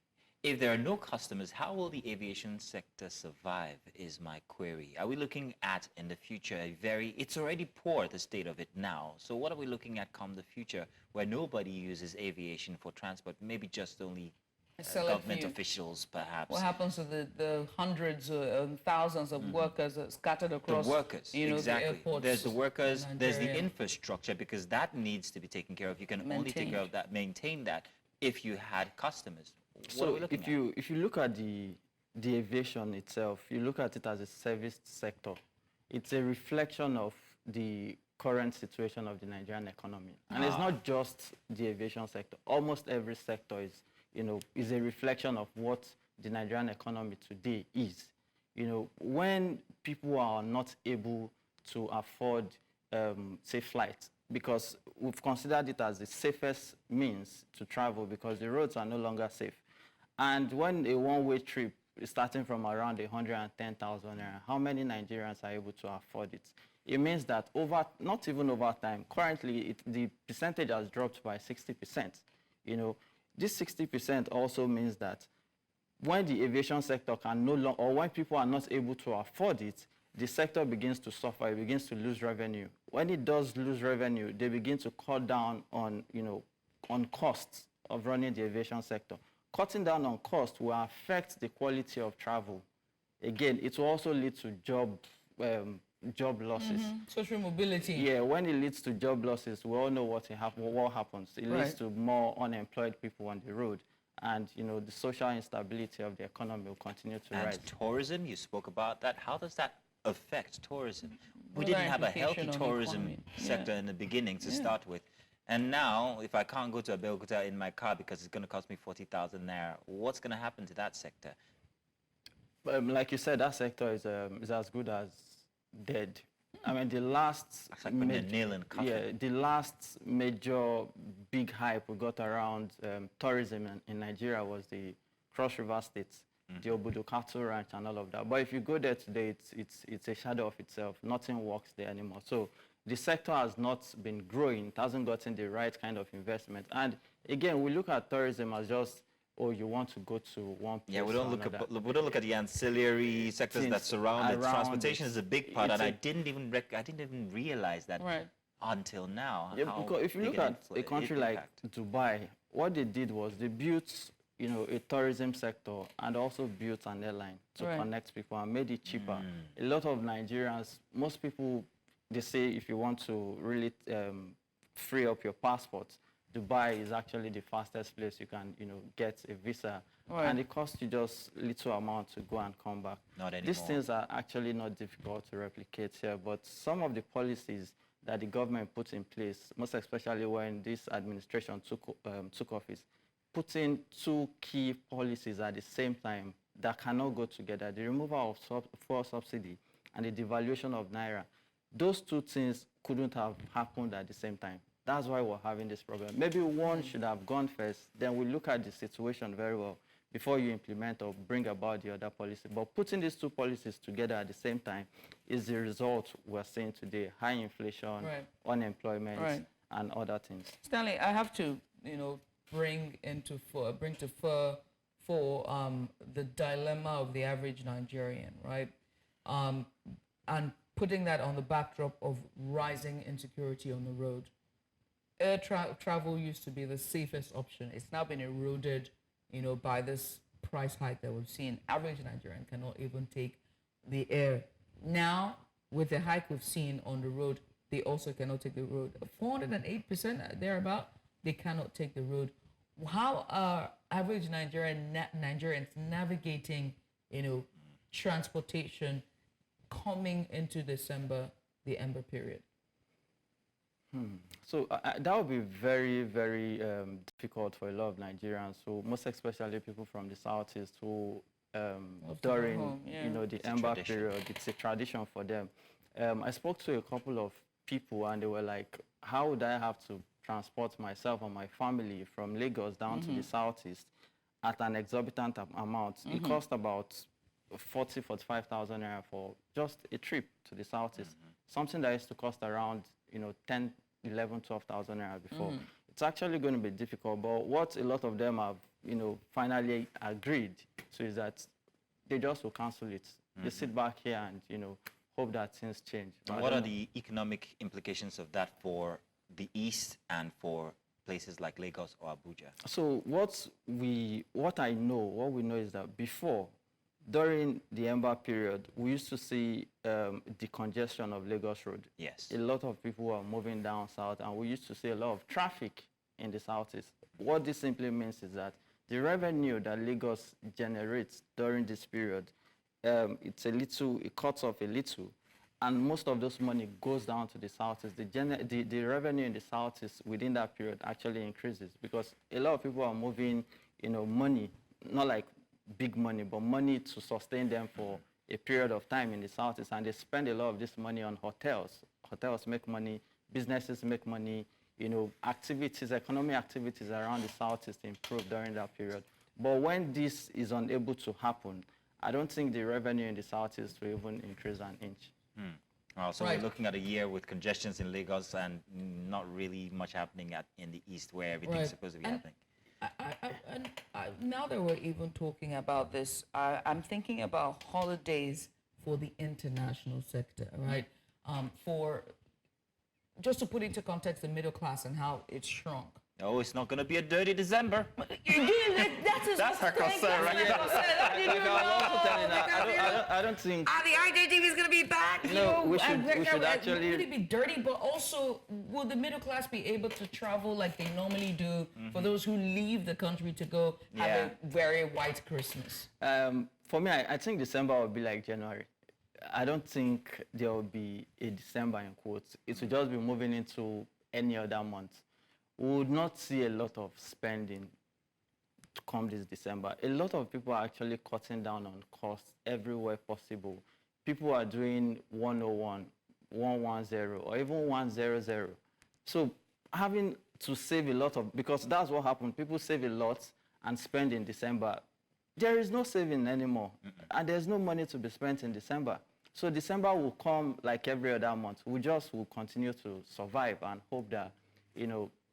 If there are no customers, how will the aviation sector survive is my query. Are we looking at, in the future, it's already poor, the state of it now. So what are we looking at come the future where nobody uses aviation for transport, maybe just only government officials, perhaps? What happens to the hundreds and thousands of workers scattered across the workers, exactly. the airports? There's the workers, in there's the Nigeria. infrastructure, because that needs to be taken care of. You can only take care of that, maintain that, if you had customers. What are we looking at? If you look at the aviation itself, you look at it as a service sector. It's a reflection of the current situation of the Nigerian economy. And it's not just the aviation sector. Almost every sector is a reflection of what the Nigerian economy today is. When people are not able to afford, say, flights, because we've considered it as the safest means to travel because the roads are no longer safe. And when a one-way trip is starting from around 110,000 naira, how many Nigerians are able to afford it? It means that not even over time, currently the percentage has dropped by 60%. This 60% also means that when the aviation sector can no longer, or when people are not able to afford it, the sector begins to suffer, it begins to lose revenue. When it does lose revenue, they begin to cut down on costs of running the aviation sector. Cutting down on cost will affect the quality of travel. Again, it will also lead to job losses. Social mobility. Yeah, when it leads to job losses, we all know what happens. It leads to more unemployed people on the road. And, the social instability of the economy will continue to rise. And tourism, you spoke about that. How does that affect tourism? We What didn't are have a implications healthy on the tourism economy? sector in the beginning to start with. And now, if I can't go to Abeokuta in my car because it's going to cost me 40,000 naira, what's going to happen to that sector? Like you said, that sector is as good as dead. I mean, the last the last major big hype we got around tourism in Nigeria was the Cross River States, the Obudu Cattle Ranch and all of that. But if you go there today, it's a shadow of itself. Nothing works there anymore. So the sector has not been growing. It hasn't gotten the right kind of investment. And again, we look at tourism as just, you want to go to one place. Yeah, we don't look at the ancillary sectors that surround it. Transportation is a big part, and I didn't even realize that until now. Yeah, because if you look at a country like Dubai, what they did was they built, a tourism sector and also built an airline to connect people and made it cheaper. A lot of Nigerians, most people, they say if you want to really free up your passport, Dubai is actually the fastest place you can, get a visa. And it costs you just little amount to go and come back. Not anymore. These things are actually not difficult to replicate here, but some of the policies that the government put in place, most especially when this administration took office, put in two key policies at the same time that cannot go together: the removal of fuel subsidy and the devaluation of Naira. Those two things couldn't have happened at the same time. That's why we're having this problem. Maybe one should have gone first, then we look at the situation very well before you implement or bring about the other policy. But putting these two policies together at the same time is the result we're seeing today: high inflation, unemployment, and other things. Stanley, I have to, bring to fore the dilemma of the average Nigerian, right? And putting that on the backdrop of rising insecurity on the road. Air travel used to be the safest option. It's now been eroded, by this price hike that we've seen. Average Nigerian cannot even take the air. Now, with the hike we've seen on the road, they also cannot take the road. 408% thereabout, they cannot take the road. How are average Nigerians navigating, transportation coming into December, the Ember period? So that would be very, very difficult for a lot of Nigerians. So most especially people from the Southeast who during the Ember period, it's a tradition for them. I spoke to a couple of people and they were like, how would I have to transport myself and my family from Lagos down to the Southeast at an exorbitant amount? It cost about 45,000 naira for just a trip to the southeast. Something that used to cost around, 10, 11, 12,000 naira before. It's actually going to be difficult, but what a lot of them have, finally agreed to is that they just will cancel it. They sit back here and, hope that things change. And what are the economic implications of that for the East and for places like Lagos or Abuja? So what we know is that before, during the Ember period, we used to see the congestion of Lagos Road. Yes. A lot of people were moving down south, and we used to see a lot of traffic in the southeast. What this simply means is that the revenue that Lagos generates during this period, it cuts off a little, and most of those money goes down to the southeast. The revenue in the southeast within that period actually increases because a lot of people are moving, money, not like big money, but money to sustain them for a period of time in the southeast, and they spend a lot of this money on hotels. Hotels make money, businesses make money, economic activities around the southeast improve during that period. But when this is unable to happen, I don't think the revenue in the southeast will even increase an inch. So we're looking at a year with congestions in Lagos and not really much happening in the East where everything's supposed to be happening. Now that we're even talking about this, I'm thinking about holidays for the international sector, right? Just to put into context the middle class and how it's shrunk. Oh, it's not going to be a dirty December. That's her concern right now. I don't think... the IJTV is going to be back? No, we should actually... Would it be dirty, but also, will the middle class be able to travel like they normally do for those who leave the country to go have a very white Christmas? For me, I think December will be like January. I don't think there will be a December in quotes. It will just be moving into any other month. We would not see a lot of spending to come this December. A lot of people are actually cutting down on costs everywhere possible. People are doing 101, 110, or even 100. So having to save a lot of, because that's what happened. People save a lot and spend in December. There is no saving anymore, and there's no money to be spent in December. So December will come like every other month. We just will continue to survive and hope that,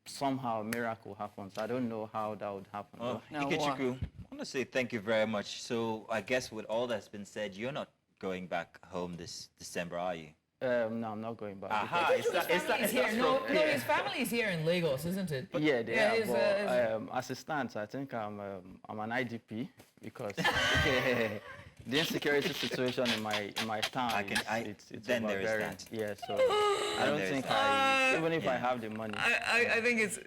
somehow a miracle happens. I don't know how that would happen. Oh, Ikechukwu, I want to say thank you very much. So I guess with all that's been said, you're not going back home this December, are you? No, I'm not going back. His family is here in Lagos, isn't it? Yeah, they are. But, as it stands, I think I'm an IDP because the insecurity situation in my town it's then there is overbearing. that. Yeah, so I don't think even if I have the money. I think it's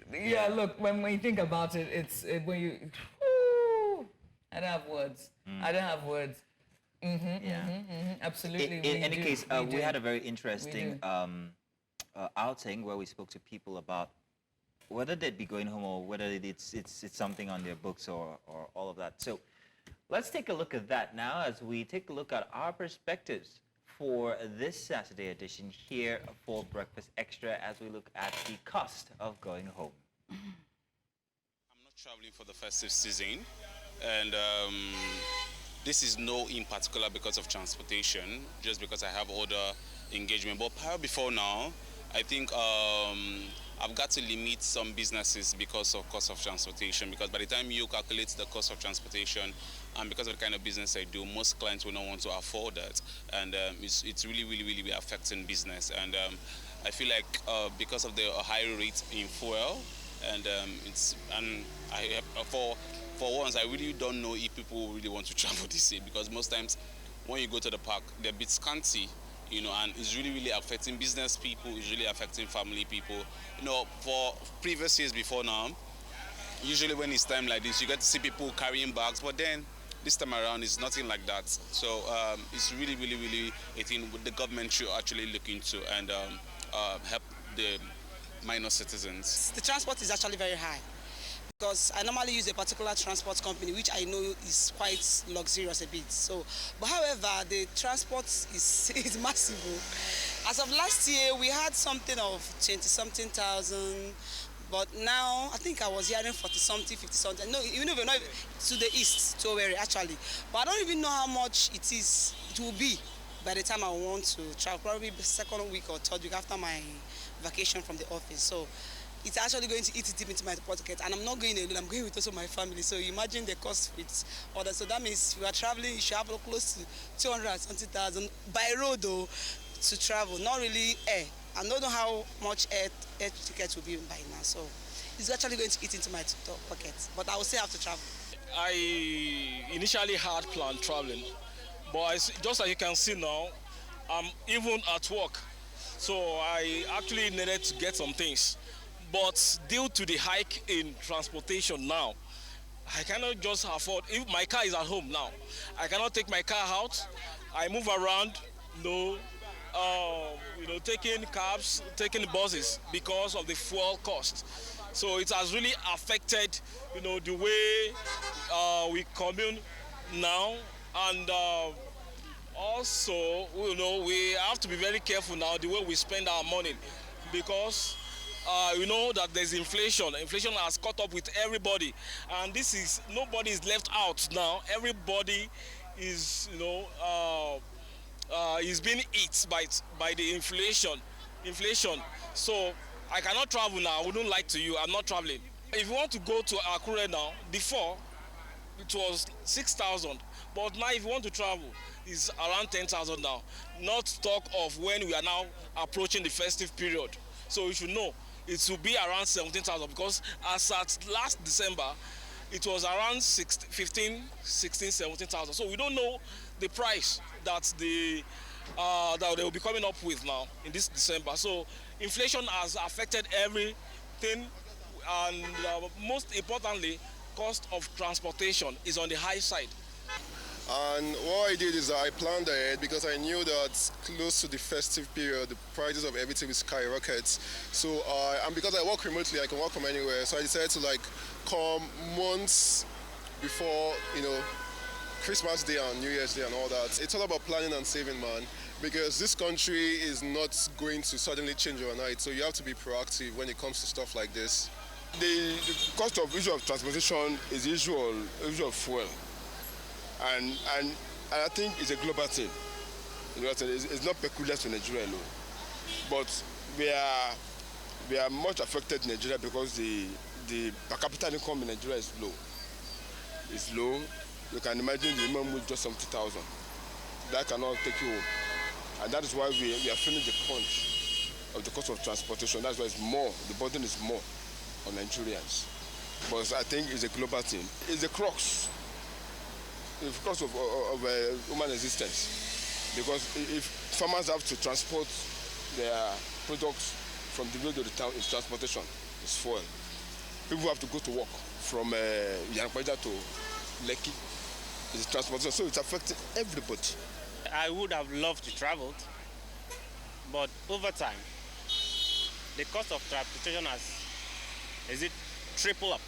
look, when you think about it, it's when you I don't have words. I don't have words. Absolutely. In any case, we had a very interesting outing where we spoke to people about whether they'd be going home or whether it's something on their books or all of that. So let's take a look at that now as we take a look at our perspectives for this Saturday edition here for Breakfast Extra as we look at the cost of going home. I'm not traveling for the festive season, and this is no in particular because of transportation, just because I have other engagement. But prior before now, I think I've got to limit some businesses because of cost of transportation, because by the time you calculate the cost of transportation and because of the kind of business I do, most clients will not want to afford that, and it's really affecting business. And I feel like because of the high rate in fuel, and for once, I really don't know if people really want to travel this year, because most times when you go to the park, they're a bit scanty, and it's really affecting business people, it's really affecting family people. For previous years before now, usually when it's time like this, you get to see people carrying bags, but then this time around, it's nothing like that. So it's really a thing the government should actually look into and help the minor citizens. The transport is actually very high, because I normally use a particular transport company, which I know is quite luxurious a bit. So, but however, the transport is massive. As of last year, we had something of 20-something thousand, But now, I think I was hearing 40-something, 50-something. No, even if not to the east, to Owerri, actually. But I don't even know how much it will be by the time I want to travel. Probably the second week or third week after my vacation from the office. So it's actually going to eat deep into my pocket. And I'm not going alone, I'm going with also my family. So imagine the cost with others. So that means if you are traveling, you should have close to 200,000 by road though, to travel, not really air. I don't know how much air tickets will be by now, so it's actually going to eat into my pocket. But I will still have to travel. I initially had planned traveling, but just as you can see now, I'm even at work. So I actually needed to get some things. But due to the hike in transportation now, I cannot just afford, if my car is at home now, I cannot take my car out. I move around, taking cabs, taking buses because of the fuel cost. So it has really affected, the way we commute now. And also, we have to be very careful now the way we spend our money, because we know that there's inflation. Inflation has caught up with everybody, and nobody is left out now. Everybody is, is being hit by the inflation. So I cannot travel now. I wouldn't lie to you. I'm not traveling. If you want to go to Akure now, before it was 6,000, but now if you want to travel, it's around 10,000 now. Not talk of when we are now approaching the festive period. So you should know it will be around 17,000, because as at last December, it was around 16, 17,000. So we don't know the price that they will be coming up with now in this December. So inflation has affected everything, and most importantly, cost of transportation is on the high side. And what I did is I planned ahead, because I knew that close to the festive period, the prices of everything will skyrocket. So, and because I work remotely, I can work from anywhere. So I decided to come months before, Christmas Day and New Year's Day and all that. It's all about planning and saving, man, because this country is not going to suddenly change overnight. So you have to be proactive when it comes to stuff like this. The cost of issue of transportation is the issue of fuel. And I think it's a global thing. It's not peculiar to Nigeria alone. But we are much affected in Nigeria because the per capita income in Nigeria is low. It's low. You can imagine the minimum wage just 70,000. That cannot take you home. And that is why we are feeling the crunch of the cost of transportation. That's why it's more. The burden is more on Nigerians. But I think it's a global thing. It's the crux. It's the crux of human existence. Because if farmers have to transport their products from the village to the town, it's transportation, it's fuel. People have to go to work from Yanpaja to Lekki, it's transportation, so it's affecting everybody. I would have loved to travel, but over time, the cost of transportation has tripled up.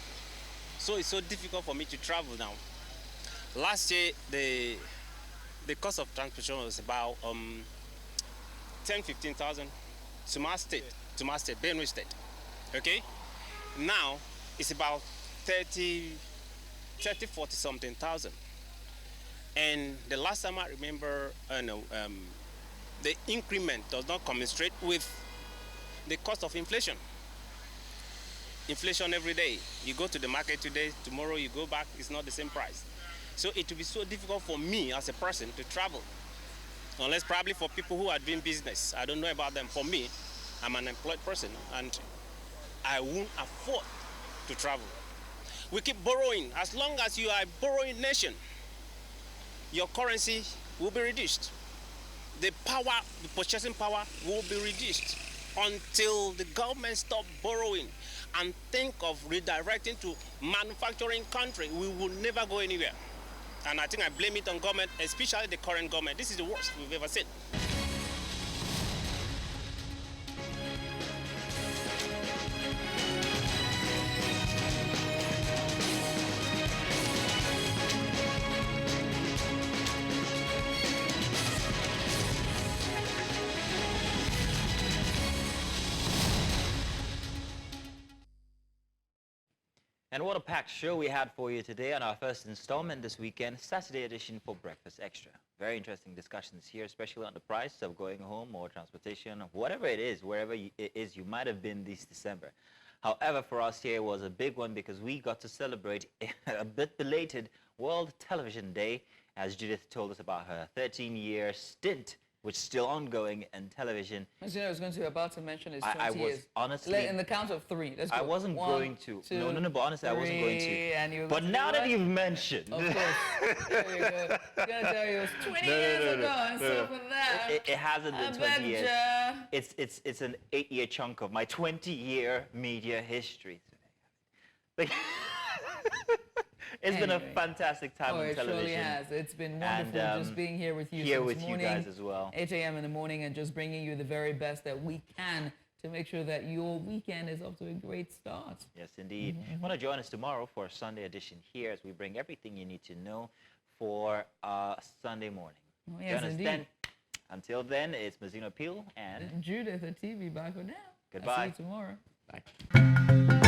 So it's so difficult for me to travel now. Last year, the cost of transportation was about 10,000-15,000 to my state, Benue State. Okay? Now it's about 40 something thousand. And the last time I remember, the increment does not commensurate with the cost of inflation. Inflation every day. You go to the market today, tomorrow you go back, it's not the same price. So it will be so difficult for me as a person to travel. Unless probably for people who are doing business. I don't know about them. For me, I'm an employed person and I won't afford to travel. We keep borrowing. As long as you are a borrowing nation, your currency will be reduced. The purchasing power will be reduced until the government stop borrowing and think of redirecting to manufacturing country. We will never go anywhere. And I think I blame it on government, especially the current government. This is the worst we've ever seen. And what a packed show we had for you today on our first installment this weekend, Saturday edition for Breakfast Extra. Very interesting discussions here, especially on the price of going home or transportation, whatever it is, wherever it is you might have been this December. However, for us here, it was a big one because we got to celebrate a bit belated World Television Day, as Judith told us about her 13-year stint, which is still ongoing in television. As you know, I was going to about to mention his 20 I was years. honestly... In the count of 3. Let's go. I wasn't 1, going to. 2, No, but honestly, I wasn't going to. And you were But going to now do that what? you've mentioned... Of course. There you go. I was going to tell you it was 20 years ago, and so for that... It hasn't been 20 years. Ya. It's an 8-year chunk of my 20-year media history. Like, it's been a fantastic time on television. It surely has. It's been wonderful just being here with you since morning, you guys as well. 8 a.m. in the morning, and just bringing you the very best that we can to make sure that your weekend is off to a great start. Yes, indeed. Want to join us tomorrow for a Sunday edition here as we bring everything you need to know for Sunday morning. Oh, yes, join us indeed. then. Until then, it's Mazino Peel and Judith at TV. Bye for now. Goodbye. I'll see you tomorrow. Bye.